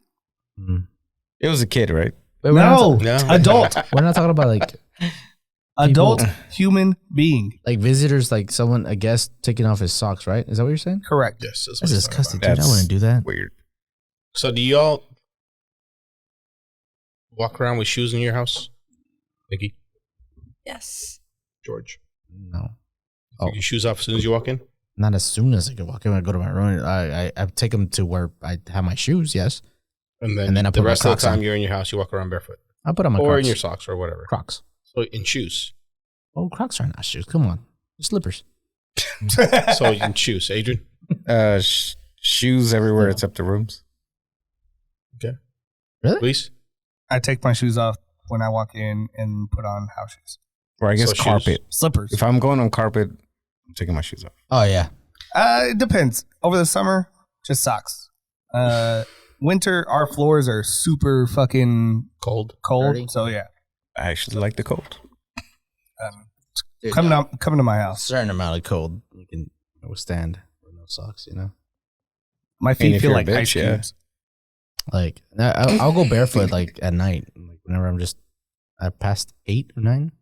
It was a kid, right? wait, we're not No, No. adult. We're not talking about like. Adult human being. Like visitors, like a guest taking off his socks, right? Is that what you're saying? Correct. Yes. That's what he's talking disgusting, about. dude. I wouldn't do that. Weird. So do y'all walk around with shoes in your house? Nikki? Yes. George? No. Take your shoes off as soon as you walk in? Not as soon as I can walk in. I go to my room. I take them to where I have my shoes, yes. And then I the put my rest of Crocs the time on. you're in your house, you walk around barefoot. I put on my Or Crocs. in your socks or whatever. Crocs. So in shoes. Oh, Crocs are not shoes. Come on. Slippers. So in shoes. Adrian? Shoes everywhere except the rooms. Okay. Really? Luis? I take my shoes off when I walk in and put on house shoes. Or I guess So shoes. carpet. Slippers. If I'm going on carpet, I'm taking my shoes off. Oh, yeah. It depends. Over the summer, just socks. Winter, our floors are super fucking Cold. cold. Dirty. So yeah, I actually like the cold. Dude, come to my A house. certain amount of cold you can withstand with no socks, you know? My And feet if feel you're a like bitch, ice yeah. cubes. Like, I'll go barefoot, like, at night. Like, whenever I'm just past 8 or 9.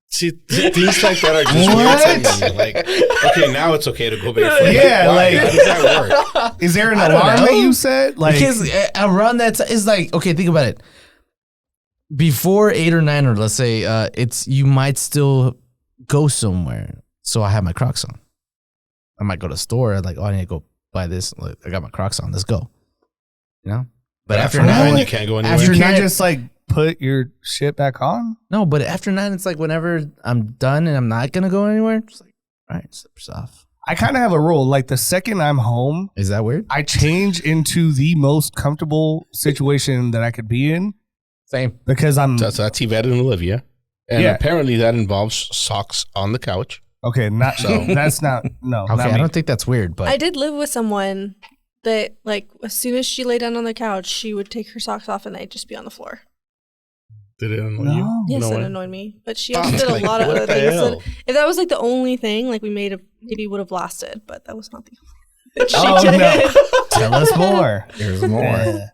See, things like that are just weird to me. Like, okay, now it's okay to go barefoot. Yeah, Why? like- How does that work? Is there an I don't alarm know. that you set? Like, Because around that it's like, okay, think about it. Before 8 or 9, or let's say, you might still go somewhere. So I have my Crocs on. I might go to the store. Like, oh, I need to go buy this. Like, I got my Crocs on. Let's go. You know? But after After 9, 9, you can't go anywhere. after you can't 9 just like put your shit back on. no, but after 9, it's like whenever I'm done and I'm not going to go anywhere, it's like, all right, slippers off. I kind of have a rule. Like the second I'm home, Is that weird? I change into the most comfortable situation that I could be in Same. because I'm So that's Yvette and Olivia. And Yeah. apparently that involves socks on the couch. okay. Not so. That's not no. Okay, not I me. don't think that's weird, but I did live with someone that, like, as soon as she lay down on the couch, she would take her socks off and they'd just be on the floor. Did it annoy No. you? Yes, No it one? annoyed me. But she also did a Like, lot of what other the things. hell? That, if that was like the only thing, like we maybe would have lasted, but that was not the only thing she Oh, did. no. Tell us more. There's more. Yeah.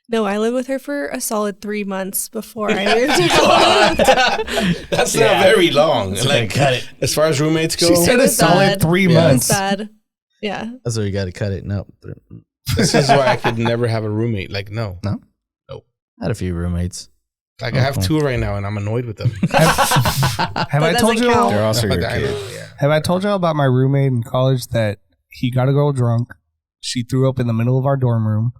No, I lived with her for a solid 3 months before I moved out. That's not very long. Like, cut it. as far as roommates go, She said It a was solid bad. 3 It was months. bad. Yeah. That's where you got to cut it. No. this is why I could never have a roommate. Like, no. I had a few roommates. Like, I have 2 right now, and I'm annoyed with them. Have That I told doesn't you? count. They're also your But I know, kids. yeah. Have I told y'all about my roommate in college that he got a girl drunk? She threw up in the middle of our dorm room.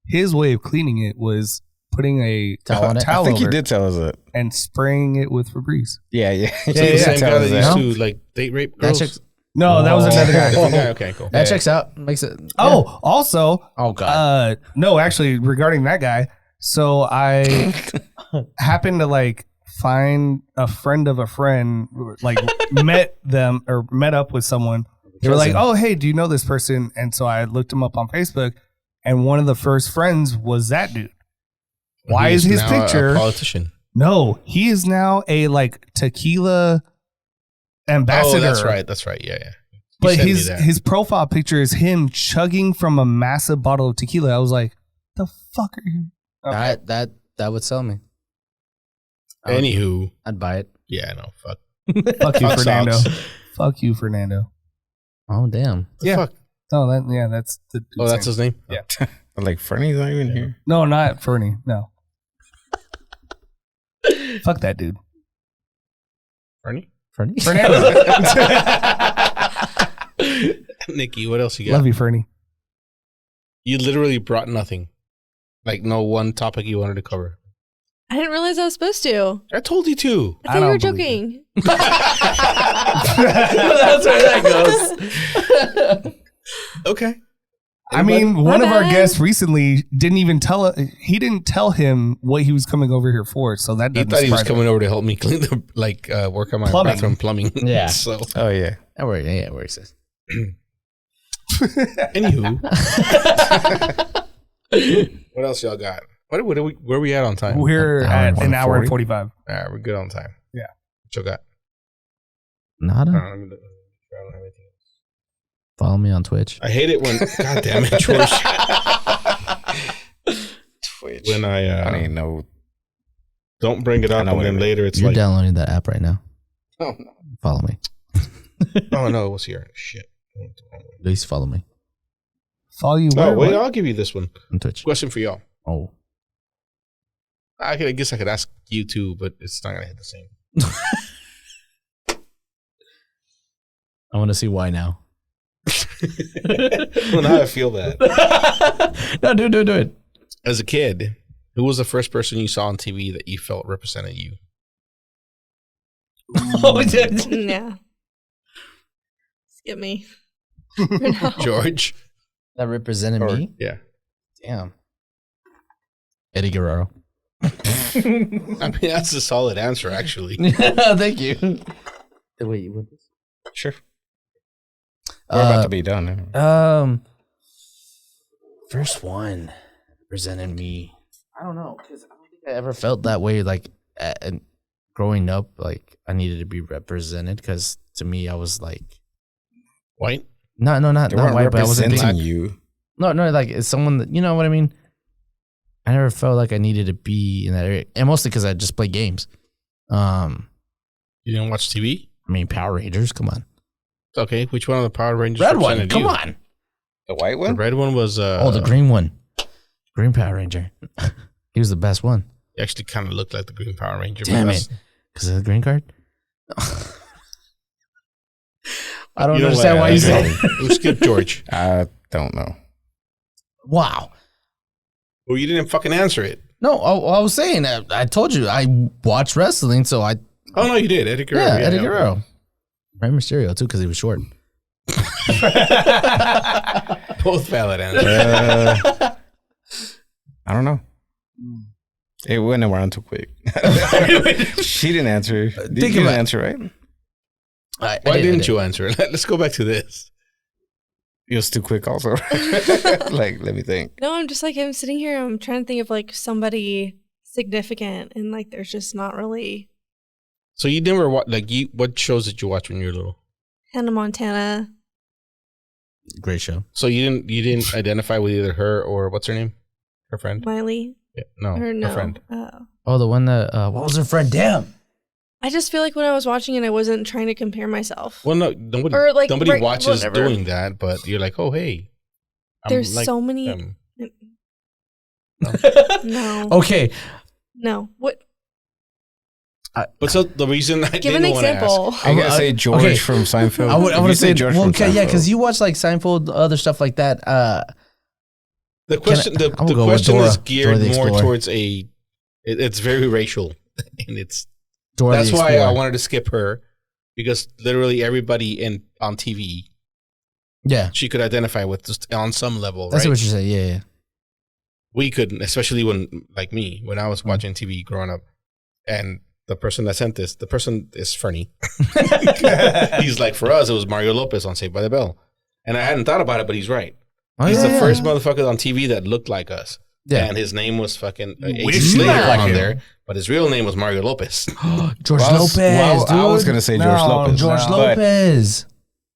His way of cleaning it was putting a Towel on it? I think over you it did tell us that. and spraying it with Febreze. Yeah, yeah. So the same guy tell us that used that. to, like, date rape That girls? checks, No, that was another guy. Different guy? Okay, cool. that checks out. Makes it. Oh, also, Oh, God. no, actually, regarding that guy, so I happened to like find a friend of a friend, like met up with someone. They were like, "Oh, hey, do you know this person?" And so I looked him up on Facebook, and one of the first friends was that dude. Why is He's his now picture? a politician? No, he is now a like tequila ambassador. Oh, that's right. Yeah, yeah. You But sent me his that. his profile picture is him chugging from a massive bottle of tequila. I was like, "The fuck are you?" Okay. That would sell me. Anywho, I'd buy it. yeah, no, fuck. Fuck you, Fuck Fernando. socks. Fuck you, Fernando. Oh, damn. The Yeah. fuck? Oh, that's the. Oh, that's his name? Yeah. But like Fernie's not even here. No, not Fernie. No. Fuck that dude. Fernie? Fernie? Fernando. Nikki, what else you got? Love you, Fernie. You literally brought nothing. Like, no one topic you wanted to cover. I didn't realize I was supposed to. I told you to. I I thought you were don't believe joking. That's where that goes. Okay. I mean, My one of our bad. guests recently didn't even tell. He didn't tell him what he was coming over here for. So that He doesn't thought he was surprise me. coming over to help me clean the, work on my Plumbing. bathroom plumbing. Yeah. So, Oh yeah. That works. Yeah, it works. anywho. What else y'all got? Where are we at on time? We're An hour at and an hour and 40. 45. All right, we're good on time. Yeah. What y'all got? Nada. I don't have anything else. Follow me on Twitch. I hate it when, God damn it, George. Twitch. When I don't even know. Don't bring it up, and then later it's You're like, downloading that app right now. Oh, no. Follow me. oh no, it was here. Shit. Please follow me Follow you. Oh, Where? wait, What? I'll give you this one. on Twitch. Question for y'all. Oh, I guess I could ask you too, but it's not gonna hit the same. I want to see why now. Well, now I feel bad. No, do it. As a kid, who was the first person you saw on TV that you felt represented you? Oh, Yeah. Skip me. For now. George. that represented me. Yeah. Damn. Eddie Guerrero. I mean, that's a solid answer, actually. Thank you. Wait, you want this? Sure. We're about to be done. First one represented me. I don't know, because I don't think I ever felt that way. Like, growing up, like I needed to be represented. Because to me, I was like, White? not They weren't white, but I wasn't representing being, you. no, like it's someone that, you know what I mean. I never felt like I needed to be in that area, and mostly because I just play games. You didn't watch TV? I mean, Power Rangers. Come on, Okay, which one of the Power Rangers red one. represented Come you? on. The white The one? red one was The green one, Green Power Ranger. He was the best one. he actually kind of looked like the Green Power Ranger. but Damn that's- it, because of the green card. I don't You know understand what, why you Andrew? said. We'll skip George. I don't know. Wow. Well, you didn't fucking answer it. No, I was saying that. I told you I watch wrestling, so I Oh no, you did. Eddie Guerrero. Eddie Guerrero, Rey Mysterio too, because he was short. Both valid answers. I don't know. It went around too quick. She didn't answer. You Think didn't about it. answer, right? Why didn't you answer it? Let's go back to this. It was too quick also. Like, let me think. No, I'm just like, I'm sitting here, I'm trying to think of like somebody significant, and like there's just not really. So you never watch what shows did you watch when you were little? Hannah Montana. Great show. So you didn't identify with either her or what's her name? Her friend? Miley. Yeah, no, Or no. her friend. Oh, the one that what was her friend? Damn. I just feel like when I was watching it, I wasn't trying to compare myself. Well, no, nobody, Or, like, nobody right- watches whatever. doing that, but you're like, oh hey, I'm There's like so many. them. No. Okay. No. What? But so the reason I Give an didn't want to ask, example. I'm gonna say George okay. from Seinfeld. I would If you say George well, from okay, yeah, because Seinfeld. you watch like Seinfeld, other stuff like that. the question I will the go with question Dora. is geared Dora the more Explorer. towards it's very racial, and it's Dora that's the why I Explorer. wanted to skip her, because literally everybody on TV Yeah, she could identify with just on some level, that's right? what you're saying. Yeah. We couldn't, especially when I was watching TV growing up, and the person that sent this, the person is Fernie. He's like, for us, it was Mario Lopez on Saved by the Bell, and I hadn't thought about it, but he's right. Oh, He's the yeah. first motherfucker on TV that looked like us. Yeah. And his name was fucking Wish H. you Slater looked like on him. there, but his real name was Mario Lopez. George Well, Lopez. well, I was dude. gonna say No, George Lopez. George No. Lopez.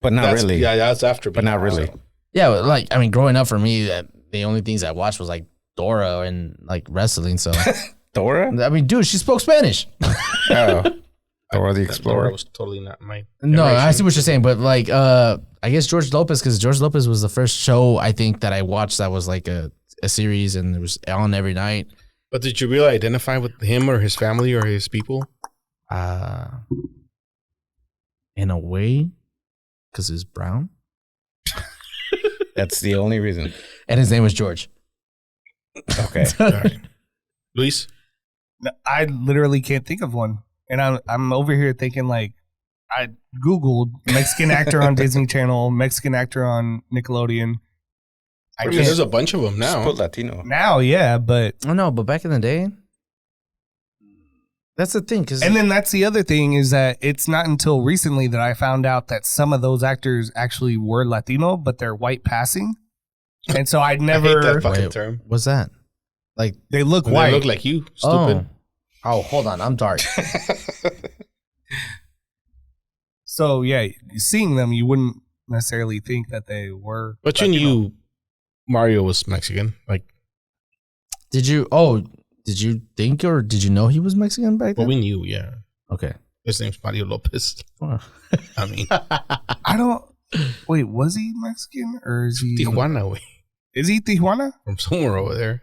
but not That's- really. Yeah, that's after me. But not really. So, Yeah, like I mean, growing up for me, the only things I watched was like Dora and like wrestling. So Dora? I mean, dude, she spoke Spanish. Oh, Dora the Dora Explorer. was totally not my No, I generation. see what you're saying, but like, I guess George Lopez, because George Lopez was the first show I think that I watched that was like a series and it was on every night. But did you really identify with him or his family or his people? In a way, because he's brown That's the only reason. and his name was George. Okay. All right. Luis? I literally can't think of one, and I'm over here thinking like I googled Mexican actor on Disney Channel, Mexican actor on Nickelodeon. I There's can't a bunch of them Just now. put Latino. now, yeah, but Oh no, but back in the day, that's the thing. Because and then that's the other thing is that it's not until recently that I found out that some of those actors actually were Latino, but they're white passing, and so I'd I hate never. that fucking Wait. term. what's that? Like, They look When white. they look like you, stupid. oh, hold on, I'm dark. So yeah, seeing them, you wouldn't necessarily think that they were. But you Latino. knew Mario was Mexican. Like, Did you Did you think or did you know he was Mexican back then? Well, we knew, yeah. Okay. His name's Mario Lopez. I mean, I don't. Wait, was he Mexican or is he Tijuana, way. Is he Tijuana? From somewhere over there.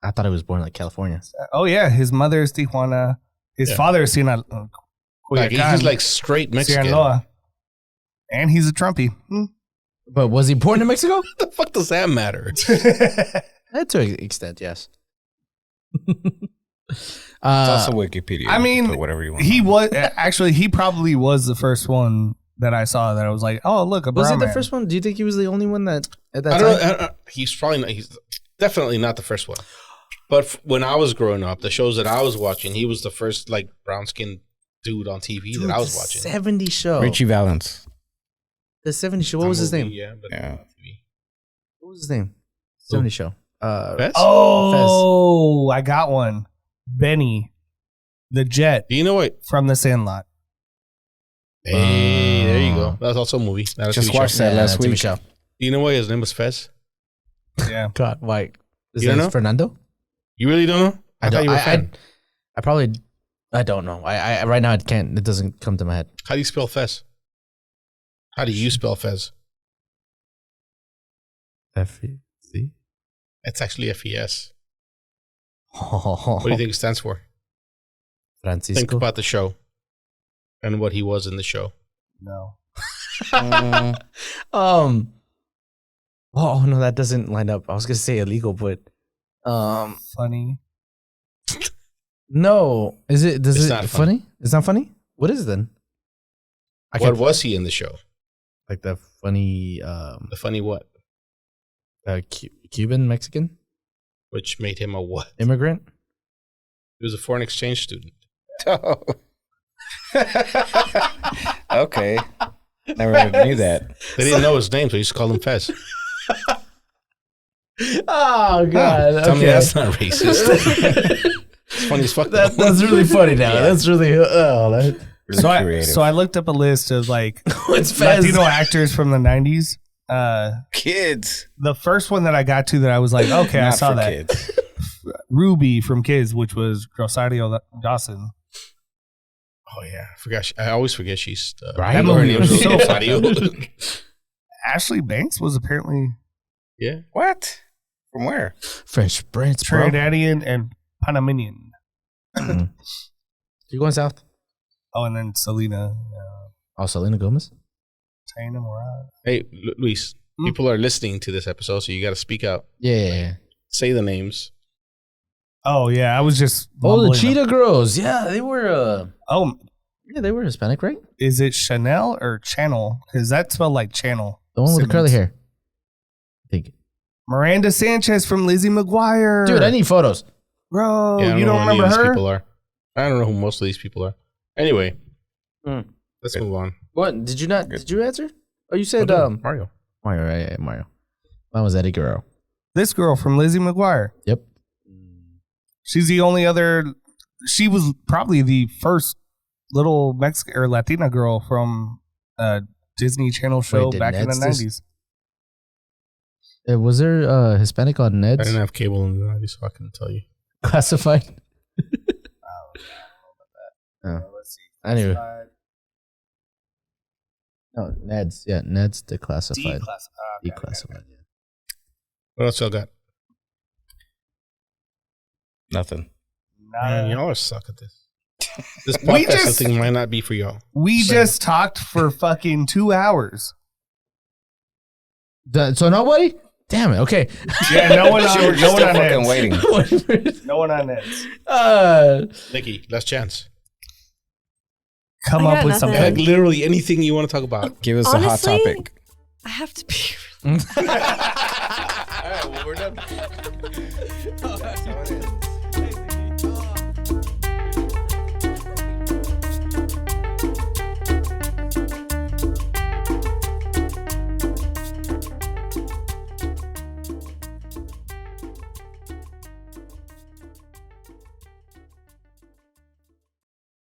I thought he was born like California. Oh yeah, his mother is Tijuana. His father is Sinaloa. Like, he's like straight Mexican. Sinaloa. And he's a Trumpy. But was he born in Mexico? What the fuck does that matter? To an extent, yes. It's also Wikipedia. I mean, put whatever you want. he was actually. He probably was the first one that I saw that I was like, oh look, a brown Was he the man. first one? Do you think he was the only one that at that I time? don't know. He's probably not. He's definitely not the first one. But when I was growing up, the shows that I was watching, he was the first like brown skinned dude on TV that I was watching. 70s show. Richie Valens. The 70s show. What was his name? Yeah, but Yeah. not on TV. What was his name? 70s show. Fez? Oh, I got one. Benny, the jet You know what? from The Sandlot. Hey, there you go. That's also a movie. Not a Just TV show. watched that last TV week. show. You know why his name was Fez? Yeah. God, why? His You don't name is know? Fernando? You really don't know? I thought you were a fan. I probably, I don't know. I right now it can't. It doesn't come to my head. How do you spell Fez? How do you spell Fez? F-E-C. It's actually FES. Oh, What do you think it stands for? Francisco. Think about the show and what he was in the show. No. Oh no, that doesn't line up. I was gonna say illegal, but Funny. no. Is it? Does It's it not funny? It's not funny. What is it then? What was he in the show? Like the funny The funny what? Cuban Mexican Which made him a what? immigrant. He was a foreign exchange student. Oh. Okay. Never knew that. They didn't know his name, so he used to call him Fez. Oh God! Tell me that's not racist. It's funny as fuck. though. That's really funny now. Yeah. That's really Really creative. So I looked up a list of like What's Fez? Latino actors from the 90s. Kids. The first one that I got to that I was like, okay, I Not saw for that. kids. Ruby from Kids, which was Rosario Dawson. Oh yeah, I forgot. I always forget she's Right? her movie name was was so Rosario. Ashley Banks was apparently Yeah, What? From where? French Prince, bro. Trinidadian and Panamanian. You going south? Oh, and then Selena. Oh, Selena Gomez. Taina Morales. hey Luis, people are listening to this episode, so you got to speak out. Yeah. Say the names. Oh, yeah. I was just. Oh, the mumbling them. Cheetah Girls. Yeah, they were. Oh, Yeah, they were Hispanic, right? is it Chanel or Channel? Because that spelled like channel. The one with the curly Simmons. hair. I think. Miranda Sanchez from Lizzie McGuire. Dude, I need photos. Bro, Yeah, I you know don't who any remember of these her? people are. I don't know who most of these people are. Anyway, let's move on. What? Did you not? Did you answer? Oh, you said Mario. Mario. Right, yeah, Mario. Mine was Eddie Guerrero. This girl from Lizzie McGuire. Yep. She's the only other. She was probably the first little Mexican or Latina girl from a Disney Channel show did back in the Ned's 90s. Was there Hispanic on I Ned's? didn't have cable in the 90s, so I couldn't tell you. Classified. Oh. Let's see. Anyway. No, Ned's. Yeah, Ned's declassified. Declassified. Yeah. What else y'all got? Nothing. Man, y'all suck at this. This We podcast, I just- think, might not be for y'all. We just talked for fucking 2 hours. So nobody? Damn it. Okay. Yeah, no one on, We're no just one still on fucking Ned's. waiting. No one on Ned's. Nikki, last chance. Come I up got with nothing. Like something. literally anything you want to talk about. Give us Honestly, a hot topic. I have to be. All right, well, we're done.